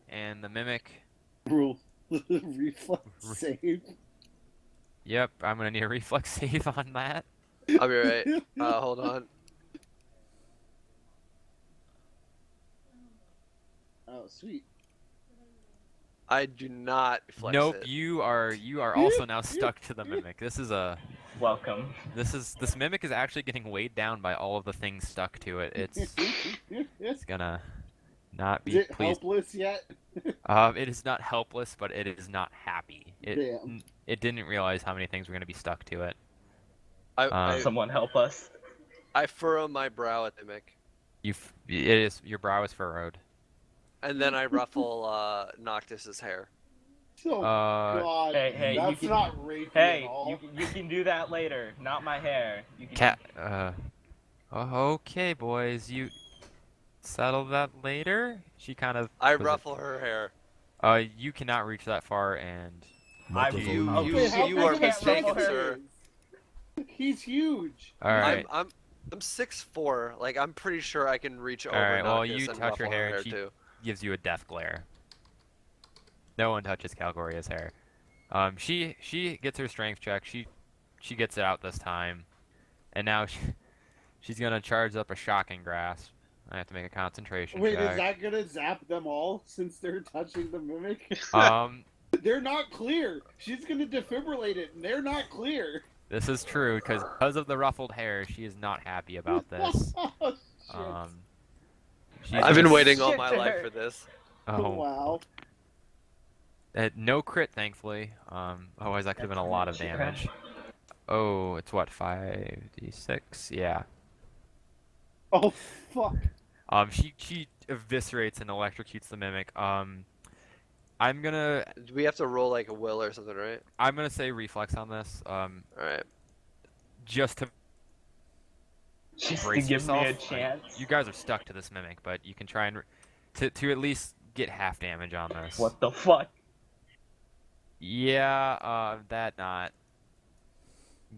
and the Mimic. Rule. Reflex save. Yep, I'm gonna need a reflex save on that. I'll be right. Hold on. Oh, sweet. I do not flex Nope, it. you are also now stuck to the Mimic. This Welcome. this Mimic is actually getting weighed down by all of the things stuck to it. It's gonna not Is be it pleased. helpless yet? It is not helpless, but it is not happy. Damn. It didn't realize how many things were gonna be stuck to it. Someone help us. I furrow my brow at the Mick, Your brow is furrowed. and then I ruffle Noctis's hair. Oh, God. Hey, you That's can- not rapey at Hey, all. you can do that later. Not my hair. You can. Okay, boys, you settle that later. She kind of. I ruffle her hair. You cannot reach that far, and Microphone You- muted. Wait, how you big are of a mistaken, ruffle sir. is? He's huge. all right. I'm 6'4". Like I'm pretty sure I can reach over Alright, well, Noctis you and touch her ruffle hair and she- too. Gives you a death glare. No one touches Calgoria's hair. She gets her strength check. She gets it out this time, and now she's gonna charge up a shocking grasp. I have to make a concentration Wait, check. is that gonna zap them all since they're touching the mimic? They're not clear. She's gonna defibrillate it, and they're not clear. This is true because of the ruffled hair, she is not happy about this. Oh, shit. She's I've been gonna- waiting all my life for this. Oh, Wow. no crit, thankfully. Otherwise that could have been a lot of damage. Oh, it's what, 5d6? Yeah. Oh, fuck. She eviscerates and electrocutes the Mimic. I'm gonna Do we have to roll like a will or something, right? say reflex on this. All right. Just to Just to brace give me a yourself. chance. You guys are stuck to this Mimic, but you can try and to at least get half damage on this. What the fuck? Yeah, that not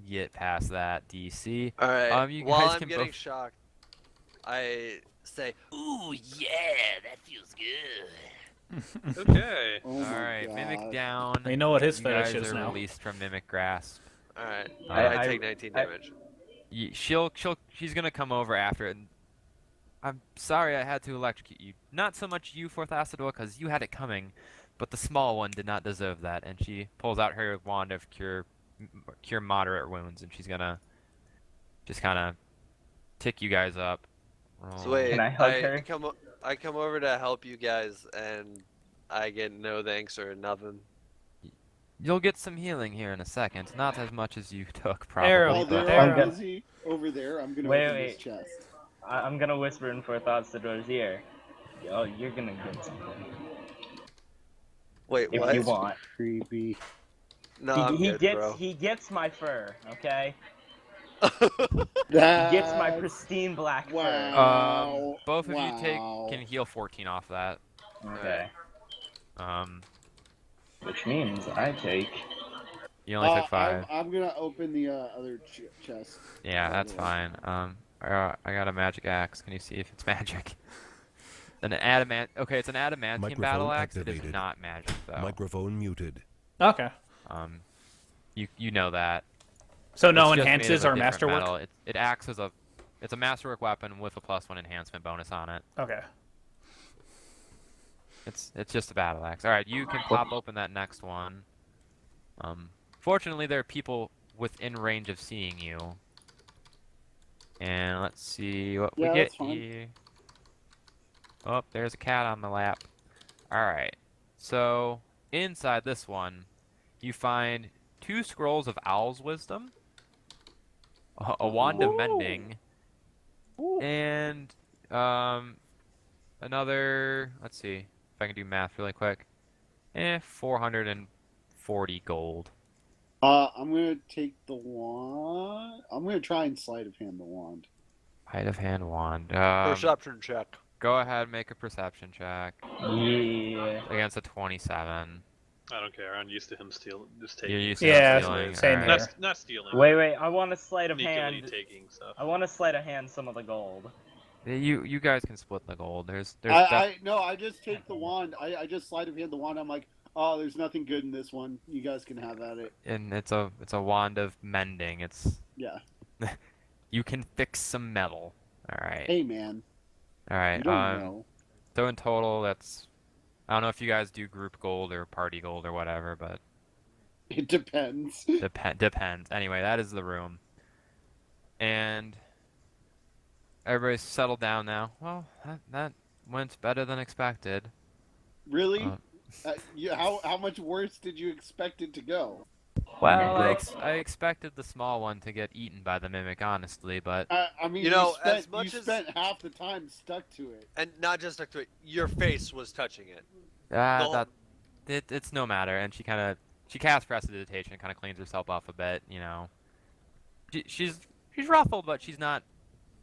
get past that DC. All right. You While guys I'm can getting both- shocked, I say, "Ooh, yeah, that feels good." Okay. Oh my Alright, God. Mimic down. We know what his You fetish guys is are now. released from Mimic Grasp. All right. I- I take 19 damage. She's gonna come over after it. And I'm sorry I had to electrocute you. Not so much you, Fourth Acidor, because you had it coming, but the small one did not deserve that. And she pulls out her wand of cure moderate wounds, and she's gonna just kind of tick you guys up. So wait, Can I hug her? I come over to help you guys, and I get no thanks or nothing. You'll get some healing here in a second. Not as much as you took, probably. Arrow, While but- they're all Arrow. busy over there, I'm gonna Wait, open wait. this chest. I'm gonna whisper in for thoughts to Dora's ear. Yo, you're gonna get something Wait, if what? you want. Creepy. No, I'm he good, gets bro. he gets my fur, okay? That's... He gets my pristine black fur. Wow. Both of you Wow. can heal 14 off that. Okay. Um, Which means I take. you only took 5. I'm gonna open the other chest. Yeah, by that's the way. fine. I got a magic axe. Can you see if it's magic? An adamant. Okay, it's an adamantium Microphone battle axe. It is activated. not magic though. Microphone muted. Okay. You know that. So no It's just made enhances of a our different masterwork? metal. It acts as a It's a masterwork weapon with a +1 enhancement bonus on it. Okay. It's just a battle axe. All right, you can pop open that next one. Fortunately, there are people within range of seeing you. And let's see what we Yeah, get that's fine. here. Oh, there's a cat on the lap. All right. So inside this one, you find 2 scrolls of Owl's Wisdom, a wand of mending, and another. Let's see if I can do math really quick. 440 gold. I'm gonna take the wand. I'm gonna try and sleight of hand the wand. Height of hand wand. Perception check. Go ahead, make a perception check Yeah. against a 27. I don't care. I'm used to him stealing, just You're taking. used to Yeah, stealing. same Alright. here. Not stealing. Wait. I want to sleight of Sneakily hand. taking stuff. I want to sleight of hand some of the gold. You guys can split the gold. There's I just take the wand. I just sleight of hand the wand. I'm like, oh, there's nothing good in this one. You guys can have at it. and it's a wand of mending. It's Yeah. you can fix some metal. All right. Hey, man. All right. You don't know. So in total, that's I don't know if you guys do group gold or party gold or whatever, but It depends. depends. Anyway, that is the room, and everybody's settled down now. Well, that went better than expected. Really? Uh, How much worse did you expect it to go? Well, I expected the small one to get eaten by the mimic, honestly, but I mean, You know, spent, as much you as- spent half the time stuck to it. And not just stuck to it. Your face was touching it. it's no matter. And she casts prestidigitation, kind of cleans herself off a bit. You know, she's ruffled, but she's not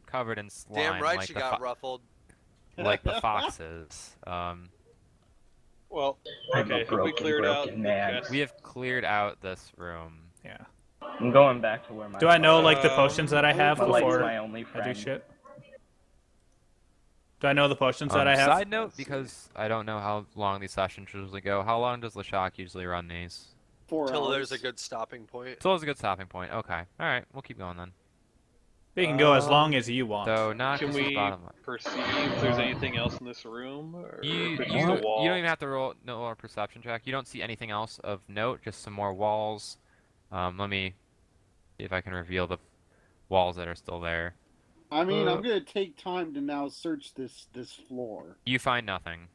covered in slime. Damn right like she the got ruffled. like the foxes. Well, I'm okay. a Have we cleared out broken the man. chest? We have cleared out this room. Yeah. I'm going back to where my. Do I know like the potions that I have My light's before my only I friend. do shit? Do I know the potions that I have? Side note, because I don't know how long these sessions usually go. How long does Lashak usually run these? 4 Till hours. there's a good stopping point. So it's a good stopping point. Okay. All right. We'll keep going then. We can go as long as you want. So not Can we bottom. perceive if there's anything else in this room? Or You if it's you, just a wall? you don't even have to roll a perception check. You don't see anything else of note. Just some more walls. Let me see if I can reveal the walls that are still there. I mean, I'm gonna take time to now search this floor. You find nothing.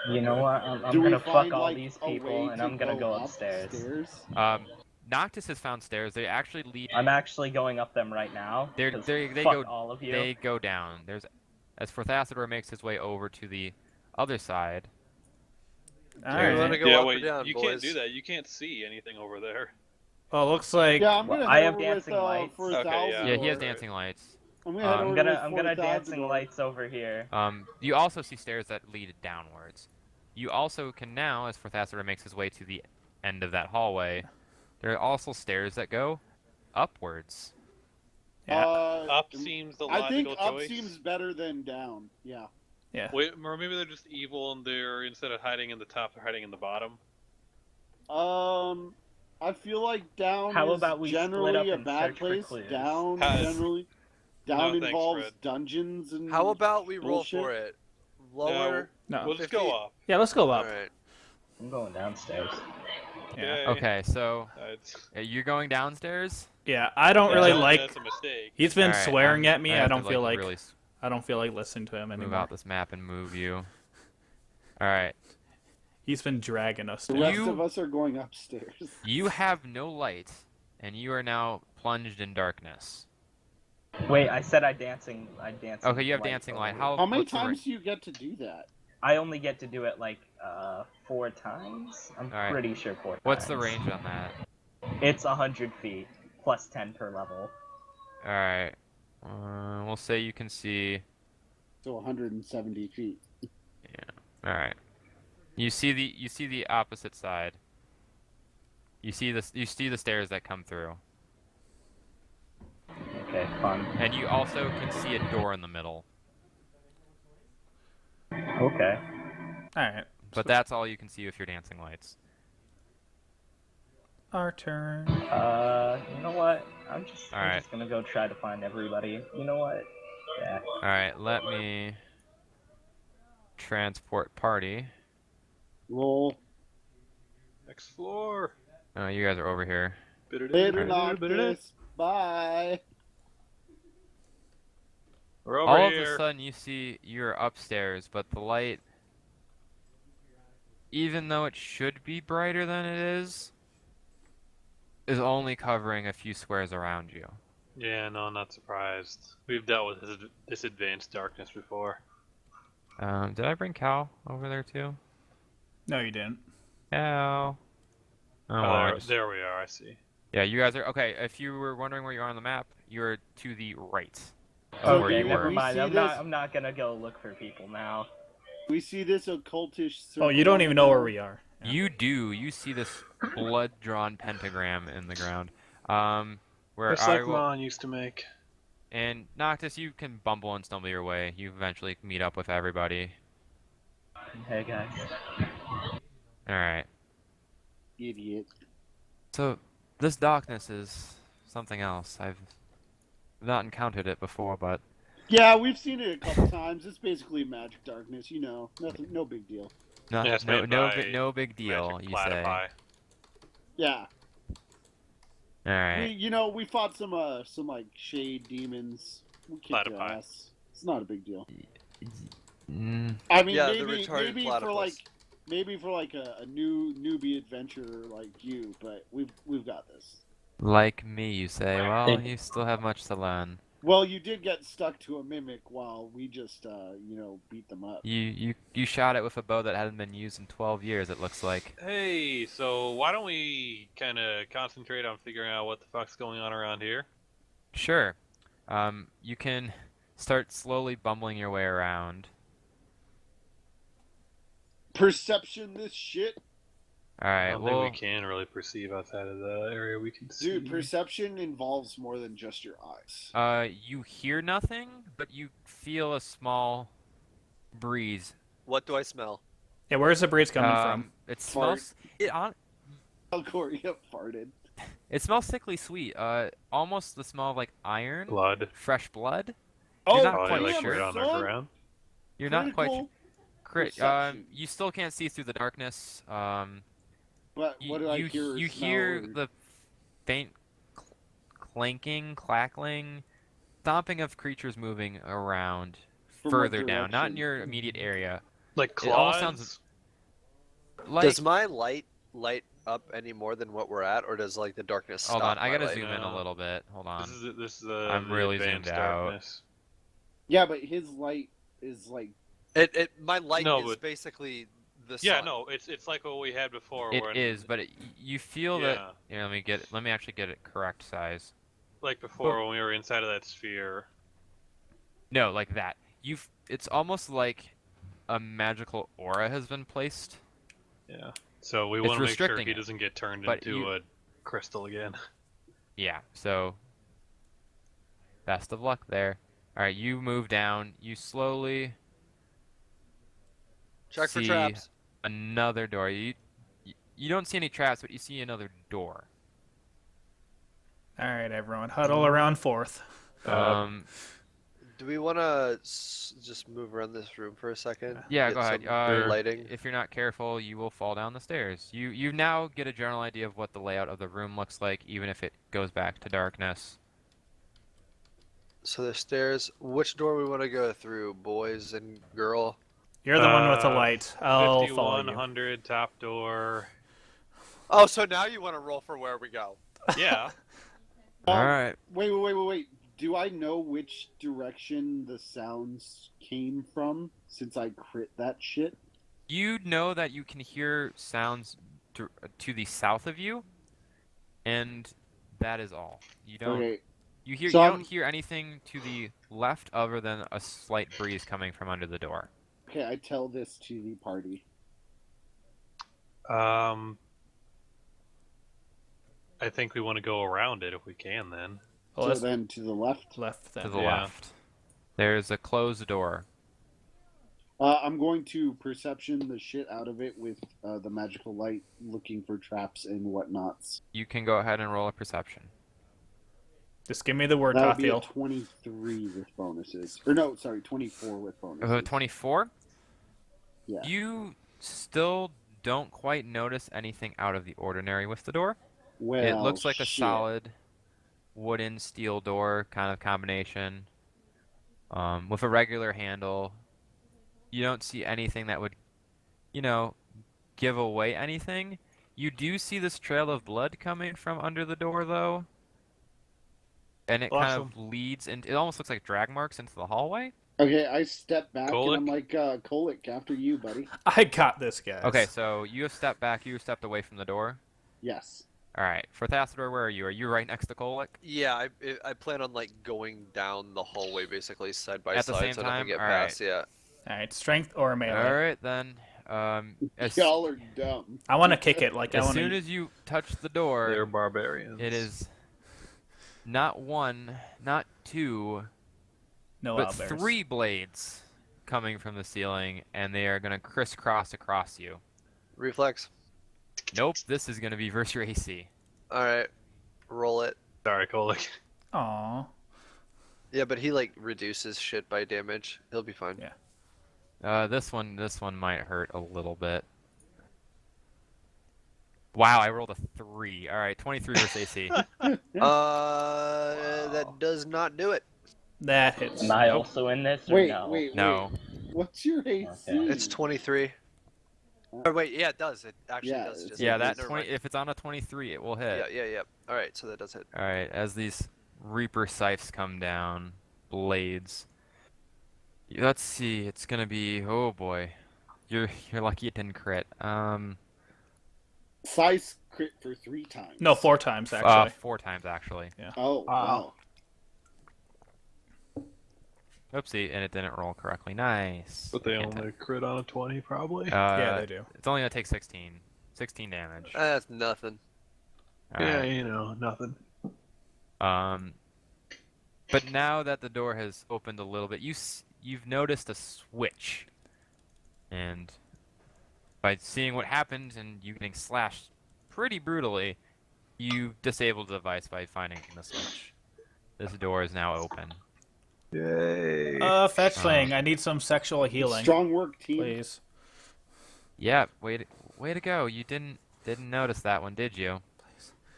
You know what? I'm Do we gonna fuck find all like these a people way and to I'm gonna go upstairs? upstairs. Noctis has found stairs. They actually lead. I'm actually going up them right now. They 'cause they fuck go all of you. they go down. There's as Forthacidor makes his way over to the other side. You Alright. want to go Yeah, up wait. or down, You boys? can't do that. You can't see anything over there. Well, it looks like Yeah, I'm Well, gonna I head have over dancing with, lights. for Okay, yeah. Yeah, he has Thalzador. dancing lights. I'm gonna head I'm over I'm with gonna dancing Thalzador. lights over here. You also see stairs that lead downwards. You also can now, as Forthacidor makes his way to the end of that hallway, there are also stairs that go upwards. Yeah. Up seems the I think logical up choice. seems better than down. Yeah. Wait, or maybe they're just evil and they're instead of hiding in the top, they're hiding in the bottom. I feel like down How is about we split generally up a and bad search for place. clues? Down Has- generally. Down No, thanks, involves Fred. dungeons and. How about we roll Bullshit. for it? Lower. No. We'll just 50? go up. Yeah, let's go up. All right. I'm going downstairs. Yeah. Okay, so It's, you're going downstairs. Yeah, I don't really like. That's a mistake. He's been Alright, swearing at me. I have don't to, feel like. really I don't feel like listening to him move anymore. out this map and move you. All right. He's been dragging us. The down. rest You- of us are going upstairs. You have no light, and you are now plunged in darkness. Wait, I said I dancing. Okay, you have light dancing over light. here. How many what's the ra- times do you get to do that? I only get to do it like 4 times. I'm Alright. pretty sure 4 times. What's the range on that? It's 100 feet plus 10 per level. All right. We'll say you can see. So 170 feet. All right. You see the opposite side. You see the stairs that come through, Okay, fun. and you also can see a door in the middle. Okay. All right. But that's all you can see with your dancing lights. Our turn. You know what? I'm just Alright. gonna go try to find everybody. You know what? Yeah. All right, let me transport party. Roll. Explore. Oh, you guys are over here. Later, Noctis. Bye. We're over All of a here. sudden, you see you're upstairs, but the light, even though it should be brighter than it is only covering a few squares around you. Yeah, no, not surprised. We've dealt with this advanced darkness before. Did I bring Cal over there too? No, you didn't. Cal. Oh, well, Oh, I there, just... there we are. I see. Yeah, you guys are okay. If you were wondering where you are on the map, you're to the right of So where Okay, you never were. we mind. see I'm this- not gonna go look for people now. We see this occultish circle. Oh, you don't on even the know where ground. we are. Yeah. You do. You see this blood-drawn pentagram in the ground. Where Just I like will... Mon used to make. And Noctis, you can bumble and stumble your way. You eventually meet up with everybody. Hey guys. All right. Idiot. So this darkness is something else. I've not encountered it before, but Yeah, we've seen it a couple times. It's basically magic darkness, you know. Nothing, no big deal. no, Yeah, it's no, made no, by no big deal. Magic You say. platypi. Yeah. All right. We fought some like shade demons. We kicked their Platypi. ass. It's not a big deal. Mm, I mean, Yeah, the maybe retarded platypus. maybe for like a newbie adventurer like you, but we've got this. like me, you say. Well, Thank- you still have much to learn. Well, you did get stuck to a mimic while we just beat them up. You shot it with a bow that hadn't been used in 12 years. It looks like. Hey, so why don't we kind of concentrate on figuring out what the fuck's going on around here? Sure. You can start slowly bumbling your way around. Perception this shit. All I right. don't Well, think we can really perceive outside of the area we can see. Dude, perception involves more than just your eyes. you hear nothing, but you feel a small breeze. What do I smell? Yeah, where's the breeze coming from? It Fart. smells. Oh, Corey, you farted. It smells sickly sweet. Almost the smell of like iron, Blood. fresh blood. Oh, not Probably quite like sure. right on the son. ground. You're not quite Critical crit. perception. You still can't see through the darkness. But what do I you, hear? Or you smell hear or- the faint clanking, clackling, stomping of creatures moving around From what further down, not in direction? your immediate area. Like It all claws. sounds like. Does my light up any more than what we're at, or does like the darkness stop? Hold on, I my gotta light? zoom in a No. little bit. Hold on. This is I'm the really advanced zoomed out. darkness. Yeah, but his light is like. My light No, is but- basically the Yeah, sun. no, it's like what we had before. It when, is, but you feel Yeah. that. Here, let me actually get it correct size. like before when we were inside of that sphere. No, like that. It's almost like a magical aura has been placed. Yeah. So we It's want to make sure restricting he it, doesn't get turned but into you- a crystal again. Yeah. So. Best of luck there. All right, you move down. You slowly Check for see traps. another door. You don't see any traps, but you see another door. All right, everyone, huddle around fourth. Do we want to just move around this room for a second? Yeah, Get go ahead. some lighting. If you're not careful, you will fall down the stairs. You now get a general idea of what the layout of the room looks like, even if it goes back to darkness. So the stairs. Which door we want to go through, boys and girl? You're the one with the light. I'll follow you. 5100 top door. Oh, so now you want to roll for where we go? Yeah. All right. Wait. Do I know which direction the sounds came from since I crit that shit? You know that you can hear sounds to the south of you, and that is all. You don't. Okay. You hear. So you I'm- don't hear anything to the left other than a slight breeze coming from under the door. Okay, I tell this to the party. I think we want to go around it if we can then. Well, So let's then to the left. left then. To the Yeah. left. There's a closed door. I'm going to perception the shit out of it with the magical light, looking for traps and whatnots. You can go ahead and roll a perception. Just give me the word, That would be a Tathiel. 23 with bonuses. Or no, sorry, 24 with bonuses. 24. Yeah. You still don't quite notice anything out of the ordinary with the door. Well, It looks like a shit. solid wooden steel door kind of combination, with a regular handle. You don't see anything that would, give away anything. You do see this trail of blood coming from under the door, though. And it kind of leads into, it almost looks like drag marks into the hallway. Okay, I step back Kolick? and I'm like, Kolick, after you, buddy. I got this, guys. Okay, so you have stepped back, you have stepped away from the door. Yes. Alright, for Thassador, where are you? Are you right next to Kolick? Yeah, I plan on like going down the hallway basically side by At the side same so I time? don't get Alright. past. Yeah. All right, strength or melee. Alright, then. As Y'all are dumb. I want to kick it. Like I as want soon to. as you touch the door, They're barbarians. it is not one, not two, No but owlbears. 3 blades coming from the ceiling, and they are going to crisscross across you. Reflex. Nope, this is going to be versus your AC. All right, roll it. Sorry, Kolick. Aw. Yeah, but he like reduces shit by damage. He'll be fine. Yeah. This one might hurt a little bit. Wow, I rolled a 3. All right, 23 versus AC. That does not do it. That hits. Am I Nope. also in this or Wait, no? wait, No. wait. What's your AC? Okay. It's 23. Oh wait, yeah, it does. It actually Yeah, does. it's- Just Yeah, never that mind. if it's on a 23, it will Yeah, hit. yeah. All right, so that does hit. All right, as these Reaper scythes come down, blades. Let's see, it's gonna be, oh boy, you're lucky it didn't crit. Size crit for 3 times. No, 4 times actually. 4 times actually. Oh, wow. Oopsie, and it didn't roll correctly. Nice. But they Can't only crit on a 20, probably. Yeah, they do. It's only gonna take 16 damage. That's nothing. Yeah, Alright. nothing. But now that the door has opened a little bit, you've noticed a switch, and by seeing what happened and you getting slashed pretty brutally, you disabled the device by finding the switch. This door is now open. Yay. Fetchling. I need some sexual healing, Strong work, team. please. Yeah, way to go. You didn't notice that one, did you?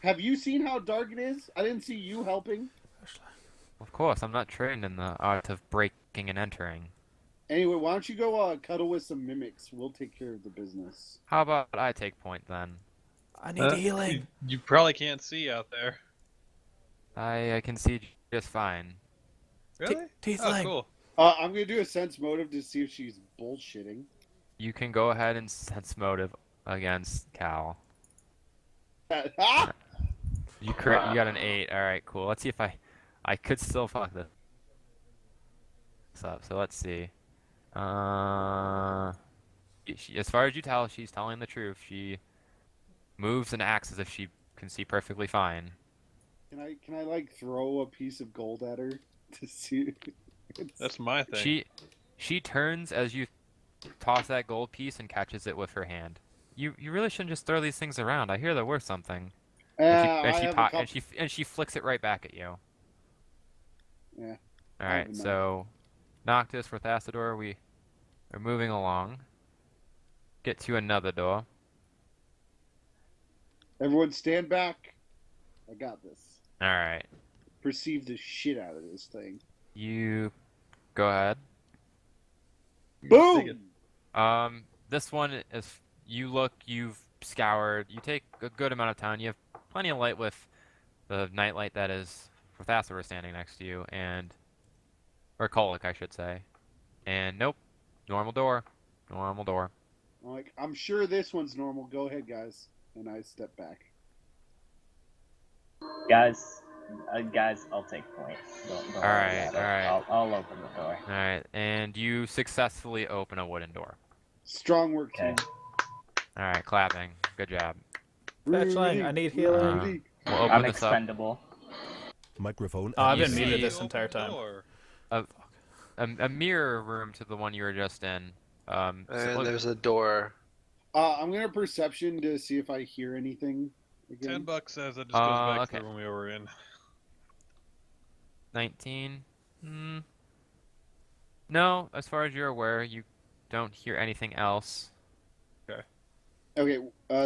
Have you seen how dark it is? I didn't see you helping. Of course, I'm not trained in the art of breaking and entering. Anyway, why don't you go cuddle with some mimics? We'll take care of the business. How about I take point then? I need healing. You probably can't see out there. I can see just fine. Really? Tiefling. Oh, cool. I'm gonna do a sense motive to see if she's bullshitting. You can go ahead and sense motive against Cal. Ah! You got an 8. All right, cool. Let's see if I could still fuck this up. So let's see. As far as you tell, she's telling the truth. She moves and acts as if she can see perfectly fine. Can I like throw a piece of gold at her to see? That's my thing. She turns as you toss that gold piece and catches it with her hand. You really shouldn't just throw these things around. I hear they're worth something. And she flicks it right back at you. Yeah. All I have right, enough. so Noctis for Thassador, we are moving along. Get to another door. Everyone stand back. I got this. All right, Perceive the shit out of this thing. you go ahead. Boom! This one is you've scoured. You take a good amount of time. You have plenty of light with the nightlight that is for Thassador standing next to you, or Kolick, I should say. And nope, normal door. I'm like, I'm sure this one's normal. Go ahead, guys. And I step back. Guys, I'll take point. Don't All worry right, about it. all right. I'll open the door. All right, and you successfully open a wooden door. Strong work, Okay. team. All right, clapping. Good job. Fetchling. I need healing. Rudy. We'll open I'm this up. expendable. Microphone I've You been see- muted this entire time. A mirror room to the one you were just in. And there's a door. I'm gonna perception to see if I hear anything again. $10 says it just goes back okay. to when we were in. 19. No, as far as you're aware, you don't hear anything else. Okay,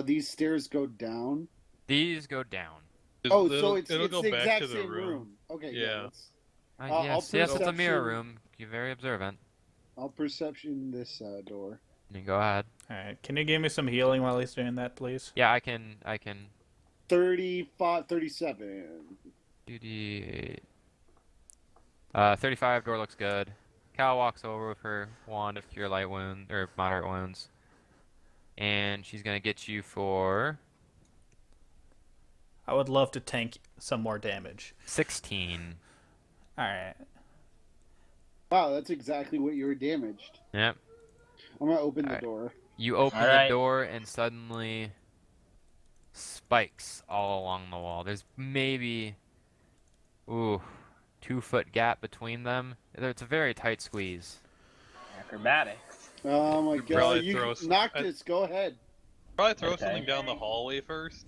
these stairs go down. These go down. Oh, so it's it'll go the back exact to the same room. room. Okay, Yeah. that's. Yes, I'll yes, it's a mirror perception- room. You're very observant. I'll perception this door. You go ahead. All right. Can you give me some healing while he's doing that, please? Yeah, I can. 35, 37. 2d8. 35. Door looks good. Cal walks over with her wand of cure light wound or moderate wounds, and she's gonna get you for I would love to tank some more damage. 16. All right. Wow, that's exactly what you were damaged. Yep. I'm gonna open the Alright. door. You open the Alright. door and suddenly spikes all along the wall. There's maybe 2-foot gap between them. It's a very tight squeeze. Acrobatics. Oh my You god! probably You throw some- Noctis, go ahead. Probably throw Okay. something down the hallway first.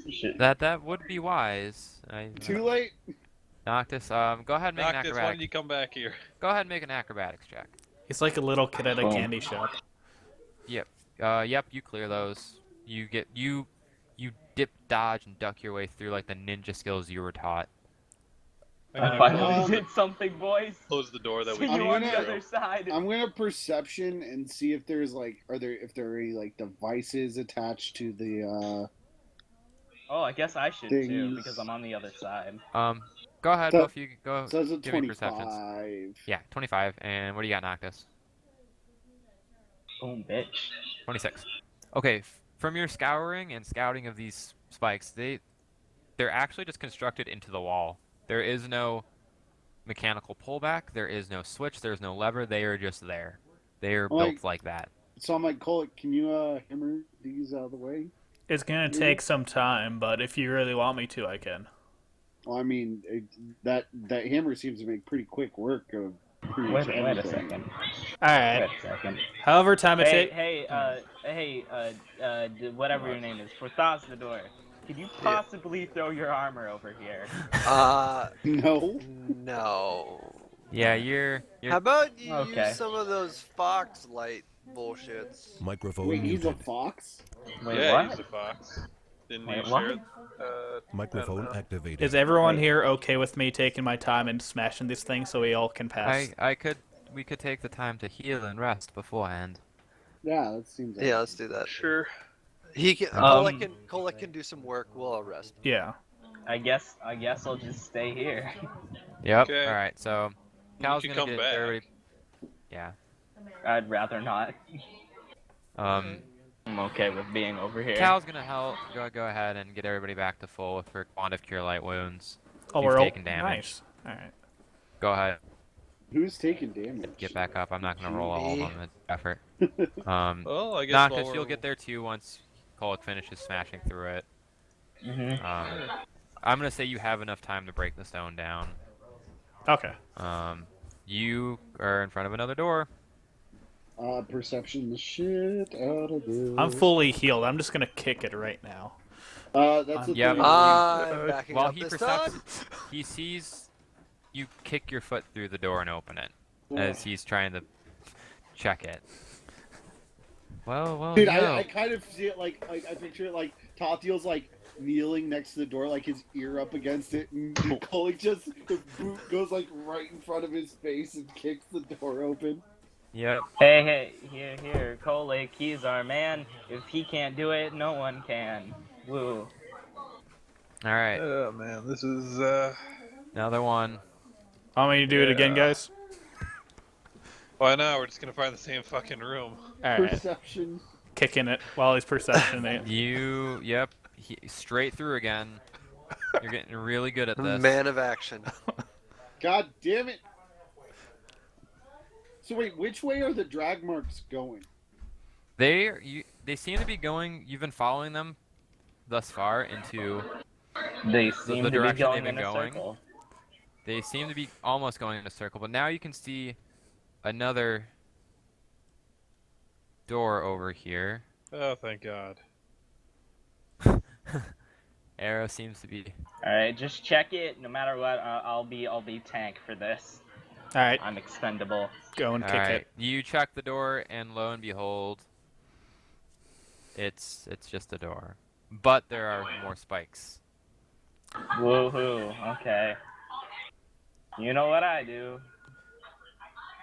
Shit. That would be wise. Too late. Noctis, go ahead and make an Noctis, why acrobatic. don't you come back here? Go ahead and make an acrobatics check. He's like a little kid at a Boom. candy shop. Yep. Yep, you clear those. You dip, dodge, and duck your way through like the ninja skills you were taught. I'm I gonna finally did something, boys. close the door that See we you came on the gonna- other side. I'm gonna perception and see if there's like, if there are any like devices attached to the. Oh, I guess I should too Things. because I'm on the other side. Go ahead, So- both of you go. So it's a give me perceptions. 25. Yeah, 25. And what do you got, Noctis? Boom, bitch. 26. Okay, from your scouring and scouting of these spikes, they're actually just constructed into the wall. There is no mechanical pullback. There is no switch. There's no lever. They are just there. They are Like- built like that. So I'm like, Cole, can you hammer these out of the way? It's gonna take some time, but if you really want me to, I can. Well, I mean, that hammer seems to make pretty quick work of. pretty much Wait a everything. second. All right. Wait a second. However time it Hey, takes. whatever your name is, for the door. Could you possibly throw your armor over here? No. No. Yeah, you're How about you Okay. use some of those fox light bullshits? Microphone Wait, he's a muted. fox? Wait, yeah, what? he's a fox. Didn't Wait, you what? share it? Microphone activated. Is everyone Wait. here okay with me taking my time and smashing this thing so we all can pass? we could take the time to heal and rest beforehand. Yeah, that seems. Like Yeah, let's do that. Sure. He can. Um, Kolek can do some work. We'll all rest. Yeah. I guess I'll just stay here. Yep. Okay. All right. So Cal's should gonna come get back. everybody. Yeah. I'd rather not. Um, I'm okay with being over here. Cal's gonna help. Go ahead and get everybody back to full with her wand of cure light wounds. Oh, You've we're all taken damage. nice. All right. Go ahead. Who's taking damage? Get back up. I'm not gonna roll all of them. It's effort. Well, I guess Noctis, while you'll we're- get there too once Kolek finishes smashing through it. Mhm. I'm gonna say you have enough time to break the stone down. Okay. You are in front of another door. Perception the shit out of this. I'm fully healed. I'm just gonna kick it right now. That's the Yeah, thing. I'm backing While up he this percepts, time. he sees you kick your foot through the door and open it as he's trying to check it. Well, Dude, no. I kind of see it like I picture it like Tathiel's like kneeling next to the door, like his ear up against it, and Cole just his boot goes like right in front of his face and kicks the door open. Yep. Hey, here, Kolek, he's our man. If he can't do it, no one can. Woo. All right. Oh man, this is Another one. Want me to do it again, Yeah. guys? Why not? We're just gonna find the same fucking room. All right. Perception. Kicking it while he's perceptioning it. Yep. Straight through again. You're getting really good at this. Man of action. God damn it! So wait, which way are the drag marks going? They seem to be going. You've been following them thus far into. They seem the to be direction going they've in been a going. circle. They seem to be almost going in a circle, but now you can see another door over here. Oh, thank God. Arrow seems to be All right, just check it. No matter what, I'll be tank for this. All right, I'm expendable. go and All kick right. it. You check the door, and lo and behold, it's just a door, but there are more spikes. Woohoo! Okay. You know what I do.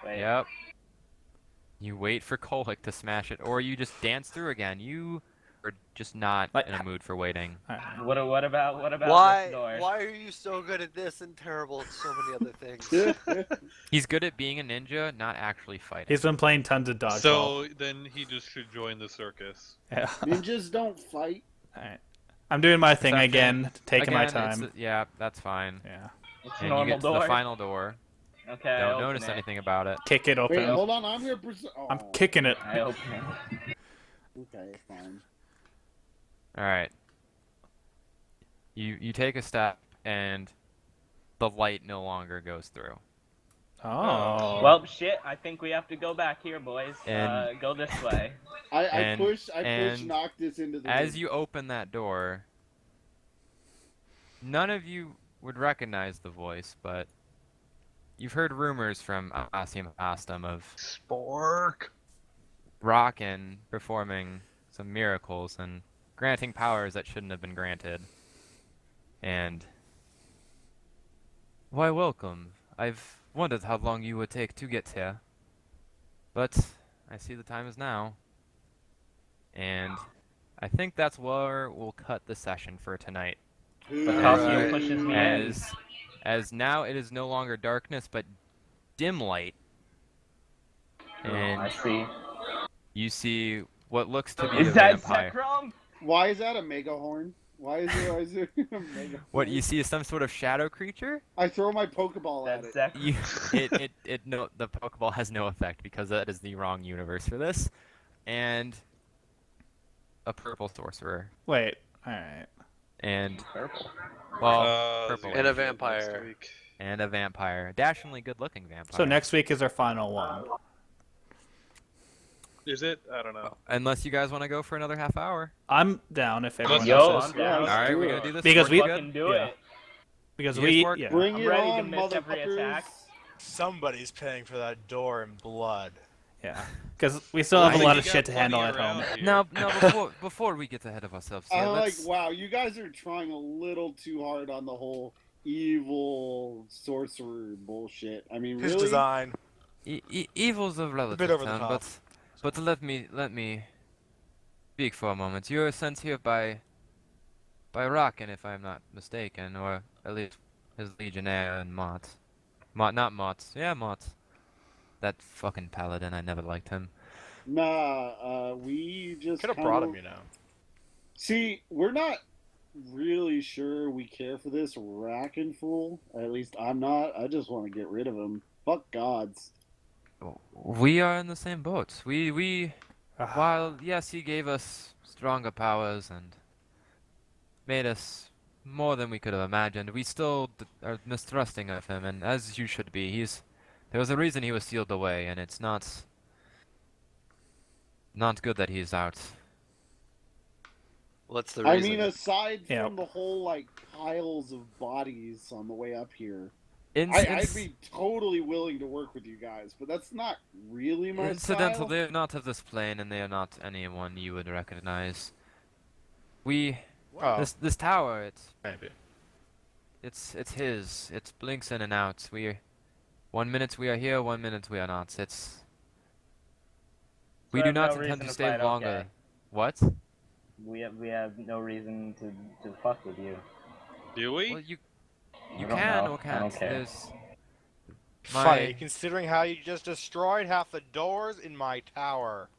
Wait. Yep. You wait for Kolek to smash it, or you just dance through again. You are just not Like- in a mood for waiting. All right. What about Why? this door? Why are you so good at this and terrible at so many other things? He's good at being a ninja, not actually fighting. He's been playing tons of dodgeball. So then he just should join the circus. Yeah. Ninjas don't fight. All right. I'm doing my thing Second- again, taking my Again, time. yeah, that's fine. Yeah. It's a And you normal get to door. the final door. Okay. I Don't open notice it. anything about it. Kick it open. Wait, hold on. I'm here. I'm kicking it. I open it. Okay, fine. All right. You take a step, and the light no longer goes through. Oh. Well, shit. I think we have to go back here, boys. And- Go this way. I push and Noctis into the As room. you open that door, none of you would recognize the voice, but you've heard rumors from Asim Astam of Spork. Rockin performing some miracles and granting powers that shouldn't have been granted. And why, welcome. I've wondered how long you would take to get here, but I see the time is now. And I think that's where we'll cut the session for tonight. The costume Alright. pushes me in. As now it is no longer darkness but dim light. And I see. you see what looks to be Is a that vampire. Zekrom? Why is that a mega horn? Why is there a mega What horn? you see is some sort of shadow creature? I throw my Pokeball at That's it. Zekrom. No, the Pokeball has no effect because that is the wrong universe for this. And a purple sorcerer. Wait. All right. And Purple. well, purple And a witch. vampire. And a vampire. A dashingly good-looking vampire. So next week is our final one. Is it? I don't know. Unless you guys want to go for another half hour. I'm down if everyone Yo, else is. I'm down. Let's All right, do we're it. gonna do this. Because we- Fucking do yeah. it. Because Yes, we, Mark. yeah. Bring I'm it ready to on, miss every motherfuckers. attack. Somebody's paying for that door in blood. Yeah. Because we still have a Well, lot you of got shit to handle plenty at home. around here. No, before we get ahead of ourselves, here, I'm like, let's- wow, you guys are trying a little too hard on the whole evil sorcerer bullshit. I mean, His really? design. Evil's a relative over the term, top. but let me speak for a moment. You are sent here by Rockin, if I'm not mistaken, or at least his legionnaire and Mott. Not Mott. Yeah, Mott. That fucking paladin, I never liked him. Nah, we just Could have kinda- brought him, you know. See, we're not really sure we care for this Rackin' fool. At least I'm not. I just want to get rid of him. Fuck gods. We are in the same boat. We Ah. while yes, he gave us stronger powers and made us more than we could have imagined, we still are mistrusting of him, and as you should be. There was a reason he was sealed away, and it's not good that he's out. What's the I reason? mean, aside Yeah. from the whole like piles of bodies on the way up here, In- I'd be totally willing to work with you guys, but that's not really my Incidental, style. they are not of this plane, and they are not anyone you would recognize. Oh, This tower, maybe. it's his. It blinks in and out. 1 minute we are here, 1 minute we are not. We So do I have not no intend reason to to stay fight, longer. okay. What? We have no reason to fuck with you. Do we? Well, you I don't can know. or I can't. don't care. There's Funny, considering how you just destroyed half the doors in my tower.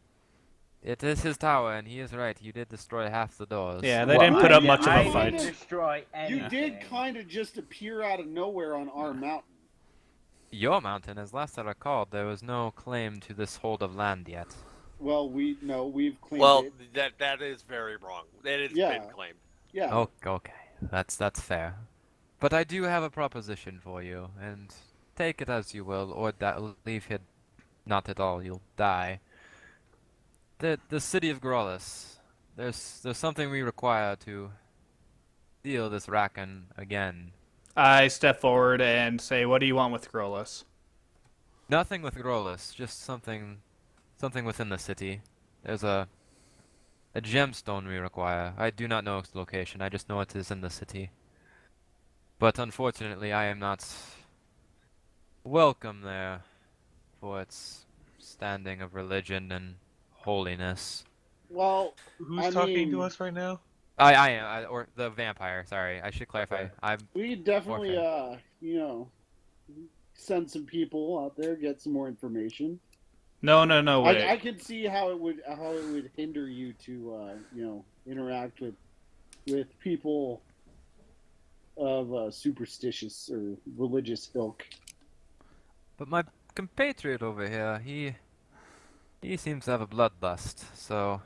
It is his tower, and he is right. You did destroy half the doors. Yeah, they Well, didn't put I up did- much of I a didn't fight. destroy You anything. did kind of just appear out of nowhere on our mountain. Your mountain, as last I recalled, there was no claim to this hold of land yet. Well, we've claimed well, it. that is very wrong. That has Yeah. been claimed. Yeah. Oh, okay. That's fair. But I do have a proposition for you, and take it as you will, or leave it not at all. You'll die. The city of Grollis. There's something we require to steal this Rakan again. I step forward and say, "What do you want with Grolus?" Nothing with Grolus, just something within the city. There's a gemstone we require. I do not know its location, I just know it is in the city. But unfortunately, I am not welcome there for its standing of religion and holiness. Well, Who's I talking to mean, us right now? I am, or the vampire, sorry. I should clarify. Okay. I'm we could definitely, Okay. send some people out there, get some more information. No, wait. I could see how it would hinder you to interact with people of superstitious or religious ilk. But my compatriot over here, he seems to have a bloodlust, so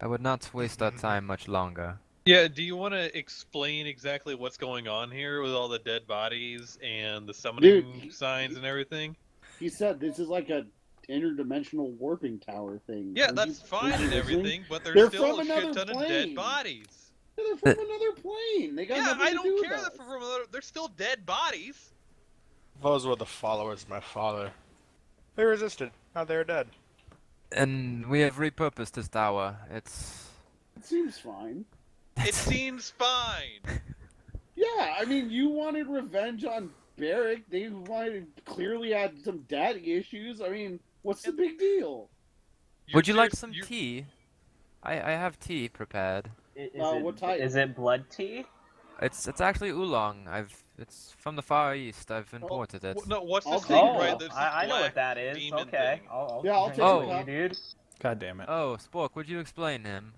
I would not waste our time much longer. Yeah, do you want to explain exactly what's going on here with all the dead bodies and the summoning signs and everything? He said this is like a interdimensional warping tower thing. Yeah, Aren't that's you fine and listening? everything, but They're there's still from a shit another ton of dead plane. bodies. Yeah, they're from another plane. They got Yeah, nothing I to do don't with care us. that from another. They're still dead bodies. Those were the followers of my father. They resisted. Now they're dead. And we have repurposed this tower. It seems fine. It seems fine. Yeah, I mean, you wanted revenge on Barrick. They clearly had some daddy issues. I mean, what's the big deal? Would you like some tea? I have tea prepared. What type? Is it blood tea? It's actually oolong. It's from the Far East. I've Oh, imported it. No, what's I'll this take thing it. right? There's I know black what that is. demon Okay, thing. I'll Yeah, I'll drink take it a for you, cup. dude. God damn it. Oh, Spork, would you explain him?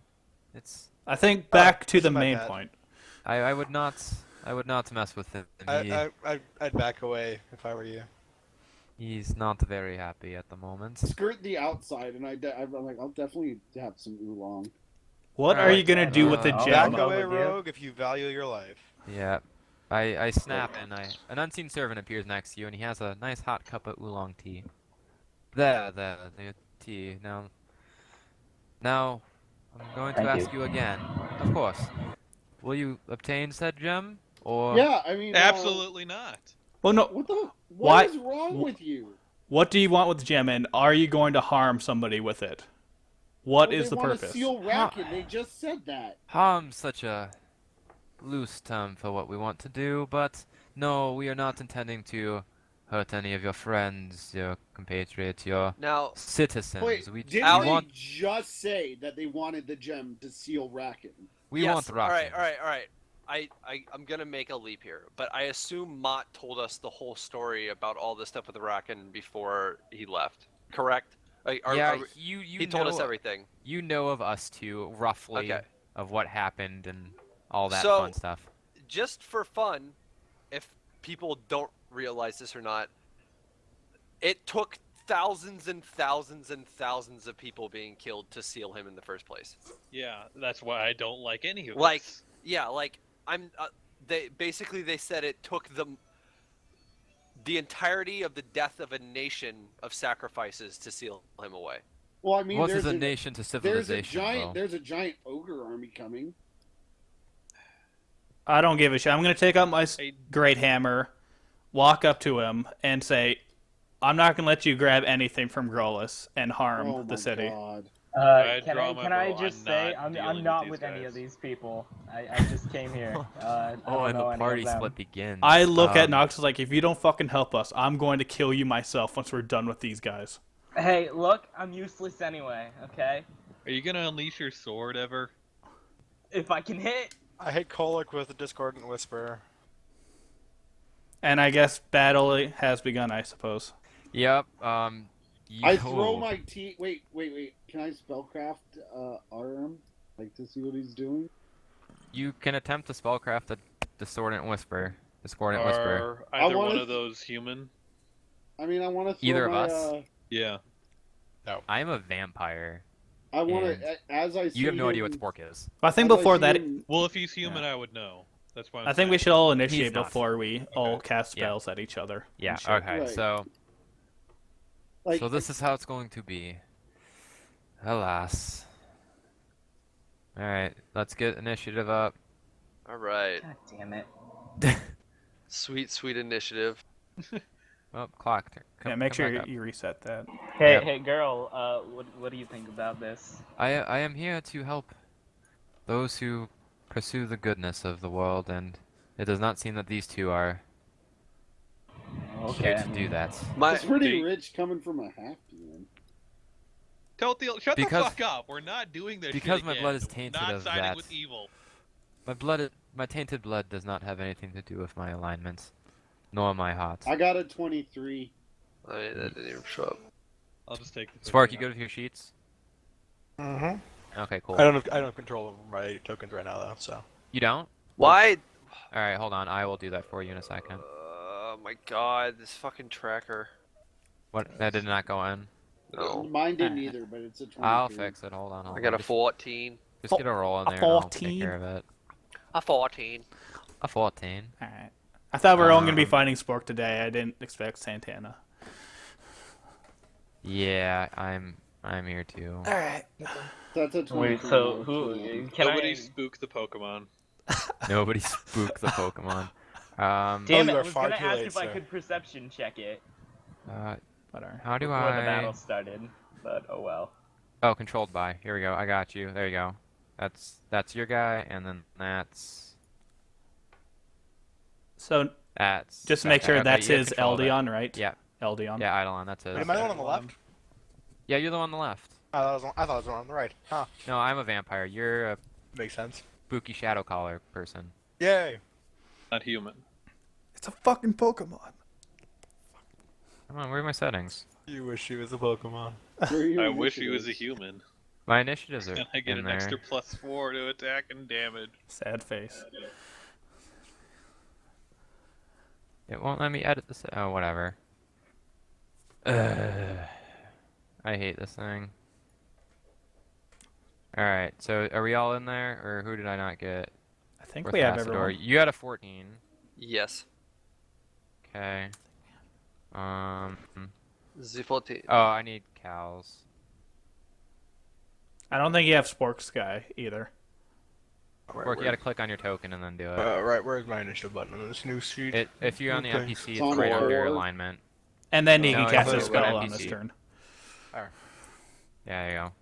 I think back to the my main bad. point. I would not mess with him. I'd back away if I were you. He's not very happy at the moment. Skirt the outside, and I'm like, I'll definitely have some oolong. What are Alright, you gonna do with the I'll gem? Back go away, with you. rogue, if you value your life. Yeah. I snap and an unseen servant appears next to you and he has a nice hot cup of oolong tea. The tea. Now I'm going to Thank ask you again. Of course. Will you obtain said gem? Or Yeah, I mean, Absolutely not. Well, no. What Why- is wrong with you? What do you want with the gem, and are you going to harm somebody with it? What Well, is the they want purpose? to seal Racket. They just said that. harm's such a loose term for what we want to do, but no, we are not intending to hurt any of your friends, your compatriots, your Now, citizens. Wait, we didn't we they want just say that they wanted the gem to seal Racket? we yes, want the all right, Russians. all right. I'm gonna make a leap here, but I assume Mott told us the whole story about all this stuff with the Rakan before he left. Correct? Yeah, you he told us know- everything. You know of us two, roughly, Okay. of what happened and all that So- fun stuff. Just for fun, if people don't realize this or not, it took thousands and thousands and thousands of people being killed to seal him in the first place. Yeah, that's why I don't like any of Like, this. yeah, like they said it took the entirety of the death of a nation of sacrifices to seal him away. Well, I mean, What there's is a nation to civilization? Will? there's a giant ogre army coming. I don't give a shit. I'm gonna take out my I- great hammer, walk up to him, and say, "I'm not gonna let you grab anything from Grolus and harm Oh my the city." god. Can draw my I bow. just I'm say not I'm dealing not with with these any guys. of these people. I just came here. I Oh, don't and know the any party of them. split begins. I look at Um, Nox like, if you don't fucking help us, I'm going to kill you myself once we're done with these guys. Hey, look, I'm useless anyway. Okay, Are you gonna unleash your sword ever? if I can hit. I hit Kolek with the Discordant Whisper. And I guess battle has begun, I suppose. Yep. I throw yo. my T. Wait. Can I spellcraft arm? Like to see what he's doing? You can attempt to spellcraft a discordant whisper. Discordant whisper. Are either wanna one of those human? I mean, I want to throw Either of my, us? Yeah. I am a vampire. I want And to as I see You have no idea him- what Spork is. I think as before see that, him- Well, if he's human, I would know. That's why. I think we should all initiate He's not. before we all cast spells at each other. Yeah. and shit. Okay. Right. So like, this is how it's going to be. Alas. All right. Let's get initiative up. All right. God damn it. Sweet, sweet initiative. Oh, clock. Yeah, make sure you reset that. Hey, Yep. hey, girl. What do you think about this? I am here to help those who pursue the goodness of the world, and it does not seem that these two are here to do that. It's pretty Dude. rich coming from a half demon. Shut the Because- fuck up. We're not doing this because shit my again. blood is tainted Not of siding that. with evil. My tainted blood does not have anything to do with my alignments, nor my heart. I got a 23. Oh, yeah, that didn't even show up. I'll just take the Spark, you good with your sheets? Mm-hmm. Okay, cool. I don't have control of my tokens right now though, so. You don't? Why? Alright, hold on. I will do that for you in a second. Oh my god, this fucking tracker. What? That did not go in? No. Mine didn't either, but it's a 23. I'll fix it. Hold on. I got a 14. Just get a roll in A there and I'll 14? take care of it. A 14. A 14. Alright. I thought we were only going to be fighting Spork today. I didn't expect Santana. Yeah, I'm here too. Alright. That's a 23. Wait, so who? Can Nobody I? spook the Pokemon. Nobody spook the Pokemon. Damn it! you I are was far gonna too ask late, if I sir. could perception check it Whatever. How do before the I... battle started, but oh well. Oh, controlled by. Here we go. I got you. There you go. That's your guy, and then that's So, just to make sure that's his Eldion, right? Yeah. Eldion. Yeah, Eidolon, that's his. Am I the one on the left? Yeah, you're the one on the left. I thought it was the one on the right. Huh. No, I'm a vampire. You're a Makes sense. spooky shadow caller person. Yay. Not human. It's a fucking Pokemon. Come on, where are my settings? You wish he was a Pokemon. I wish he was a human. My initiatives are And I get in an there. extra +4 to attack and damage. Sad face. It won't let me edit this. Oh, whatever. I hate this thing. Alright, so are we all in there, or who did I not get? I think With we have Acidor? everyone. You got a 14. Yes. Okay. The 14. Oh, I need cows. I don't think you have Spork's guy either. Or you gotta click on your token and then do it. Right, where's my initiative button on this new sheet? If you're on the Okay. NPC, It's it's on right under four. alignment. And then he No, can cast it's a an spell on NPC. this turn. Yeah, there you go.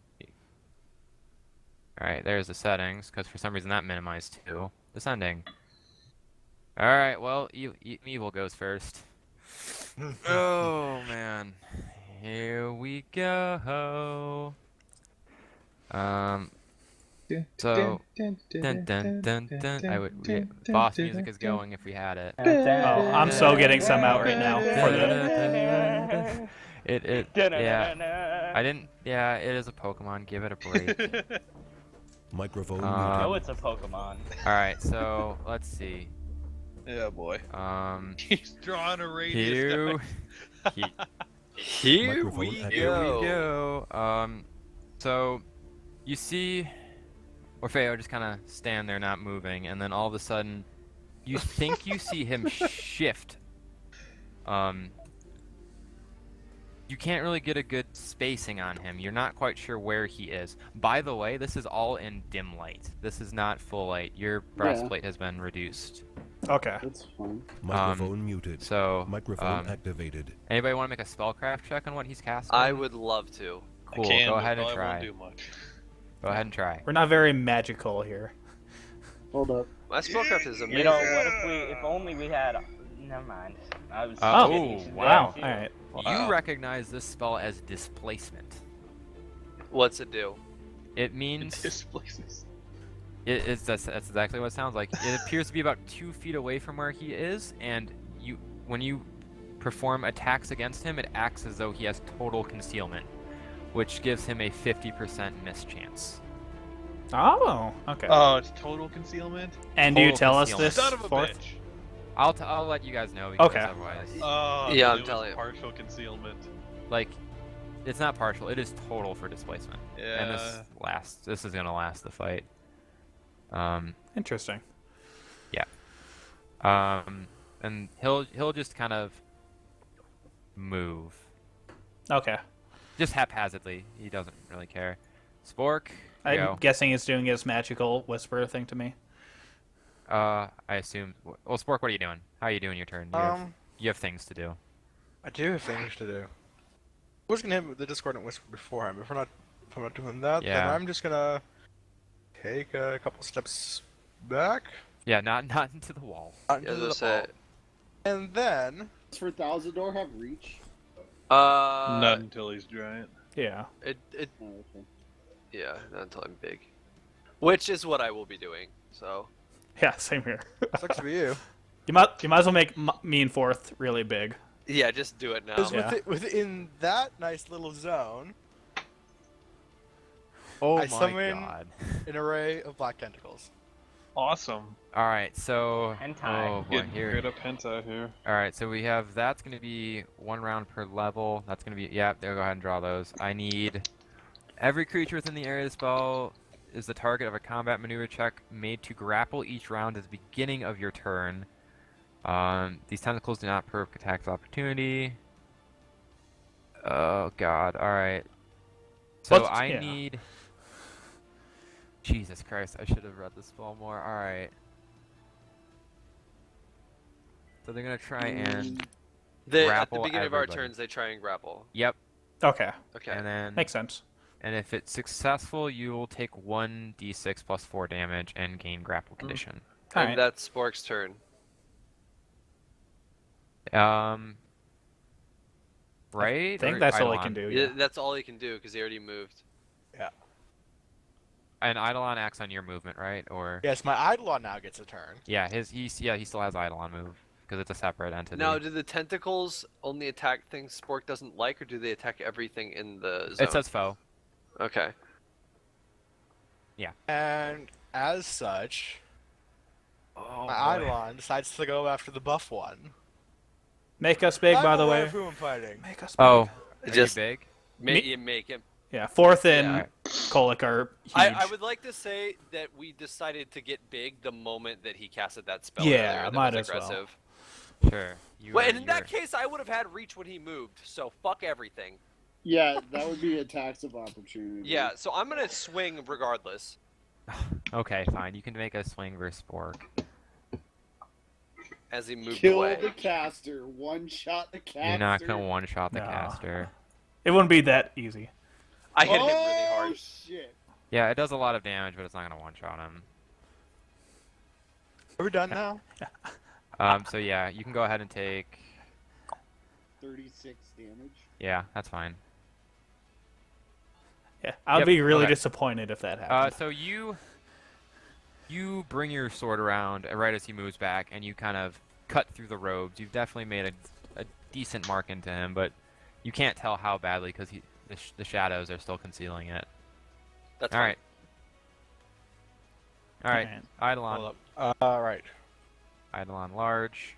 Alright, there's the settings, because for some reason that minimized too. Descending. Alright, well, Evil goes first. Oh, man. Here we go. So, dun dun dun dun. Boss music is going if we had it. Oh, I'm so getting some out right now. For the... Yeah. I didn't. Yeah, it is a Pokemon. Give it a break. Microphone Oh, muted. it's a Pokemon. All right, so let's see. Yeah, boy. He's drawing a radius. Here Microphone we activated. go. So you see Orfeo just kind of stand there, not moving, and then all of a sudden, you think you see him shift. You can't really get a good spacing on him. You're not quite sure where he is. By the way, this is all in dim light. This is not full light. Your breastplate has been reduced. Okay. That's fine. Microphone muted. So, Microphone activated. anybody want to make a spellcraft check on what he's casting? I would love to. Cool. I can, Go but ahead and probably try. won't do much. Go ahead and try. We're not very magical here. Hold up. My spellcraft is amazing. You know, if only we had. Never mind. I was. Oh, kidding. wow. Yeah, All right. You recognize this spell as displacement. What's it do? It means Displaces. that's exactly what it sounds like. It appears to be about 2 feet away from where he is, and when you perform attacks against him, it acts as though he has total concealment, which gives him a 50% miss chance. Oh, okay. Oh, it's total concealment? And do you total tell us concealment. this Son of a fourth? bitch. I'll let you guys know because Okay. otherwise, Oh, Yeah, but I'm it was telling you. partial concealment. like, it's not partial. It is total for displacement. Yeah. And this is gonna last the fight. Interesting. And he'll just kind of move, Okay. just haphazardly. He doesn't really care. Spork, I'm go. guessing it's doing his magical whisper thing to me. I assume. Well, Spork, what are you doing? How are you doing your turn? You have things to do. I do have things to do. I was gonna hit the Discordant Whisper beforehand, but if I'm not doing that, then Yeah. I'm just gonna take a couple steps back. Yeah, not into the wall. Not Yeah, into the that's it. wall. And then Does for Thousand Door have reach? Not until he's giant. Yeah. It Oh, okay. yeah, not until I'm big, which is what I will be doing. So Yeah, same here. sucks to be you. You might as well make me and Fourth really big. yeah, just do it now. Because Yeah. within that nice little zone, Oh I my summon god. an array of black tentacles. Awesome. All right, so Hentai. oh boy, Getting here. straight up hentai here. All right, so we have that's going to be 1 round per level. That's going to be they'll go ahead and draw those. I need every creature within the area of the spell is the target of a combat maneuver check made to grapple each round at the beginning of your turn. These tentacles do not provoke attacks of opportunity. Oh god. All right. So I need. Jesus Christ! I should have read the spell more. All right. So they're gonna try and at the grapple beginning of our everybody. turns, they try and grapple. Yep. Okay. Okay. And then Makes sense. and if it's successful, you will take 1d6 plus 4 damage and gain grapple condition. And Alright. that's Spork's turn. Right? I think Or that's all he Eidolon? can do. Yeah, Yeah. that's all he can do because he already moved. And Eidolon acts on your movement, right? Or Yes, my Eidolon now gets a turn. yeah, he still has Eidolon move because it's a separate entity. Now, do the tentacles only attack things Spork doesn't like, or do they attack everything in the zone? It says foe. Okay. And as such, Oh, my Eidolon decides to go after the buff one. Make us big, I'm by the aware way. of who I'm fighting. Make us big. Oh, are Just you big? you make him. Yeah, Fourth and Yeah. Kolik are huge. I would like to say that we decided to get big the moment that he casted that spell. Yeah, earlier that might was as well. aggressive. Sure. Well, and in that case, I would have had reach when he moved. So fuck everything. Yeah, that would be attacks of opportunity. Yeah. So I'm gonna swing regardless. Okay, fine. You can make a swing versus Spork. As he moved Kill away. the caster. One shot the caster. You're not gonna one-shot the No. caster. It wouldn't be that easy. I hit him really Oh hard. shit! Yeah, it does a lot of damage, but it's not gonna one-shot him. Are we done now? So yeah, you can go ahead and take. 36 damage. Yeah, that's fine. Yeah, I'd Yep, be really okay. disappointed if that happened. So you bring your sword around right as he moves back, and you kind of cut through the robes. You've definitely made a decent mark into him, but you can't tell how badly because the shadows are still concealing it. That's All fine. right. All right. Alright. Eidolon. Hold up. Right. Eidolon large.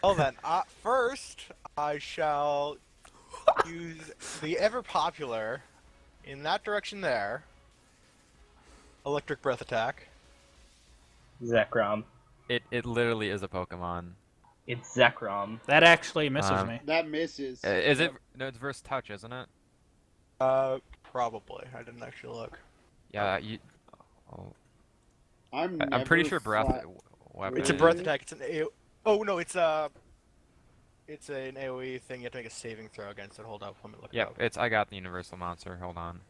Well then, first I shall use the ever popular, in that direction there, electric breath attack. Zekrom. It literally is a Pokemon. It's Zekrom. That actually misses Um, me. That misses. Is it? No, it's versus touch, isn't it? Probably. I didn't actually look. Yeah. You. Oh, I'm I'm pretty never sure breath. flat- Weapon. It's a breath attack. It's an Oh no, it's an AOE thing. You have to make a saving throw against it. Hold up, let me look it Yep. up. I got the universal monster. Hold on.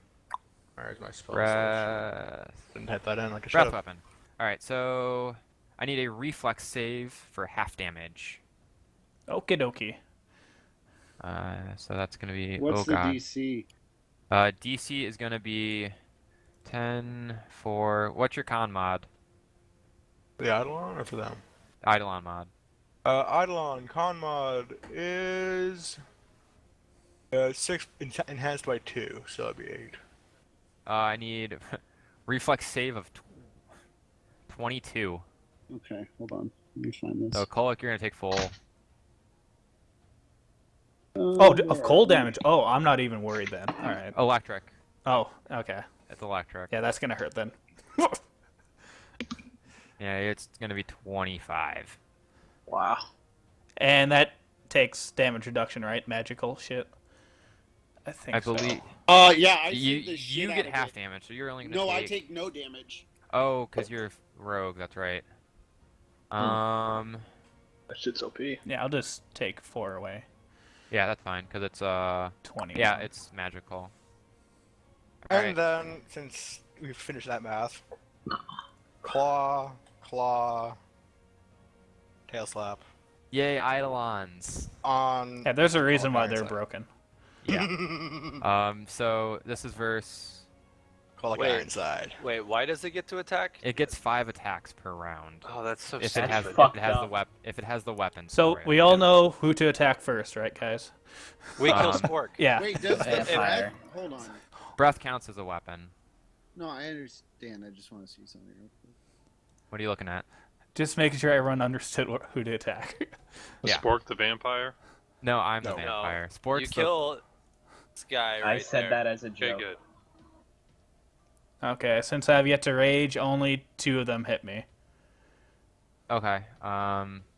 Where's my spell? Breath. Didn't hit that in like a Breath should've. weapon. All right. So I need a reflex save for half damage. Okie dokie. So that's gonna be. What's oh the god. DC? DC is gonna be 10 for. What's your con mod? For the Eidolon or for them? Eidolon mod. Eidolon con mod is 6 enhanced by 2, so that'd be 8. I need reflex save of 22. Okay, hold on. Let me find this. So Kolek, you're gonna take full. Oh, of cold damage. Oh, I'm not even worried then. All right. Electric. Oh, okay. It's electric. Yeah, that's gonna hurt then. Yeah, it's gonna be 25. Wow. And that takes damage reduction, right? Magical shit. I think I so. believe Yeah, I you saved the shit you out get of half it. damage, so you're only gonna No, take. I take no damage. Oh, because you're rogue. That's right. Um. That shit's OP. Yeah, I'll just take 4 away. Yeah, that's fine. Because it's 20. Yeah, it's magical. And then, since we've finished that math, claw, tail slap Yay, Eidolons. on. Yeah, there's a reason why Iron they're side. broken. Yeah. So this is verse. Call like Wait. Iron side. Wait, why does it get to attack? It gets 5 attacks per round. Oh, that's so If stupid. it has, if fucked it has the up. if it has the weapon. So for it. we all know who to attack first, right, guys? We kill Um, Spork. Yeah. Wait, does the Vampire. breath? Hold on. Breath counts as a weapon. No, I understand. I just want to see something real quick. What are you looking at? Just making sure everyone understood who to attack. Yeah. Spork the vampire. No, I'm the No. vampire. You Sports the kill this guy right I said there. that as a Okay, joke. good. Okay, since I have yet to rage, only 2 of them hit me. Okay.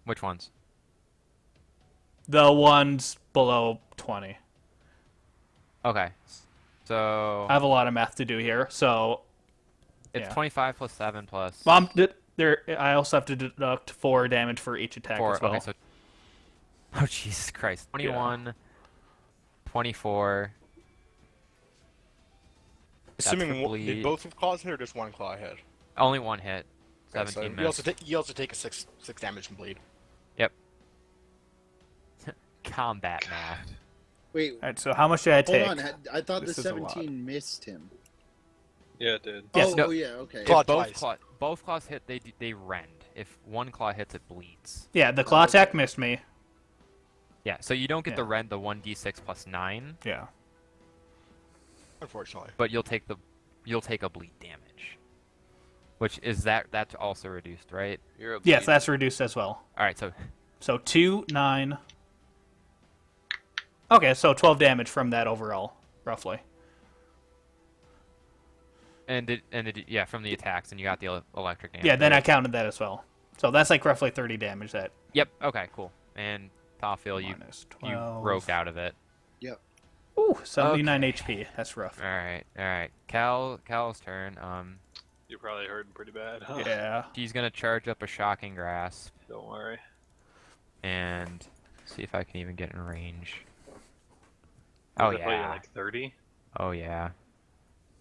Which ones? The ones below 20. Okay. So I have a lot of math to do here, so it's yeah. 25 plus 7 plus I also have to deduct 4 damage for each attack 4. as well. Okay, so oh Jesus Christ. 21, 24. That's Assuming for bleed. did both of claws hit or just one claw hit? Only one hit. Okay, 17 so missed. you also take a six damage from bleed. Yep. Combat math. Wait, Alright, so how much did I take? hold on. I thought the This is a lot. 17 missed him. Yeah, it did. Yes, oh, no. oh, yeah, okay. Claw If both, twice. both claws hit, they rend. If one claw hits, it bleeds. Yeah, the claw attack missed me. Yeah, so you don't get the Yeah. rend, the 1d6 plus 9, Yeah. Unfortunately. but you'll take a bleed damage. Which is that's also reduced, right? You're a Yes, bleed. that's reduced as well. Alright, so So 2, 9. Okay, so 12 damage from that overall, roughly. yeah, from the attacks, and you got the electric damage. Yeah, then I right? counted that as well. So that's like roughly 30 damage that Yep, okay, cool. And Tofil, you minus 12. rogued out of it. Ooh, 79 HP. That's rough. Alright. Cal's turn. You're probably hurting pretty bad. Huh? Yeah. She's gonna charge up a shocking grasp Don't worry. and see if I can even get in range. Does Oh it put you yeah. like 30? Oh yeah.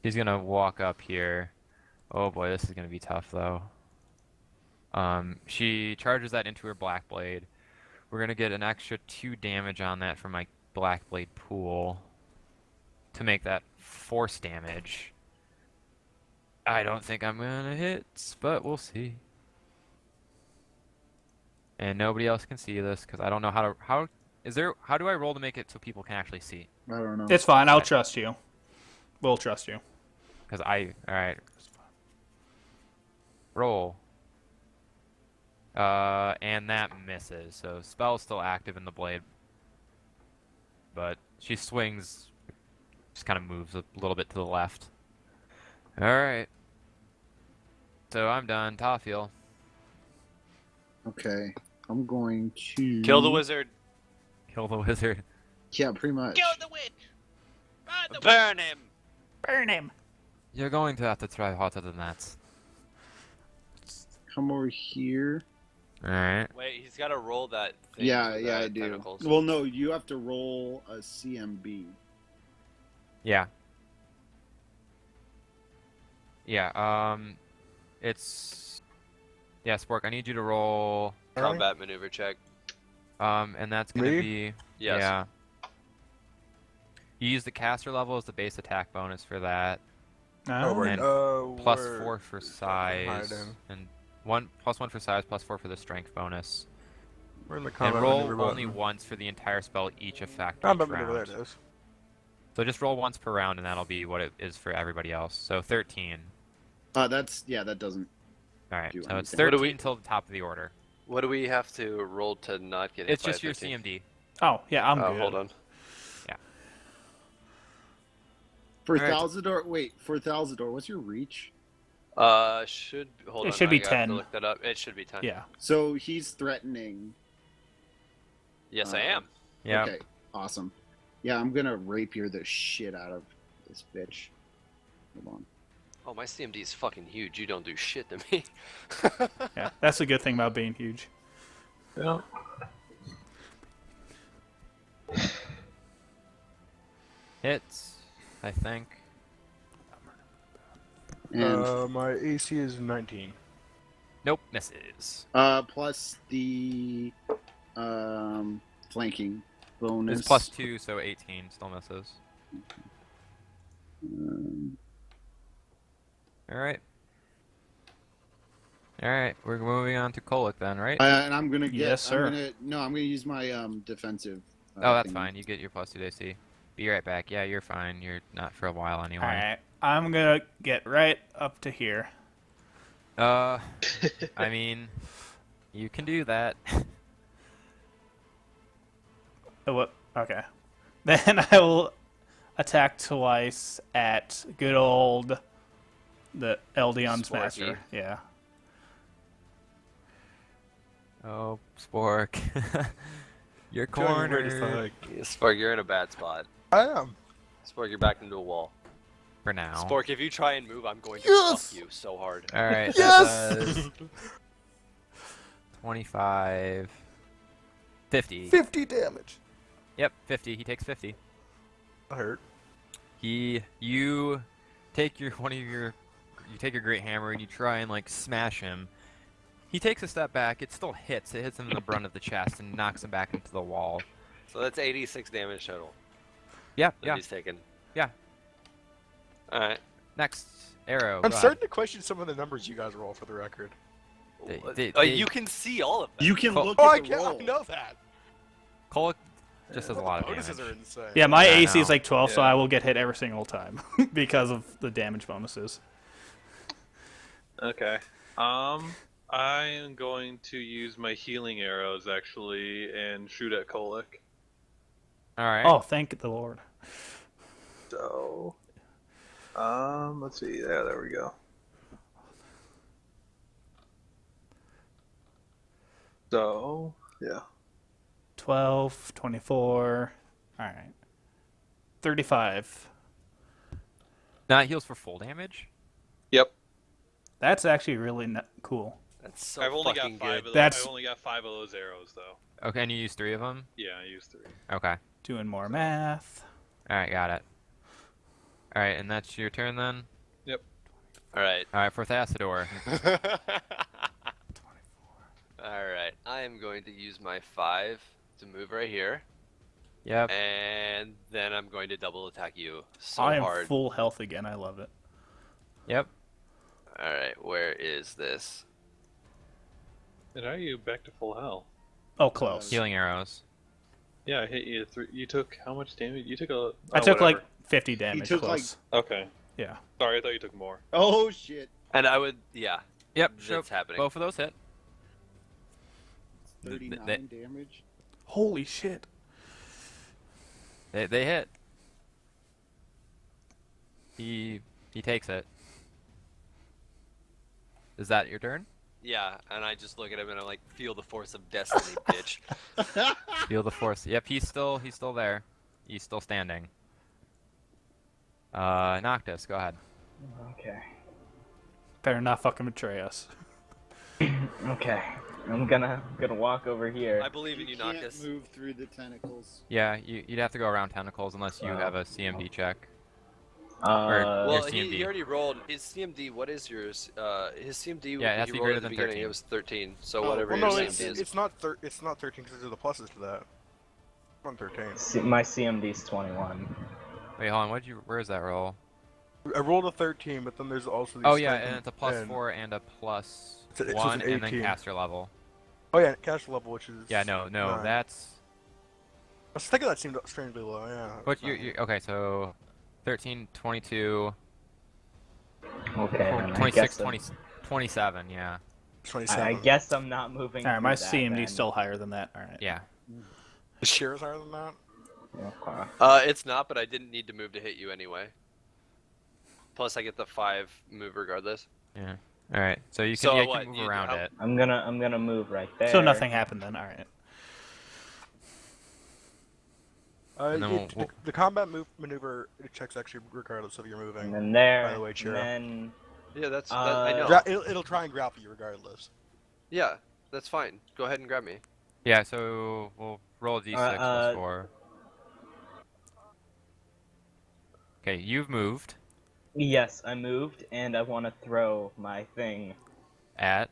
He's gonna walk up here. Oh boy, this is gonna be tough though. She charges that into her black blade. We're gonna get an extra 2 damage on that from my black blade pool to make that force damage. I don't think I'm gonna hit, but we'll see. And nobody else can see this because I don't know how do I roll to make it so people can actually see? I don't know. It's fine. I'll trust you. We'll trust you. Because alright. Roll. And that misses. So spell's still active in the blade. But she swings, just kind of moves a little bit to the left. Alright. So I'm done. Tofil. Okay. I'm going to... Kill the wizard. Kill the wizard. Yeah, pretty much. the witch. Burn him. Burn him. You're going to have to try harder than that. Come over here. Alright. Wait, he's got to roll that thing. Yeah, for yeah, the I do. tentacles. Well, no, you have to roll a CMB. Yeah. Yeah, it's... Yeah, Spork, I need you to roll... Combat maneuver check. And that's gonna Me? be... Yes. Yeah. You use the caster level as the base attack bonus for that. Oh, we're- and plus 4 for size. hiding. And plus 1 for size, plus 4 for the strength bonus. We're in the And combat roll maneuver only button. once for the entire spell each effect Combat each maneuver, round. there it is. So just roll once per round and that'll be what it is for everybody else. So 13. That doesn't. Alright, Do so it's anything. What do 13 we- until the top of the order. What do we have to roll to not get hit It's by a just your 13? CMD. Oh, yeah, I'm Oh, good. hold on. For Alright. Thalzador, what's your reach? Hold on. It should be I have 10. to look that up. It should be 10. Yeah. So he's threatening. Yes, I am. Yeah. Okay, awesome. Yeah, I'm gonna rapier the shit out of this bitch. Hold on. Oh, my CMD is fucking huge. You don't do shit to me. Yeah, that's a good thing about being huge. Yeah. Hits, I think. And My AC is 19. Nope, misses. plus the flanking bonus. It's +2, so 18 still misses. All right. All right, we're moving on to Kolick then, right? And I'm gonna get. Yes, sir. I'm gonna use my defensive. Oh, that's thingy. fine. You get your +2 to AC. Be right back. Yeah, you're fine. You're not for a while anyway. Alright, I'm gonna get right up to here. I mean, you can do that. Oh, what? Okay. Then I will attack twice at good old the Eldion Sporky. Smasher. Yeah. Oh, Spork. You're Going ready cornered to Yeah, Spork, you're in a bad spot. I am. Spork, you're backed into a wall. for now. Spork, if you try and move, I'm going to Yes! fuck you so hard. All right. Yes! That does 25, 50. 50 damage. Yep, 50. He takes 50. I hurt. You take your great hammer and you try and like smash him. He takes a step back. It still hits. It hits him in the brunt of the chest and knocks him back into the wall. So that's 86 damage total Yeah, that yeah, he's taken. yeah. Alright. Next arrow. I'm go starting to question some of the numbers you guys roll for the record. You can see all of them. You can Oh, look Oh, at I, the can, I roll. know that. Kolick just has a lot of Bonuses damage. are insane. Yeah, my Yeah, I AC is know. like 12, so Yeah. I will get hit every single time because of the damage bonuses. Okay. I am going to use my healing arrows actually and shoot at Kolick. All right. Oh, thank the Lord. So, let's see. Yeah, there we go. So, yeah. 12, 24. All right. 35. That heals for full damage. Yep. That's actually really cool. That's so I've only got fucking five good. of That's- I've only got 5 of those arrows though. Okay, and you use 3 of them. Yeah, I used 3. Okay. Doing more math. All right, got it. All right, and that's your turn then. Alright. All right, for Thassador. Alright. I am going to use my 5 to move right here. Yep. And then I'm going to double attack you so I am hard. full health again. I love it. Yep. Alright, where is this? And are you back to full health? Oh, close. Healing arrows. Yeah, I hit you. You took how much damage? You took a. I oh, took like whatever. 50 damage. took, close. Okay. Yeah. Sorry, I thought you took more. Oh shit! And I would, yeah, Yep. that's happening. Both of those hit. 39 They- damage. Holy shit. They hit. He takes it. Is that your turn? Yeah, and I just look at him and I'm like, feel the force of destiny, bitch. Feel the force. Yep, he's still there. He's still standing. Noctis, go ahead. Okay. Better not fucking betray us. Okay. I'm gonna walk over here. I believe in you, can't Noctis. move through the tentacles. Yeah, you'd have to go around tentacles unless you have a CMD check. Uh, Well, Your he CMD. already rolled his CMD. What is yours? His CMD. Yeah, it has he to be rolled greater at the than beginning. 13. It was 13. So Oh, whatever Well, no, your it's, CMD is. it's not 13 because there's the pluses to that. I'm on 13. my CMD's 21. Wait, hold on. Where is that roll? I rolled a 13, but then there's also these Oh yeah, things, and it's a plus and- 4 and a plus So it's 1, an and then 18. caster level. Oh yeah, cash level, which is. Yeah, no, 9. that's. I was thinking that seemed strangely low. Yeah. What it's not. you okay? So, 13, 22, Okay. then I 26, guess 20, 27. Yeah, 27. I guess I'm not moving. All right, my through that, CMD's then. still higher than that. All right. yeah. The shear is higher than that. Okay. It's not, but I didn't need to move to hit you anyway. Plus, I get the 5 move regardless. Yeah. All right. So you can, So yeah, you what, can you- move around how- it. I'm gonna move right there. So nothing happened then. All right. And then The combat maneuver checks actually regardless of your moving. And then there. By the way, and Chiro. then. Yeah, I know. It'll try and grapple you regardless. Yeah, that's fine. Go ahead and grab me. Yeah, so we'll roll a d6 plus 4. Okay, you've moved. Yes, I moved, and I want to throw my thing At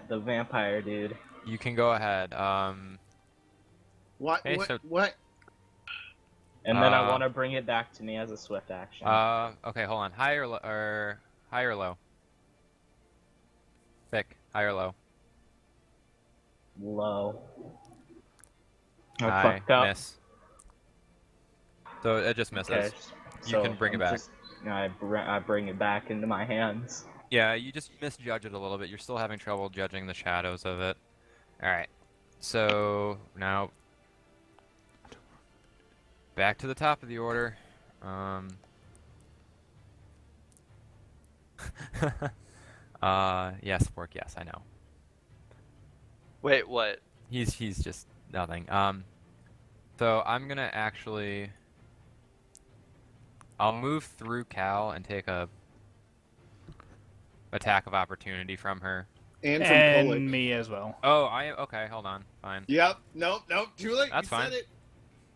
the vampire dude. You can go ahead. What? Okay, What? so- What? And then I want to bring it back to me as a swift action. Okay, hold on. High or low? Thick, high or low? Low. I High, fucked up. miss. So it just misses. Okay, You can bring it back. I bring it back into my hands. Yeah, you just misjudge it a little bit. You're still having trouble judging the shadows of it. Alright. So, now... back to the top of the order. Yes, Spork, yes, I know. Wait, what? He's just nothing. So I'm gonna actually... I'll move through Cal and take a attack of opportunity from her. And from And Kolek. me as well. Oh, okay, hold on, fine. Yep. Nope. Too late. That's you fine. Said it.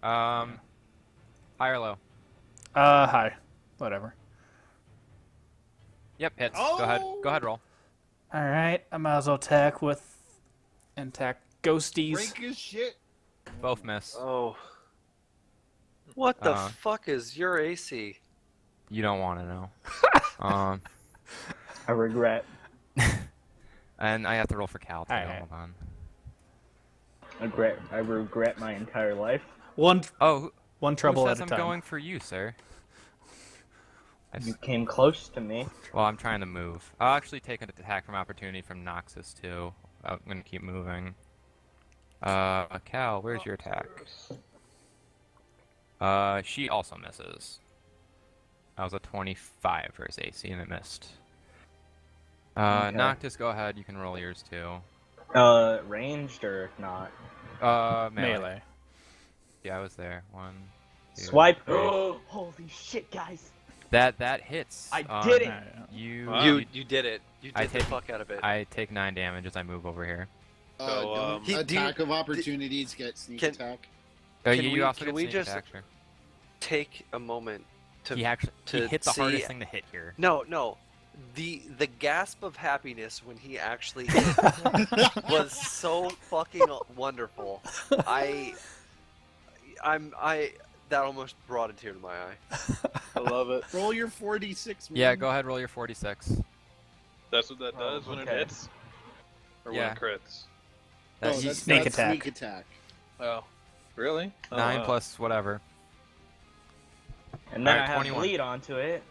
High or low? Hi. Whatever. Yep, hits. Go ahead, roll. Alright, I might as well attack ghosties. Rank his shit. Both miss. Oh. What the fuck is your AC? You don't want to know. I regret. And I have to roll for Cal too. Alright. Hold on. I regret my entire life. One Who trouble says at a I'm time. going for you, sir? You came close to me. Well, I'm trying to move. I'll actually take an attack from opportunity from Noxus too. I'm gonna keep moving. Cal, where's your attack? She also misses. That was a 25 for his AC and it missed. Okay. Noctis, go ahead. You can roll yours too. Ranged or not? Melee. Yeah, I was there. 1, 2, Swipe. 3. Holy shit, guys! That hits. I did it! You did it. You did the fuck out of it. I take 9 damage as I move over here. So, Attack of opportunities get sneak attack. You also can get we sneak just attack, sure. take a moment to He hit the hardest thing to hit here. No. The gasp of happiness when he actually hit was so fucking wonderful. That almost brought a tear to my eye. I love it. Roll your 4d6. Yeah, go ahead, roll your 46. That's what that does when it hits? Or when it crits? That's that's sneak that's attack. Sneak attack. Oh. Really? 9 plus whatever. And then Alright, I have 21. bleed onto it.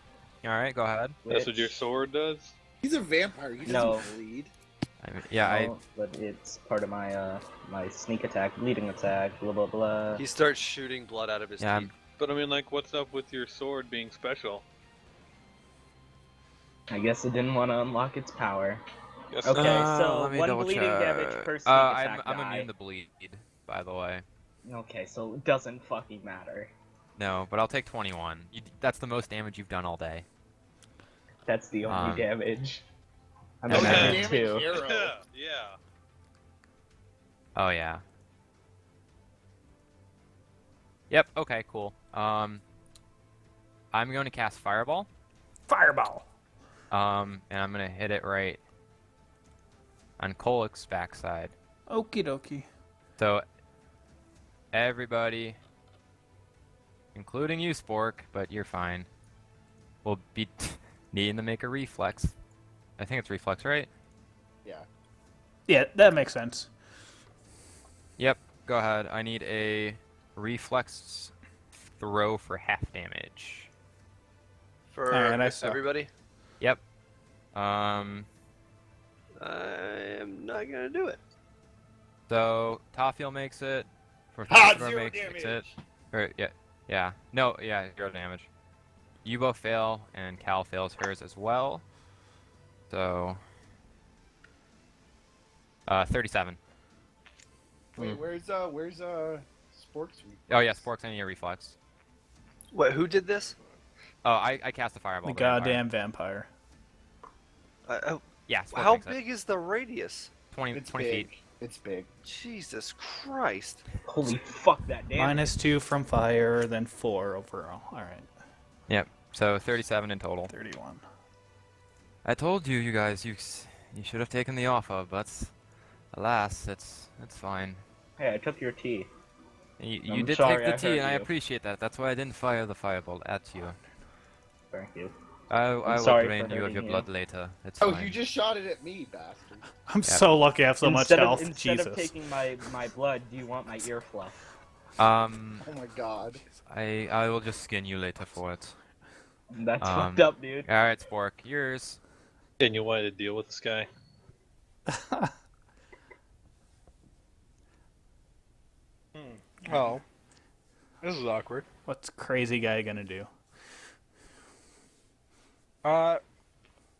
Alright, go ahead. That's what your sword does? He's a vampire. He doesn't No. bleed. But it's part of my my sneak attack, bleeding attack, blah blah blah. He starts shooting blood out of his teeth. But I mean, like, what's up with your sword being special? I guess it didn't want to unlock its power. Yes. Okay, so let me one double bleeding check. damage per sneak attack I'm die. immune to bleed, by the way. Okay, so it doesn't fucking matter. No, but I'll take 21. That's the most damage you've done all day. That's the only damage. I'm and then- immune too. Yeah. Oh yeah. Yep. Okay. Cool. I'm going to cast Fireball. Fireball. And I'm gonna hit it right on Kolek's backside. Okie dokie. So everybody, including you, Spork, but you're fine, will be needing to make a reflex. I think it's reflex, right? Yeah. Yeah, that makes sense. Yep. Go ahead. I need a reflex throw for half damage. For And I suck. everybody? Yep. I am not gonna do it. So Tofiel makes it. Ha! Professor 0 makes it. damage. Or yeah. No, yeah, 0 damage. You both fail, and Cal fails hers as well. So 37. Wait, where's Spork's reflex. Oh yeah, Spork's any reflex. What? Who did this? Oh, I cast a fireball. The to vampire. goddamn vampire. Yeah. Spork How makes it. big is the radius? 20 It's 20 big. feet. It's big. Jesus Christ! Holy fuck that damage. -2 from fire, then 4 overall. All right, Yep. So 37 in total. 31. I told you, you guys, you should have taken the offer, but alas, it's fine. Hey, I took your tea. You I'm did sorry take I the tea, hurt and I you. appreciate that. That's why I didn't fire the firebolt at you. Thank you. I will sorry for drain you of hurting your you. blood later. It's Oh, fine. you just shot it at me, bastard. I'm so lucky I have so much health. Instead Jesus. of taking my blood, do you want my ear fluff? Oh my god. I will just skin you later for it. That's fucked up, dude. Alright, Spork, yours. And you wanted to deal with this guy? Oh, this is awkward. What's crazy guy gonna do?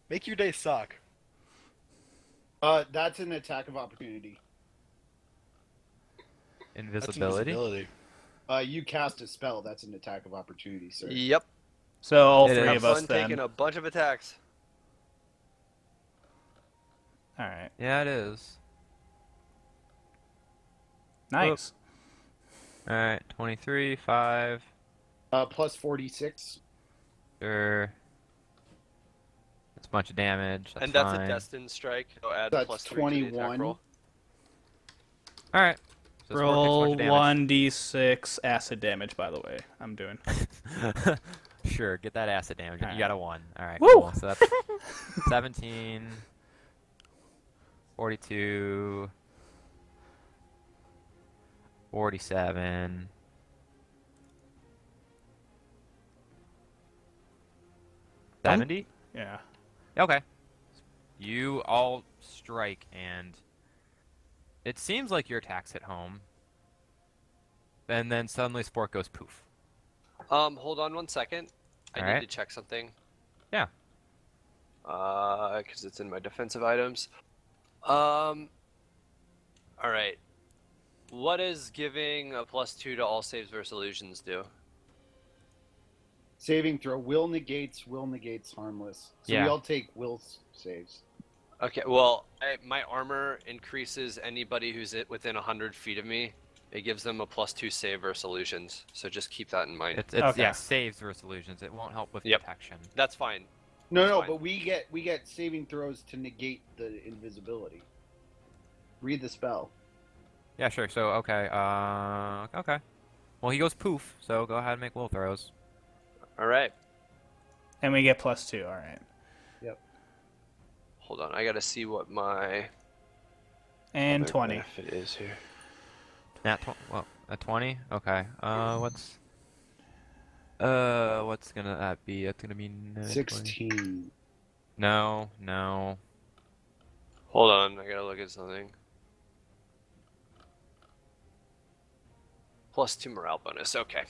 Make your day suck. That's an attack of opportunity. That's Invisibility? invisibility. You cast a spell. That's an attack of opportunity, sir. Yep. So all It three is. of Have us fun then. taking a bunch of attacks. All right, Yeah, it is. nice. Alright, 23, 5, Plus 46. sure. That's a bunch of damage. That's And that's fine. a destined strike. So add That's plus 3 to the attack 21. roll. Alright. So Spork takes a Roll bunch of damage. 1d6 acid damage. By the way, I'm doing. Sure, get that acid damage. Alright. You got a 1. Alright, Woo! cool. So that's 17, 42, 47. Um, 70? Yeah. Okay. You all strike, and it seems like your attacks hit home. And then suddenly Spork goes poof. Hold on 1 second. I Alright. need to check something. Yeah. Because it's in my defensive items. Alright. What does giving a +2 to all saves versus illusions do? Saving throw. Will negates harmless. So Yeah. we all take will saves. Okay, well, my armor increases anybody who's within 100 feet of me. It gives them a +2 save versus illusions. So just keep that in mind. It's Okay. yeah, saves versus illusions. It won't help with Yep. protection. That's fine. No, Fine. but we get saving throws to negate the invisibility. Read the spell. Yeah, sure. So okay, okay. Well, he goes poof. So go ahead and make will throws. Alright. And we get +2. All right. Hold on, I gotta see what my And other 20. benefit is here. Well, a 20. Okay. What's gonna that be? That's gonna be 20. 16. No, no. Hold on, I gotta look at something. +2 morale bonus, okay.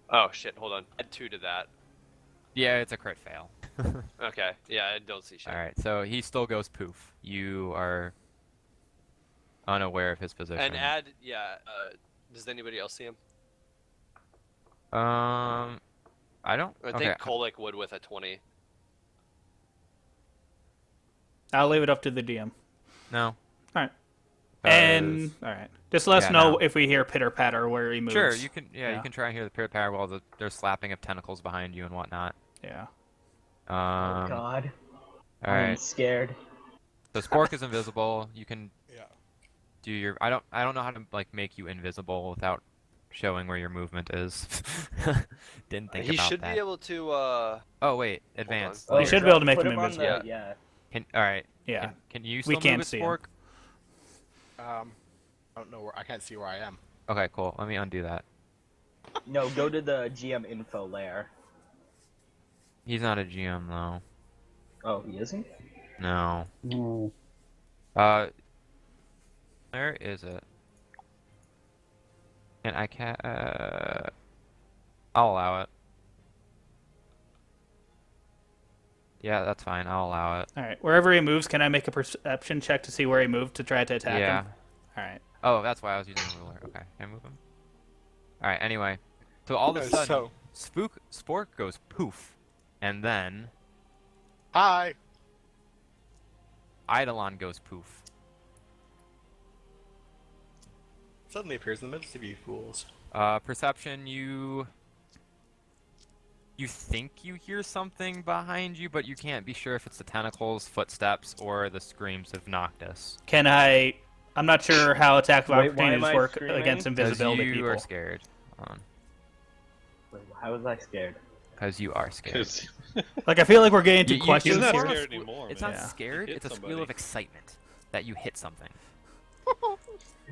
Oh shit, hold on. Add 2 to that. Yeah, it's a crit fail. Okay, yeah, I don't see shit. All right, so he still goes poof. You are unaware of his position. And add, yeah, does anybody else see him? I don't. I okay. think Kolek would with a 20. I'll leave it up to the DM. No. All right. 'Cause- And all right, just let us Yeah, know no. if we hear pitter patter where he moves. Sure, you can. Yeah, Yeah. you can try and hear the pit power while there's slapping of tentacles behind you and whatnot. Yeah. Oh God. All I'm right. scared. So Spork is invisible. You can Yeah. do your. I don't know how to like make you invisible without showing where your movement is. Didn't think He about should that. be able to, Oh wait, advanced. You should be able to make Put him him on invisible. the- yeah. All right. Yeah. Can you We still can't move it, see him. Spork? I don't know where. I can't see where I am. Okay, cool. Let me undo that. No, go to the GM info layer. He's not a GM though. Oh, he isn't? No. No. Where is it? And I can't. I'll allow it. Yeah, that's fine. I'll allow it. All right. Wherever he moves, can I make a perception check to see where he moved to try to attack Yeah. him? All right. Oh, that's why I was using the ruler. Okay, can I move him? All right. Anyway, so all of a sudden, Spork goes poof, and then Hi. Eidolon goes poof. Suddenly appears in the midst of you fools. Perception, you think you hear something behind you, but you can't be sure if it's the tentacles, footsteps, or the screams of Noctis. Can I? I'm not sure how attack of Wait, why opportunities am I work screaming? against 'Cause invisibility you people. are scared. Hold on. Wait, how was I scared? Because you are scared. Like, I feel like we're getting into You- you- questions it's not here. scared anymore, It's man. not Yeah. scared. You It's hit a squeal somebody. of excitement that you hit something.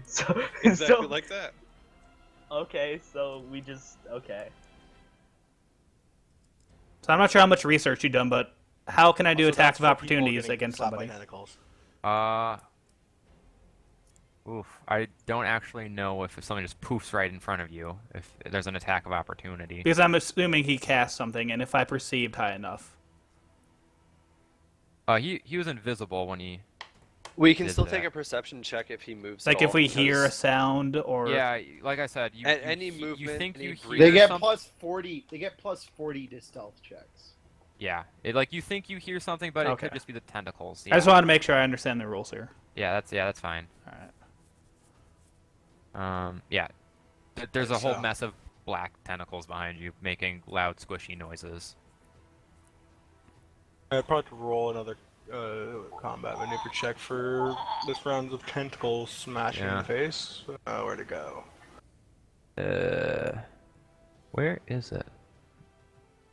So, Exactly so- like that. Okay, so we just okay. So I'm not sure how much research you've done, but how can I do Also, attack that's of for people opportunities getting against slapped by somebody? tentacles. Oof. I don't actually know if something just poofs right in front of you, if there's an attack of opportunity. Because I'm assuming he cast something, and if I perceived high enough. He was invisible when he... We can Did still that. take a perception check if he moves. Like at if all, we hear a because- sound or Yeah, like I said, you, Any you movement, think any you breathing. hear They get some- plus 40. They get plus 40 to stealth checks. Yeah, like you think you hear something, but it Okay. could just be the tentacles. I just wanted to make sure I understand the rules here. Yeah, that's fine. All right. Yeah. There's a whole So- mess of black tentacles behind you, making loud, squishy noises. I'd probably have to roll another combat maneuver check for this round of tentacles smashing in Yeah. the face. Where to go? Where is it?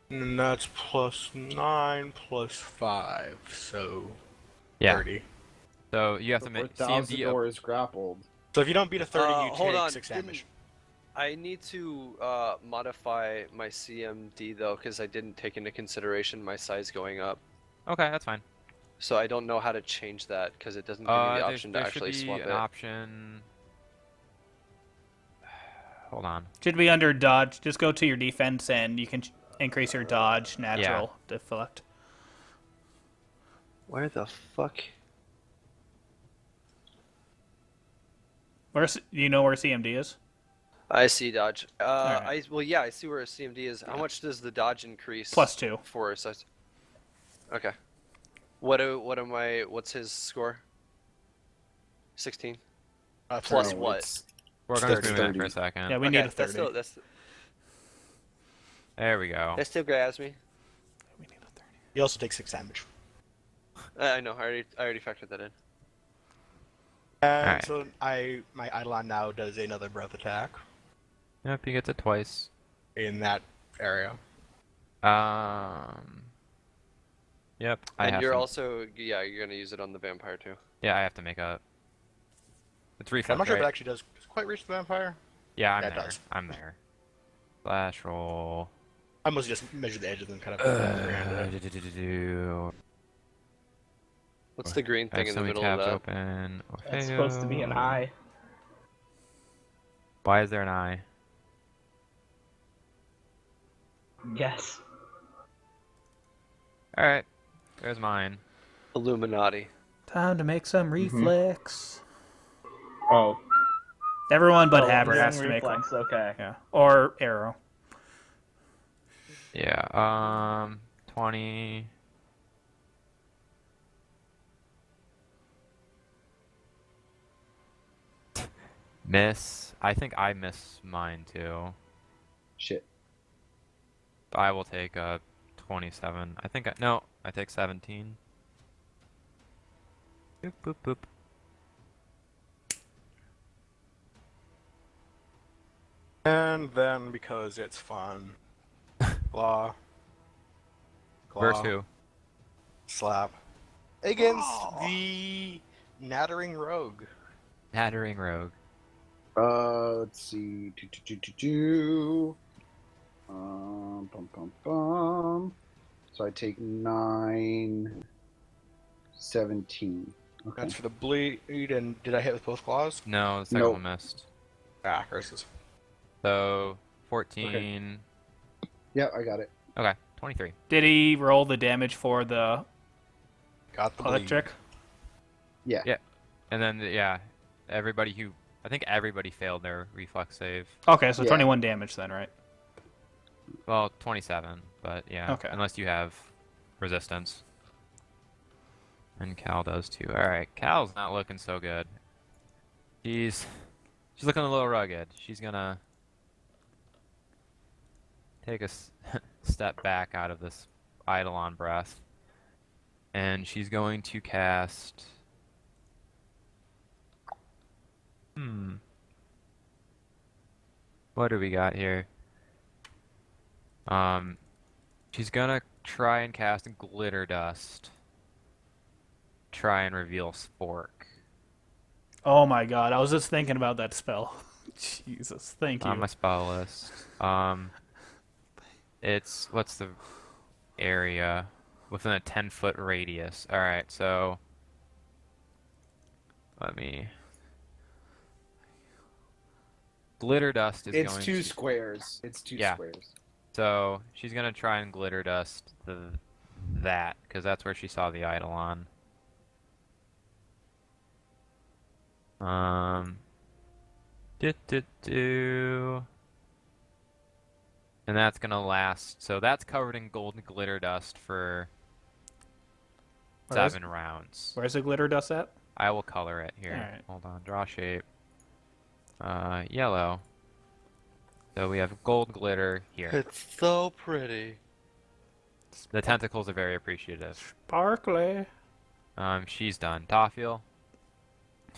And that's +9 +5, so Yeah. 30. So you have to Before make CMD. Thousandor is grappled. So if you don't beat a 30, you hold take on, 6 damage. I need to modify my CMD though, because I didn't take into consideration my size going up. Okay, that's fine. So I don't know how to change that because it doesn't give me the option to there actually should be swap an it. option. Hold on. Should be under dodge. Just go to your defense and you can increase your dodge natural deflect. Where the fuck? Do you know where CMD is? I see dodge. Alright. I see where a CMD is. How much does the dodge increase? +2. For us. Okay. What's his score? 16. Plus So what? it's- We're going to It's move that 30. for a second. Yeah, we need a That's 30. still There we go. that still grabs me. We need a 30. You also take 6 damage. I know. I already factored that in. And Alright. so my Eidolon now does another breath attack Yep, he gets it twice. in that area. Yep. I And have you're to- also you're gonna use it on the vampire too. Yeah, I have to make a. It's reflex, I'm not sure if right? it actually does quite reach the vampire. Yeah, I'm Yeah, it there. does. I'm there. Slash roll. I mostly just measure the edge of them, kind of. What's the green I thing have in so the many middle of tabs that? open. That's supposed to be an eye. Why is there an eye? Yes. All right, there's mine. Illuminati. Time to make some reflex. Oh. Everyone but Oh, Haber doing has to make one. reflex, okay. Yeah. Or arrow. Yeah. 20. Miss. I think I miss mine too. Shit. I will take a 27. I think no. I take 17. Boop boop boop. And then, because it's fun, claw. Verse who? Slap. Against the Nattering Rogue. Nattering Rogue. Let's see. Bum, bum, bum. So I take 9, 17. Okay. That's for the bleed, and did I hit with both claws? No, the second Nope. one missed. Curses. So 14. Yeah, I got it. Okay, 23. Did he roll the damage for the Got the bleed. electric? Yeah. Yeah. And then, yeah, I think everybody failed their reflex save. Okay, so Yeah. 21 damage then, right? Well, 27, but yeah. Okay. Unless you have resistance. And Cal does too. Alright, Cal's not looking so good. She's looking a little rugged. She's gonna take a step back out of this Eidolon breath. And she's going to cast... What do we got here? She's gonna try and cast Glitter Dust. Try and reveal Spork. Oh my god, I was just thinking about that spell. Jesus, thank you. On my spell list. It's, what's the area? Within a 10-foot radius. Alright, so... Let me... Glitter Dust is It's going two to... squares. It's two Yeah. squares. So, she's gonna try and Glitter Dust that, because that's where she saw the Eidolon. And that's gonna last, so that's covered in golden glitter dust for Where is- 7 rounds. Where's the glitter dust at? I will color it here. Alright. Hold on, draw shape. Yellow. So we have gold glitter here. It's so pretty. The tentacles are very appreciative. Sparkly. She's done. Toffiel,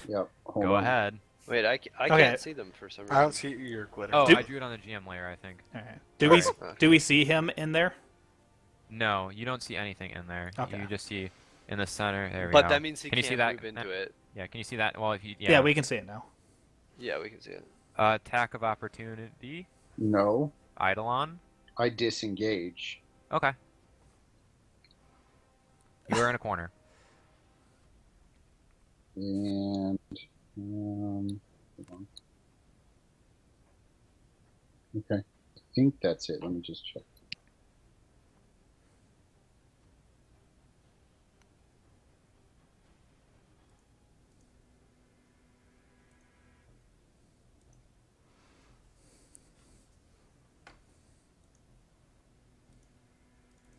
Yep. Hold go on. ahead. Wait, I Okay. can't see them for some reason. I don't see your glitter. Oh, Do- I drew it on the GM layer, I think. Alright. Alright. Do we see him in there? No, you don't see anything in there. Okay. You just see in the center. There we But go. that means he Can you can't see that? move into it. Yeah, can you see that? Well, if you Yeah, we can see it now. Yeah, we can see it. Attack of opportunity. No, Eidolon. I disengage. Okay. You are in a corner. And hold on. Okay, I think that's it. Let me just check.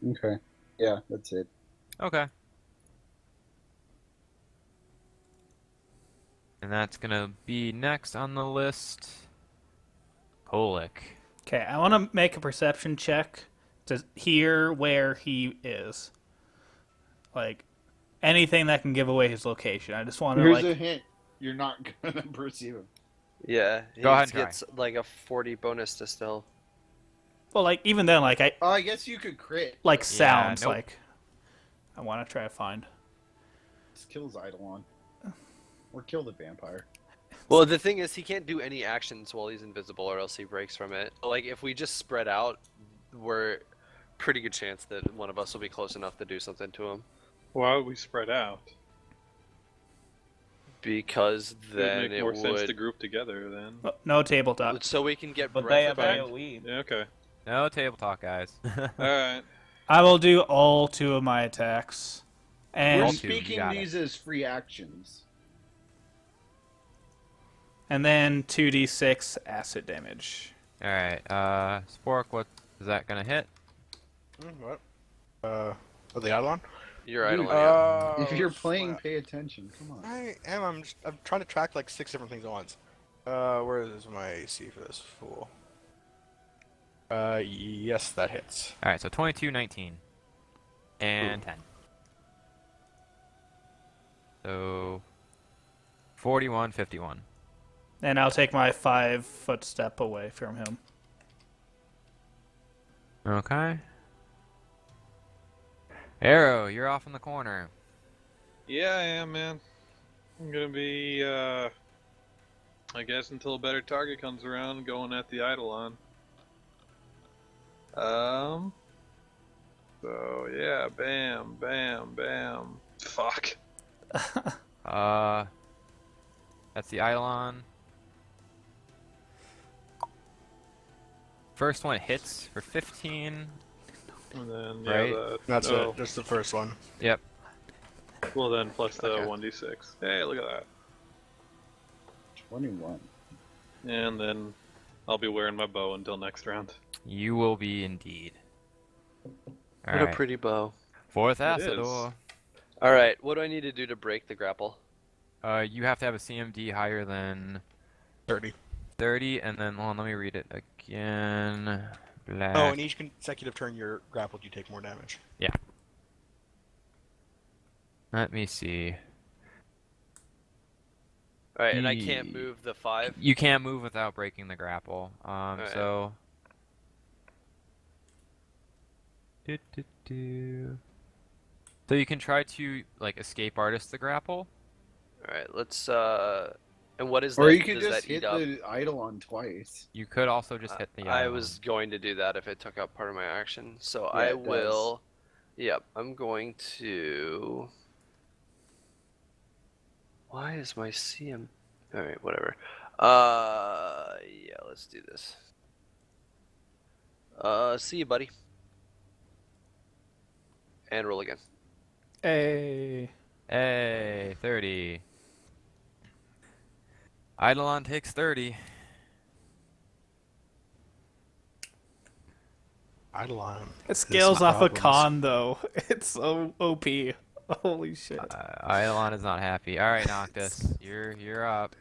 Okay, yeah, that's it. Okay. And that's gonna be next on the list. Kolick. Okay, I want to make a perception check to hear where he is. Like, anything that can give away his location. I just want to, Here's like... a hint: you're not gonna perceive him. Yeah, he Go ahead just and try. gets like a 40 bonus to still. Well, like, even then, like, Oh, I guess you could crit. like sounds, nope. like... I want to try to find... Just kills Eidolon. Or kill the vampire. Well, the thing is, he can't do any actions while he's invisible, or else he breaks from it. Like, if we just spread out, we're pretty good chance that one of us will be close enough to do something to him. Why would we spread out? Because then It'd make it more sense would. to group together then. Oh, no tabletop. So we can get But breath they have effect. AoE. Yeah, okay. No table talk, guys. Alright. I will do all 2 of my attacks. We're And, All two, you speaking got these as free actions. and then 2d6 acid damage. Alright, Spork, what is that gonna hit? What? The Eidolon? You're Dude, idling out. If you're playing, pay attention. Come on. I am. I'm trying to track like 6 different things at once. Where is my AC for this fool? Yes, that hits. Alright, so 22, 19. And 10. So 41, 51. And I'll take my 5-foot step away from him. Okay. Arrow, you're off in the corner. Yeah, I am, man. I'm gonna be, I guess until a better target comes around, going at the Eidolon. So, yeah, bam, bam, bam. Fuck. That's the Eidolon. First one hits for 15. And then Right? That's it. That's the first one. Yep. Well then, plus the Okay. 1d6. Hey, look at that. 21. And then I'll be wearing my bow until next round. You will be indeed. What a pretty bow. Fourth It is. Acidor. All right, what do I need to do to break the grapple? You have to have a CMD higher than 30. 30, and then, hold on, let me read it again. Black. Oh, in each consecutive turn you're grappled, you take more damage. Let me see. All right, and I can't move the 5. You can't move without breaking the grapple. Alright. So. So you can try to like escape artist the grapple. All right, let's. And what is that? Or you could Does just that eat hit up? the Eidolon twice. You could also just hit the. I was going to do that if it took up part of my action, so Yeah, I it does. will. Yep, I'm going to. Why is my CM? All right, whatever. Yeah, let's do this. See you, buddy. And roll again. Hey. Hey, 30. Eidolon takes 30. Eidolon. It scales some off a problems. con, though. It's so OP. Holy shit. Eidolon is not happy. All right, Noctis, you're up.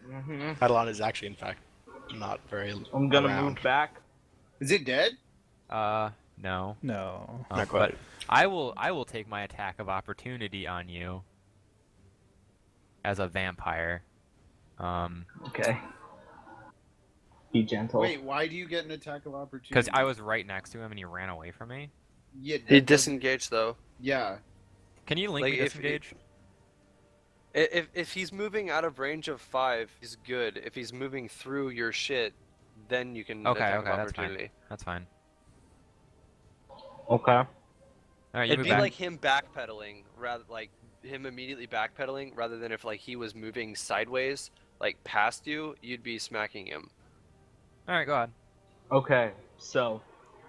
Eidolon is actually, in fact, not very. I'm gonna around. move back. Is it dead? No. No. Not quite. But I will take my attack of opportunity on you. As a vampire. Okay. Be gentle. Wait, why do you get an attack of opportunity? Because I was right next to him and he ran away from me. Yeah, He that doesn't- disengaged though. Yeah. Can you link Like, me if disengage? If he's moving out of range of 5, he's good. If he's moving through your shit, then you can Okay, attack okay, of that's fine. opportunity. That's fine. Okay. All right, you It'd move be back. like him backpedaling, rather like him immediately backpedaling, rather than if like he was moving sideways, like past you, you'd be smacking him. All right, go ahead. Okay. So,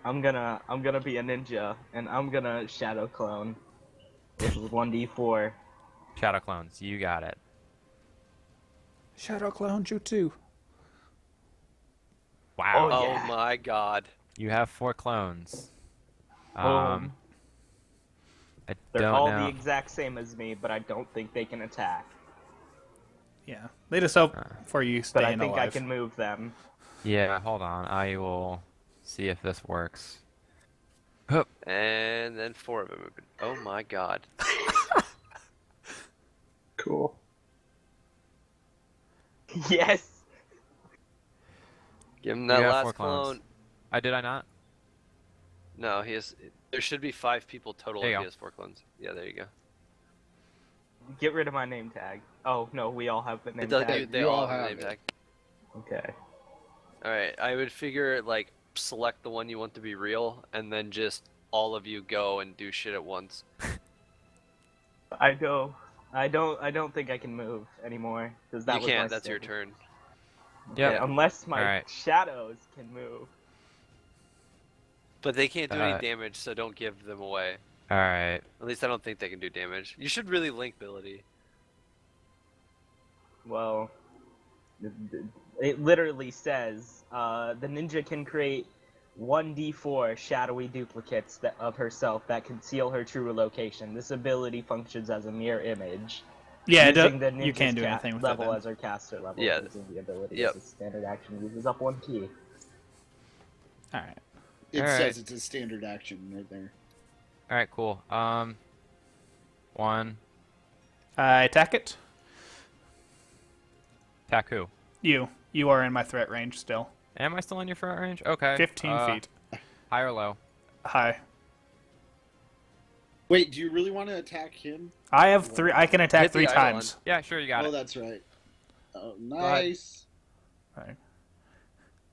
I'm gonna be a ninja, and I'm gonna shadow clone. This is 1d4. Shadow clones, you got it. Shadow Clown Jutsu. Wow. Oh, Oh yeah. my god. You have 4 clones. Boom. I They're don't all know. the exact same as me, but I don't think they can attack. Yeah. They just hope for you But staying I think alive. I can move them. Yeah, hold on. I will see if this works. And then 4 of them moving. Oh my god. Cool. Yes. Give him You that have last 4 clones. clone. Did I not? No, he has. There should be 5 people total There if you he go. has 4 clones. Yeah, there you go. Get rid of my name tag. Oh no, we all have the name They, tag. they you all all have a have name it. tag. Okay. Alright, I would figure like select the one you want to be real, and then just all of you go and do shit at once. I don't think I can move anymore because that You was can't. my That's your skill. turn. Yep. Yeah, unless my Alright. shadows can move. But they can't do Uh, any damage, so don't give them away. All right. At least I don't think they can do damage. You should really link ability. Well, it literally says the ninja can create 1d4 shadowy duplicates of herself that conceal her true location. This ability functions as a mirror image. Yeah, Using the you ninja's can't do anything with level that. Then. as her caster level. Yeah. Using the ability Yep. as a standard action uses up 1 key. All right. It All right. says it's a standard action right there. All right. Cool. 1. I attack it. Attack who? You are in my threat range still. Am I still in your front range? Okay. 15 feet. High or low? Hi. Wait, do you really want to attack him? I have 3. I can attack Hit the 3 Eidolon. times. Yeah, sure. You got Oh, it. that's right. Oh, ahead. nice. Right.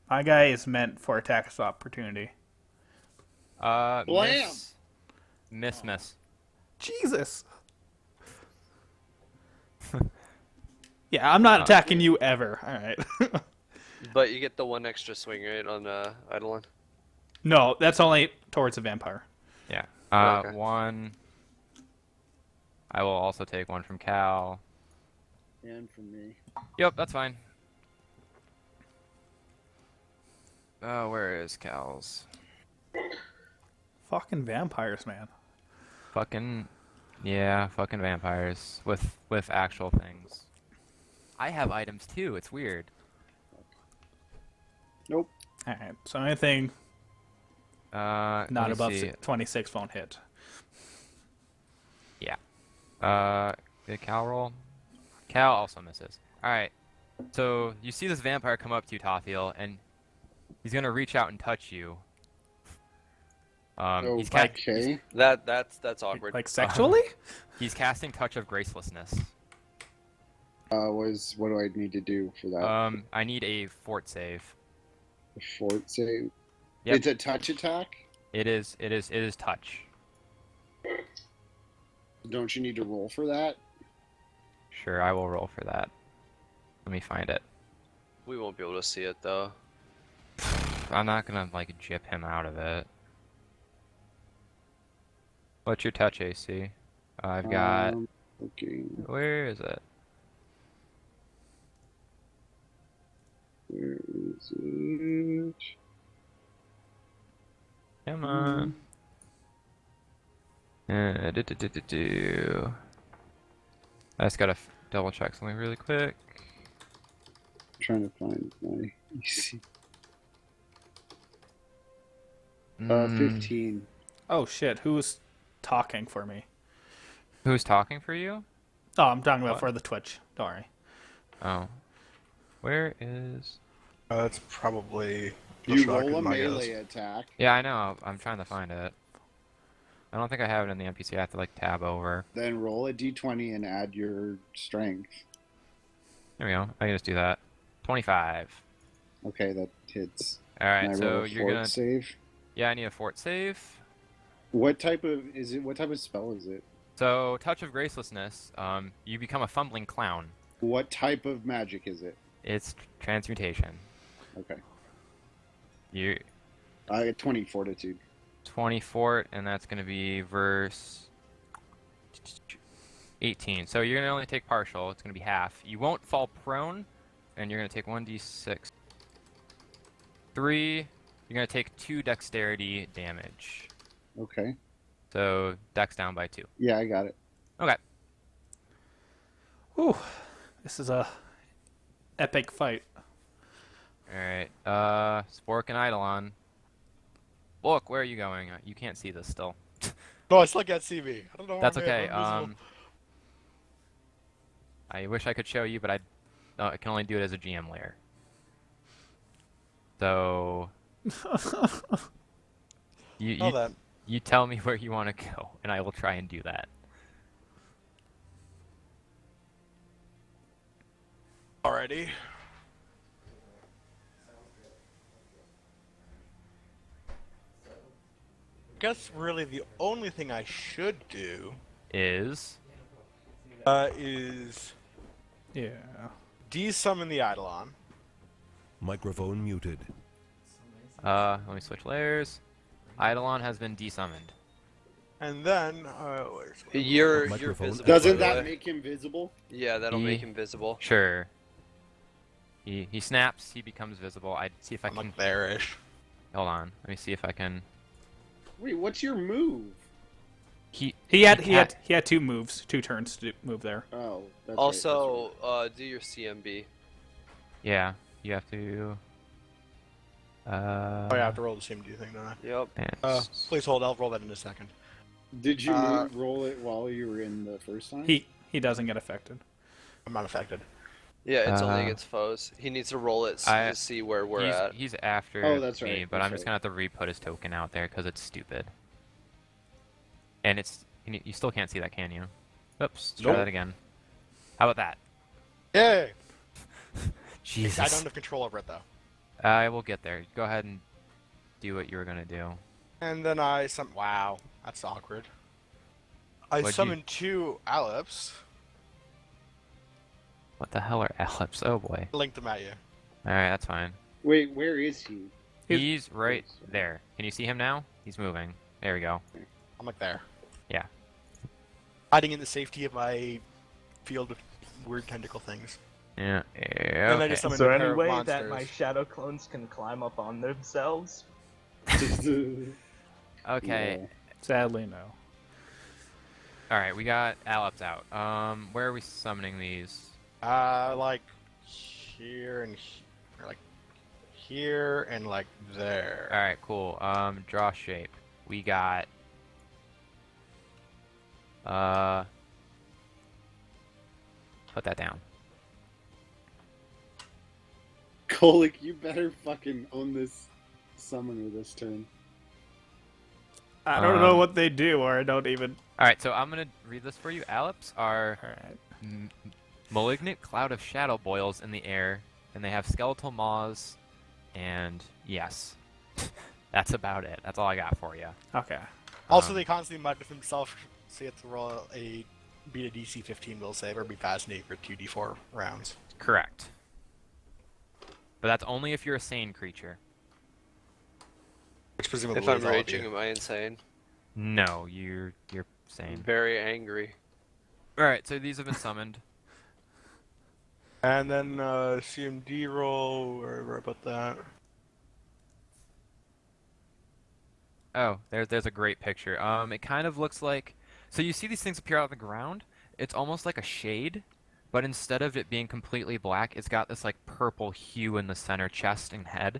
My guy is meant for attacks of opportunity. Blam! Miss. Jesus. Yeah, I'm not attacking you ever. All right. But you get the 1 extra swing, right, on Eidolon? No, that's only towards a vampire. Yeah. Okay. One. I will also take one from Cal. And from me. Yep, that's fine. Where is Cal's? Fucking vampires, man. Fucking, yeah, fucking vampires with actual things. I have items too. It's weird. Nope. Alright, so anything Let not me above see. 26 won't hit. Did Cal roll? Cal also misses. All right. So you see this vampire come up to you, Tothiel, and he's gonna reach out and touch you. He's Okay. That's awkward. Like sexually? He's casting Touch of Gracelessness. What do I need to do for that? I need a fort save. A fort save. Yep. It's a touch attack. It is touch. Don't you need to roll for that? Sure, I will roll for that. Let me find it. We won't be able to see it though. I'm not gonna like jip him out of it. What's your touch AC? I've got. Okay. Where is it? Where is it? Come on. I just gotta double check something really quick. Trying to find my EC. Mm, 15. Oh shit, who's talking for me? Who's talking for you? Oh, I'm talking about What? for the Twitch. Don't worry. Oh. Where is... It's probably. the You shotgun, roll a I guess. melee attack. Yeah, I know. I'm trying to find it. I don't think I have it in the NPC. I have to like tab over. Then roll a d20 and add your strength. There we go. I can just do that. 25. Okay, that hits. Alright, And I so roll a you're fort gonna... save. Yeah, I need a fort save. What type of is it? What type of spell is it? So, Touch of Gracelessness, you become a fumbling clown. What type of magic is it? It's transmutation. Okay. You I got 20 fortitude. 20 fort, and that's going to be verse 18. So you're going to only take partial. It's going to be half. You won't fall prone, and you're going to take 1d6. 3. You're going to take 2 dexterity damage. Okay. So dex down by 2. Yeah, I got it. Okay. Whew. This is a epic fight. Alright. Spork and Eidolon. Look, where are you going? You can't see this still. No, I still can't see me. I don't know. That's where okay. I'm invisible. I wish I could show you, but I can only do it as a GM layer. So you tell me where you want to go, and I will try and do that. Alrighty. Guess really the only thing I should do Is Yeah. de-summon the Eidolon. Microphone muted. let me switch layers. Eidolon has been desummoned. And then, You're Microphone visible. Doesn't by the that way. make him visible? Yeah, that'll make him visible. Sure. He snaps. He becomes visible. I see if I I'm can. like there-ish. Hold on. Let me see if I can. Wait, what's your move? He had 2 moves, 2 turns to move there. Oh, that's Also, do your CMB. Yeah. You have to. Oh yeah, I have to roll the same do thing, don't I? Yep. Man, Please hold, I'll roll that in a second. Did you roll it while you were in the first time? He doesn't get affected. I'm not affected. Yeah, it's only against foes. He needs to roll it to see where we're at. He's after Oh, that's me, right, but that's I'm just gonna have to re-put his token out there because it's stupid. And it's you still can't see that, can you? Oops. Try Nope. that again. How about that? Yay! Jesus. I don't have control over it though. I will get there. Go ahead and do what you were gonna do. And then wow, that's awkward. I What'd you- summoned 2 Aleps, What the hell are Aleps? Oh boy. linked them at you. Alright, that's fine. Wait, where is he? He's right there. Can you see him now? He's moving. There we go. I'm like there. Yeah. Hiding in the safety of my field of weird tentacle things. Yeah. And I Okay. just Is summoned there a any pair of way monsters. that my shadow clones can climb up on themselves? Okay. Yeah. Sadly, no. All right. We got Aleps out. Where are we summoning these? Like here and or like here and like there. All right. Cool. Draw shape. We got. Put that down. Kolik, you better fucking own this summoner this turn. I don't know Um, what they do, or I don't even. All right. So I'm gonna read this for you. Aleps are All right. malignant cloud of shadow boils in the air, and they have skeletal maws, and yes, that's about it. That's all I got for you. Okay. Also, they constantly mud themselves, so you have to roll beat a DC 15 will save or be fascinated for 2d4 rounds. Correct. But that's only if you're a sane creature. Which presumably If I'm is all of raging, you. am I insane? No, you're I'm sane. very angry. All right. So these have been summoned. And then CMD roll, wherever about that. Oh, there's a great picture. It kind of looks like, so you see these things appear out of the ground. It's almost like a shade, but instead of it being completely black, it's got this like purple hue in the center chest and head,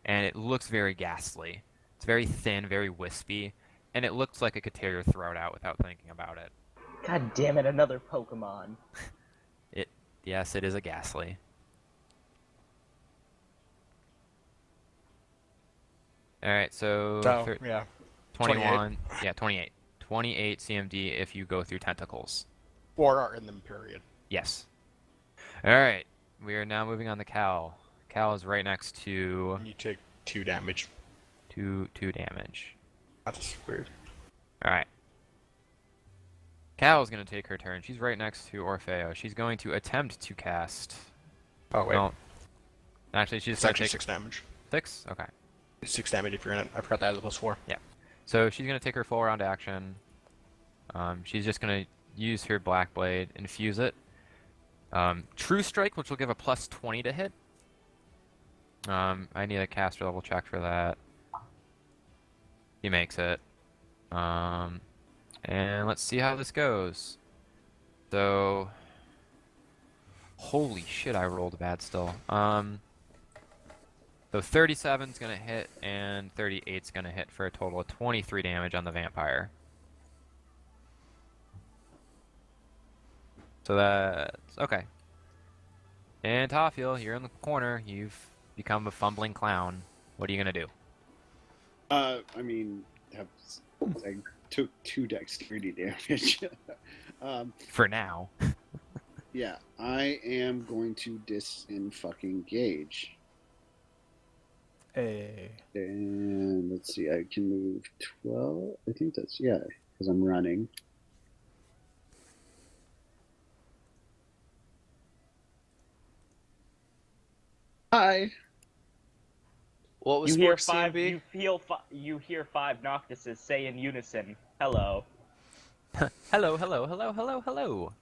and it looks very ghastly. It's very thin, very wispy, and it looks like it could tear your throat out without thinking about it. God damn it, another Pokemon. Yes, it is a ghastly. All right, so Yeah. 21, yeah, 28. 28 CMD if you go through tentacles. Or are in them, period. Yes. All right, we are now moving on to Cal. Cal is right next to And you take 2 damage. two damage. That's weird. All right. Cal is going to take her turn. She's right next to Orfeo. She's going to attempt to cast. Oh, wait. No. Actually, she's It's going to actually take 6 damage. 6. Okay. 6 damage if you're in it. I forgot that as a +4. So she's going to take her full round action. She's just going to use her Black Blade, infuse it. True Strike, which will give a +20 to hit. I need a caster level check for that. He makes it. And let's see how this goes. So, holy shit, I rolled bad still. So 37's gonna hit and 38's gonna hit for a total of 23 damage on the vampire. So that's okay. And Toffiel, you're in the corner. You've become a fumbling clown. What are you gonna do? I mean, I took 2 dexterity damage. For now. Yeah, I am going to disengage. Hey. And let's see, I can move 12. I think that's, yeah, because I'm running. Hi. What was You hear Spork five. CMB? You hear 5 Noctises say in unison, "Hello." Hello, hello, hello, hello, hello.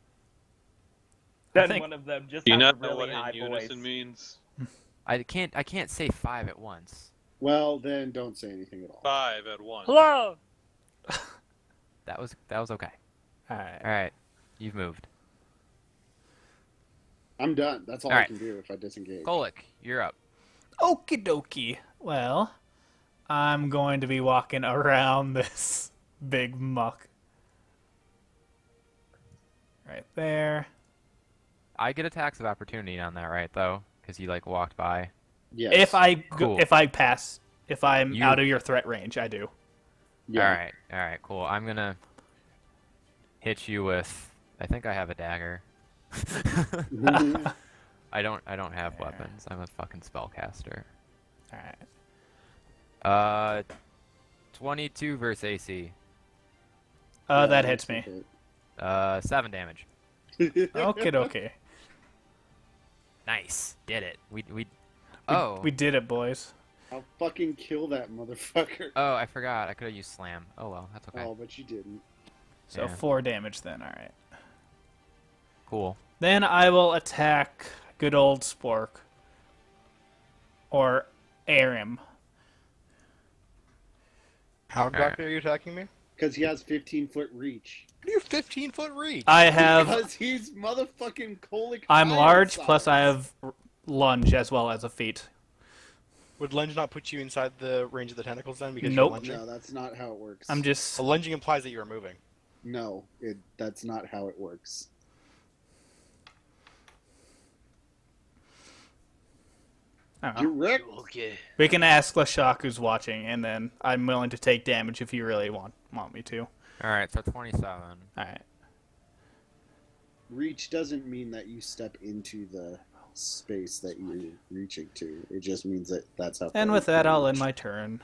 Then think- one of them just Do you has not a know really what high in unison voice. means? I can't say 5 at once. Well, then don't say anything at all. 5 at once. Hello. That was okay. All right. All right, you've moved. I'm done. That's all I Alright. can do if I disengage. Golik, you're up. Okie dokie. Well, I'm going to be walking around this big muck. Right there. I get attacks of opportunity on that, right? Though, because you like walked by. Yes. Cool. If I pass, if I'm You- out of your threat range, I do. Yeah. All right, cool. I'm gonna hit you with. I think I have a dagger. I don't have weapons. I'm a fucking spellcaster. All right. 22 versus AC. Yeah, That hits me. that's 7 damage. Okie dokie. Nice, did it. We We did it, boys. I'll fucking kill that motherfucker. Oh, I forgot. I could have used slam. Oh well, that's okay. Oh, but you didn't. So Yeah. 4 damage then. All right. Cool. Then I will attack good old Spork. Or Arim. How exactly are you attacking me? Because he has 15-foot reach. What do you 15-foot reach? I have. Because he's motherfucking colic. I'm iron large, size. plus I have lunge as well as a feat. Would lunge not put you inside the range of the tentacles then? Because Nope. you're lunging? No, that's not how it works. I'm just. So lunging implies that you are moving. No, that's not how it works. I don't know. You're Rick. Okay. We can ask Lashak who's watching, and then I'm willing to take damage if you really want me to. All right, so 27. All right. Reach doesn't mean that you step into the space that you're reaching to. It just means that that's how. And far with you that, can I'll end reach. my turn.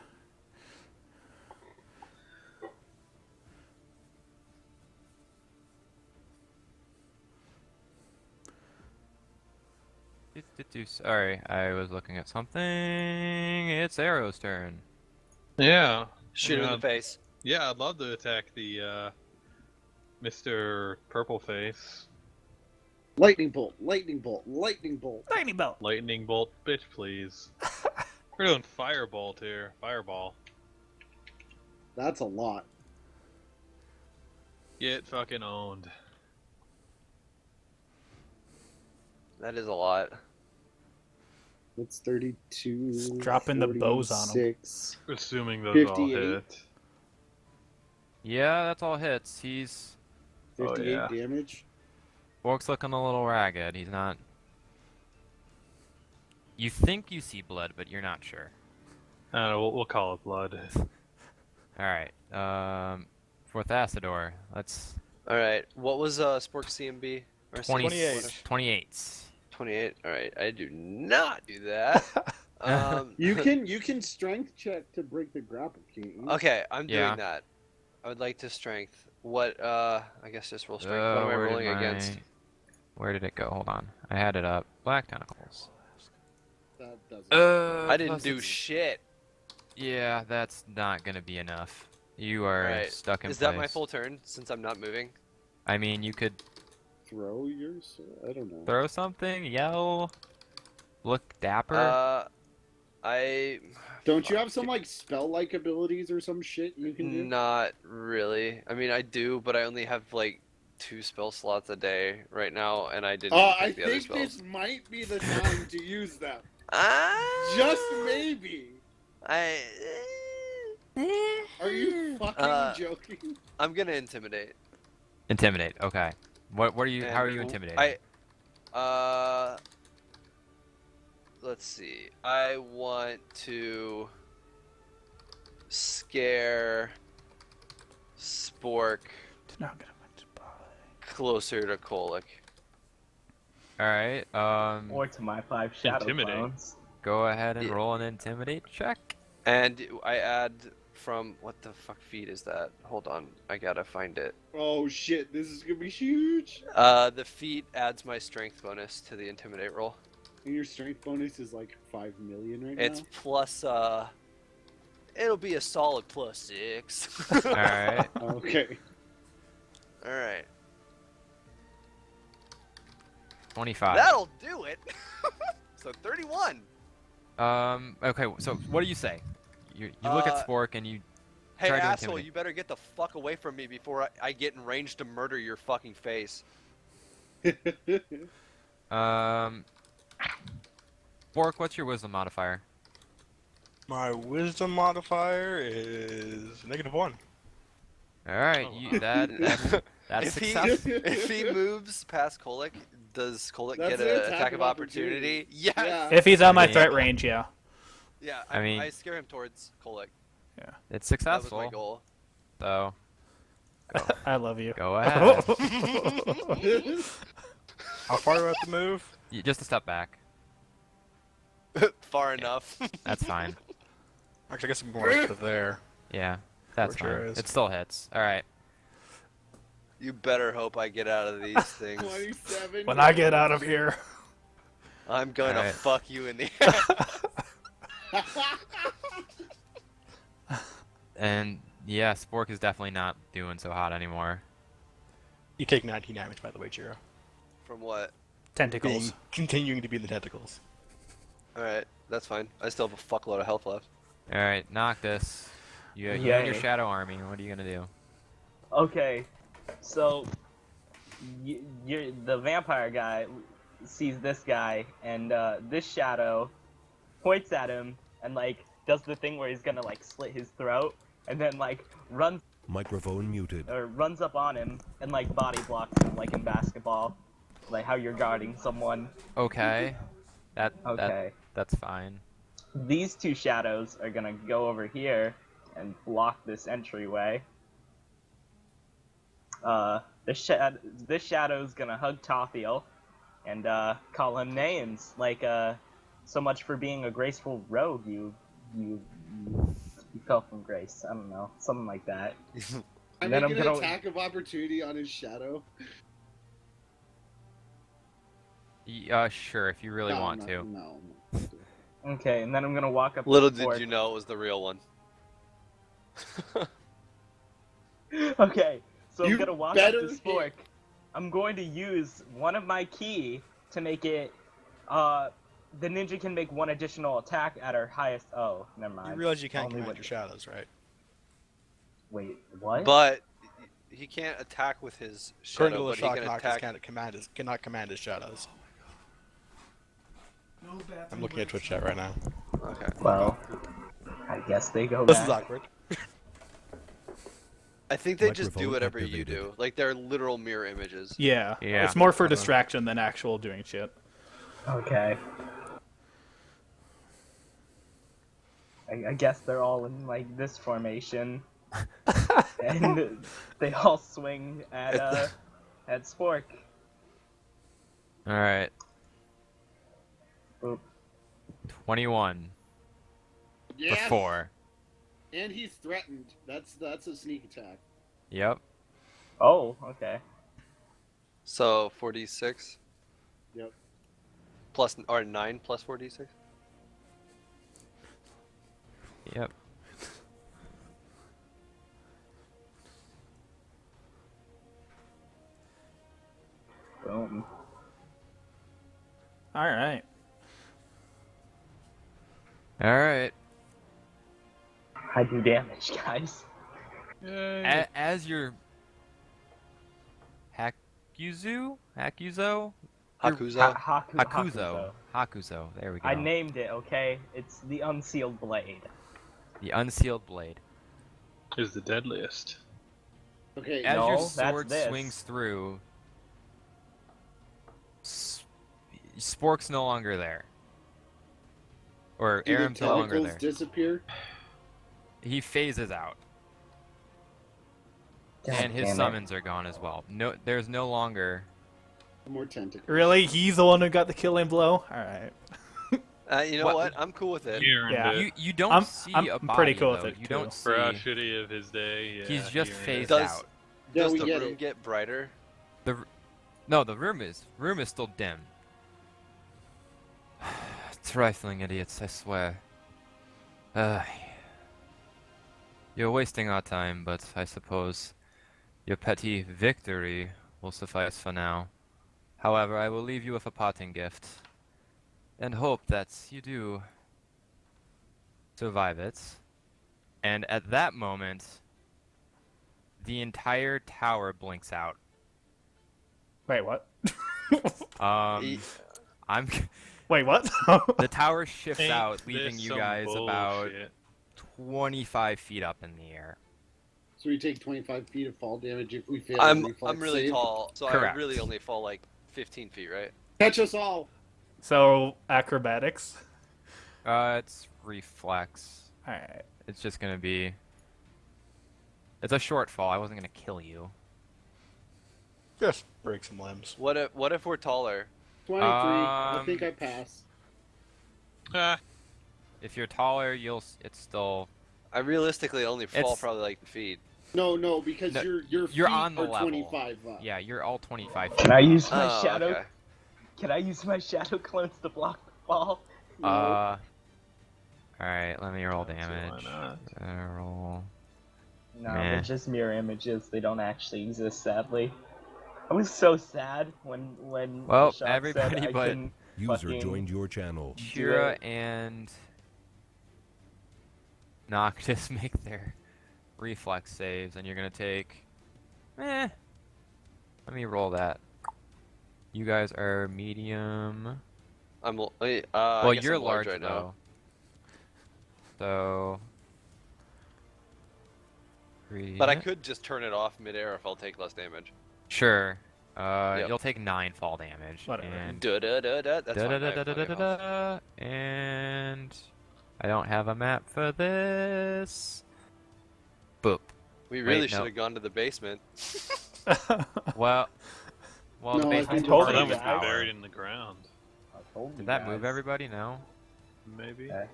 Sorry, I was looking at something. It's Arrow's turn. Yeah. Shoot him in Yeah. the face. Yeah, I'd love to attack the Mr. Purple Face. Lightning bolt, lightning bolt, lightning bolt. Lightning bolt. Lightning bolt, bitch, please. We're doing firebolt here. Fireball. That's a lot. Get fucking owned. That is a lot. It's 32. Just dropping the bows on 'em. 46. Assuming those all 58. hit. Yeah, that's all hits. He's 58 yeah. damage. Bork's looking a little ragged. He's not. You think you see blood, but you're not sure. I don't know, we'll call it blood. All right. Fourth Acidor. Let's All right. What was Spork CMB? Or 28. 28. 28. All right. I do not do that. You can strength check to break the grapple, can't you? Okay, I'm doing Yeah. that. I would like to strength. What? I guess just roll strength. What am I where did rolling against? Where did it go? Hold on. I had it up. Black tentacles. That doesn't. I didn't plus do it's- shit. Yeah, that's not gonna be enough. You are Right. stuck in Is place. that my full turn since I'm not moving? I mean, you could Throw yours? I don't know. throw something, yell, look dapper. Don't you have some like spell-like abilities or some shit you can do? Not really. I mean, I do, but I only have like 2 spell slots a day right now, and I didn't I take the other think spells. this might be the time to use them. Ah, Just maybe. I. Are you fucking joking? I'm gonna intimidate. Intimidate. Okay. What are you? And How are you intimidating? Let's see. I want to scare Spork Not gonna win to buy. closer to Kolick. All right. Or to my 5 shadow Intimidate. clones. Go ahead and Yeah. roll an intimidate check. And I add from what the fuck feat is that? Hold on, I gotta find it. Oh shit, this is gonna be huge. The feat adds my strength bonus to the intimidate roll. And your strength bonus is like 5 million right It's now. plus it'll be a solid plus 6. All right. Okay. All right. 25. That'll do it. So 31. Okay. So what do you say? You look at Uh, Spork and you Hey try to asshole, intimidate. you better get the fuck away from me before I get in range to murder your fucking face. Bork, what's your wisdom modifier? My wisdom modifier is -1. All right, Oh, wow. that's If success. if he moves past Kolick, does Kolick That's get an an attack of opportunity? Yes. Yeah. If he's on my mean- threat range, yeah. Yeah. I mean- I scare him towards Kolick. It's That was successful. my goal. So I love you. go ahead. How far do I have to move? Just a step back. Far enough. That's fine. Actually, I guess I'm more to there. Yeah, that's Sure fine. is. It still hits. All right. You better hope I get out of these things. 27. When I get out of here. I'm gonna Alright. fuck you in the And yeah, Spork is definitely not doing so hot anymore. You take 19 damage, by the way, Jiro. From what? Tentacles. Continuing to be in the tentacles. Alright, that's fine. I still have a fuckload of health left. All right, Noctis. You and your Yay. Shadow Army. What are you gonna do? Okay, so the vampire guy sees this guy, and this shadow points at him and like does the thing where he's gonna like slit his throat, and then like runs Microphone muted. up on him and like body blocks him like in basketball, like how you're guarding someone. Okay. Okay. That's fine. These two shadows are gonna go over here and block this entryway. This shadow's gonna hug Tothiel and call him names like so much for being a graceful rogue. You fell from grace. I don't know, something like that. I Then make I'm an gonna- attack of opportunity on his shadow. Sure, if you really want to. No. Okay, and then I'm gonna walk up. Little to did Spork. you know it was the real one. Okay, so I'm You gonna walk up better to Spork. I'm going to use one of my key to make it. The ninja can make one additional attack at her highest. Oh, never mind. You realize you can't Only command with- your shadows, right? Wait, what? But he can't attack with his According shadow, to the but he shock, can Noctis attack. cannot command his shadows. I'm looking at Twitch chat right now. Okay. Well, I guess they go This back. is awkward. I think they just Microphone do whatever you activated. do. Like they're literal mirror images. Yeah. Yeah. It's more for distraction than actual doing shit. Okay. I guess they're all in like this formation, and they all swing at Spork. All right. Boop. 21 Yes. for 4. And he's threatened. That's a sneak attack. Yep. Oh, okay. So 46 Yep. plus or 9 plus 46. Yep. Boom. All right. All right. I do damage, guys. As your Hakuzo? Hakuzo. Hakuzo. There we go. I named it, okay? It's the Unsealed Blade. The Unsealed Blade. Is the deadliest. Okay. As No, your that's sword this. swings through, Spork's no longer there. Or Do the Aram's no longer tentacles there. disappear? He phases out. God And his damn it. summons are gone as well. No, there's no longer. More tentacles. Really? He's the one who got the killing blow? All right. You know What- what? I'm cool with it. He earned Yeah. it. You don't I'm- see I'm a body. pretty cool with though. it, You too. don't see. For how shitty of his day. Yeah, He's just he earned phased it. Does- out. Yeah, Does we the get room it. get brighter? No, the room is still dim. Trifling idiots, I swear. You're wasting our time, but I suppose your petty victory will suffice for now. However, I will leave you with a parting gift, and hope that you do survive it. And at that moment, the entire tower blinks out. Wait, what? He- I'm. Wait, what? The tower shifts Ain't out, leaving this you some guys about bullshit? 25 feet up in the air. So we take 25 feet of fall damage if we fail. I'm the reflex really save. tall, so Correct. I really only fall like 15 feet, right? Catch us all. So, acrobatics. It's reflex. All right. It's just gonna be. It's a short fall. I wasn't gonna kill you. Just break some limbs. What if we're taller? 23. I think I pass. Ah, If you're taller, it's still. I realistically only fall It's- probably like feet. No, because No, your feet you're on the are level. 25 up. Yeah, you're all 25 feet. Can I use my Oh, shadow? okay. Can I use my shadow clones to block the fall? Alright, let me roll why damage. not? Roll. No, Meh. they're just mirror images. They don't actually exist, sadly. I was so sad when Well, Rashad said everybody I but couldn't User fucking joined your channel. Shira and Noctis make their reflex saves, and you're gonna take. Let me roll that. You guys are medium. I Well, guess you're I'm large large right now. though. So. But I could just turn it off midair if I'll take less damage. Sure. Yep. You'll take 9 fall damage. Whatever. And That's fine. I have plenty of health. and I don't have a map for this. Boop. We really Wait, should no. have gone to the basement. Well, No, the I basement's think Well, told part that of you was the guys. tower. buried in the ground. I told you Did that move guys. everybody? No. Maybe. Okay.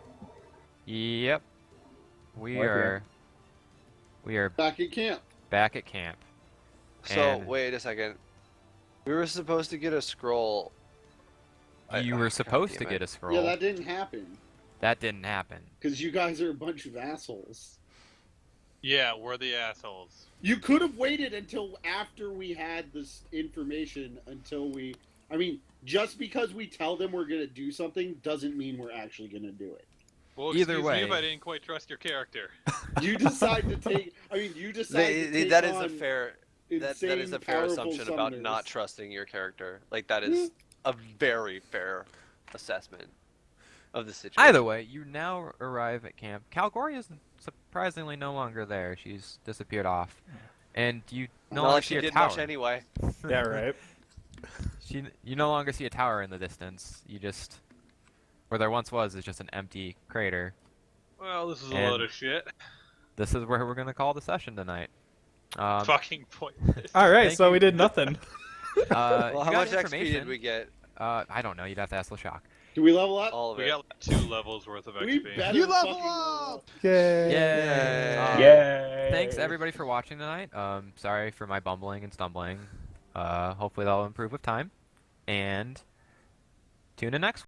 Yep. We We're are. here. We are Back at camp. back at camp. So And- wait a second. We were supposed to get a scroll. You God were supposed to damn get it. a scroll. Yeah, that didn't happen That didn't happen. because you guys are a bunch of assholes. Yeah, we're the assholes. You could have waited until after we had this information until we. I mean, just because we tell them we're gonna do something doesn't mean we're actually gonna do it. Well, Either excuse way. me if I didn't quite trust your character. You decide to take. I mean, you decide to take That is on a fair. That insane, is a fair powerful assumption about summoners. not trusting your character. Like that is a very fair assessment of the situation. Either way, you now arrive at camp. Calgary is surprisingly no longer there. She's disappeared off, and you no Not longer like see she a did tower. much anyway. Yeah, right. You no longer see a tower in the distance. You just where there once was is just an empty crater. Well, this is a And- load of shit. This is where we're gonna call the session tonight. Fucking pointless. All right, Thank so you. we did nothing. Well, you how got much XP information. did we get? I don't know. You'd have to ask LeShock. Do we level up? All of We it. got like 2 levels worth of We XP. better You level fucking roll. up! Yay! Yay! Yay! Thanks everybody for watching tonight. Sorry for my bumbling and stumbling. Hopefully that'll improve with time. And tune in next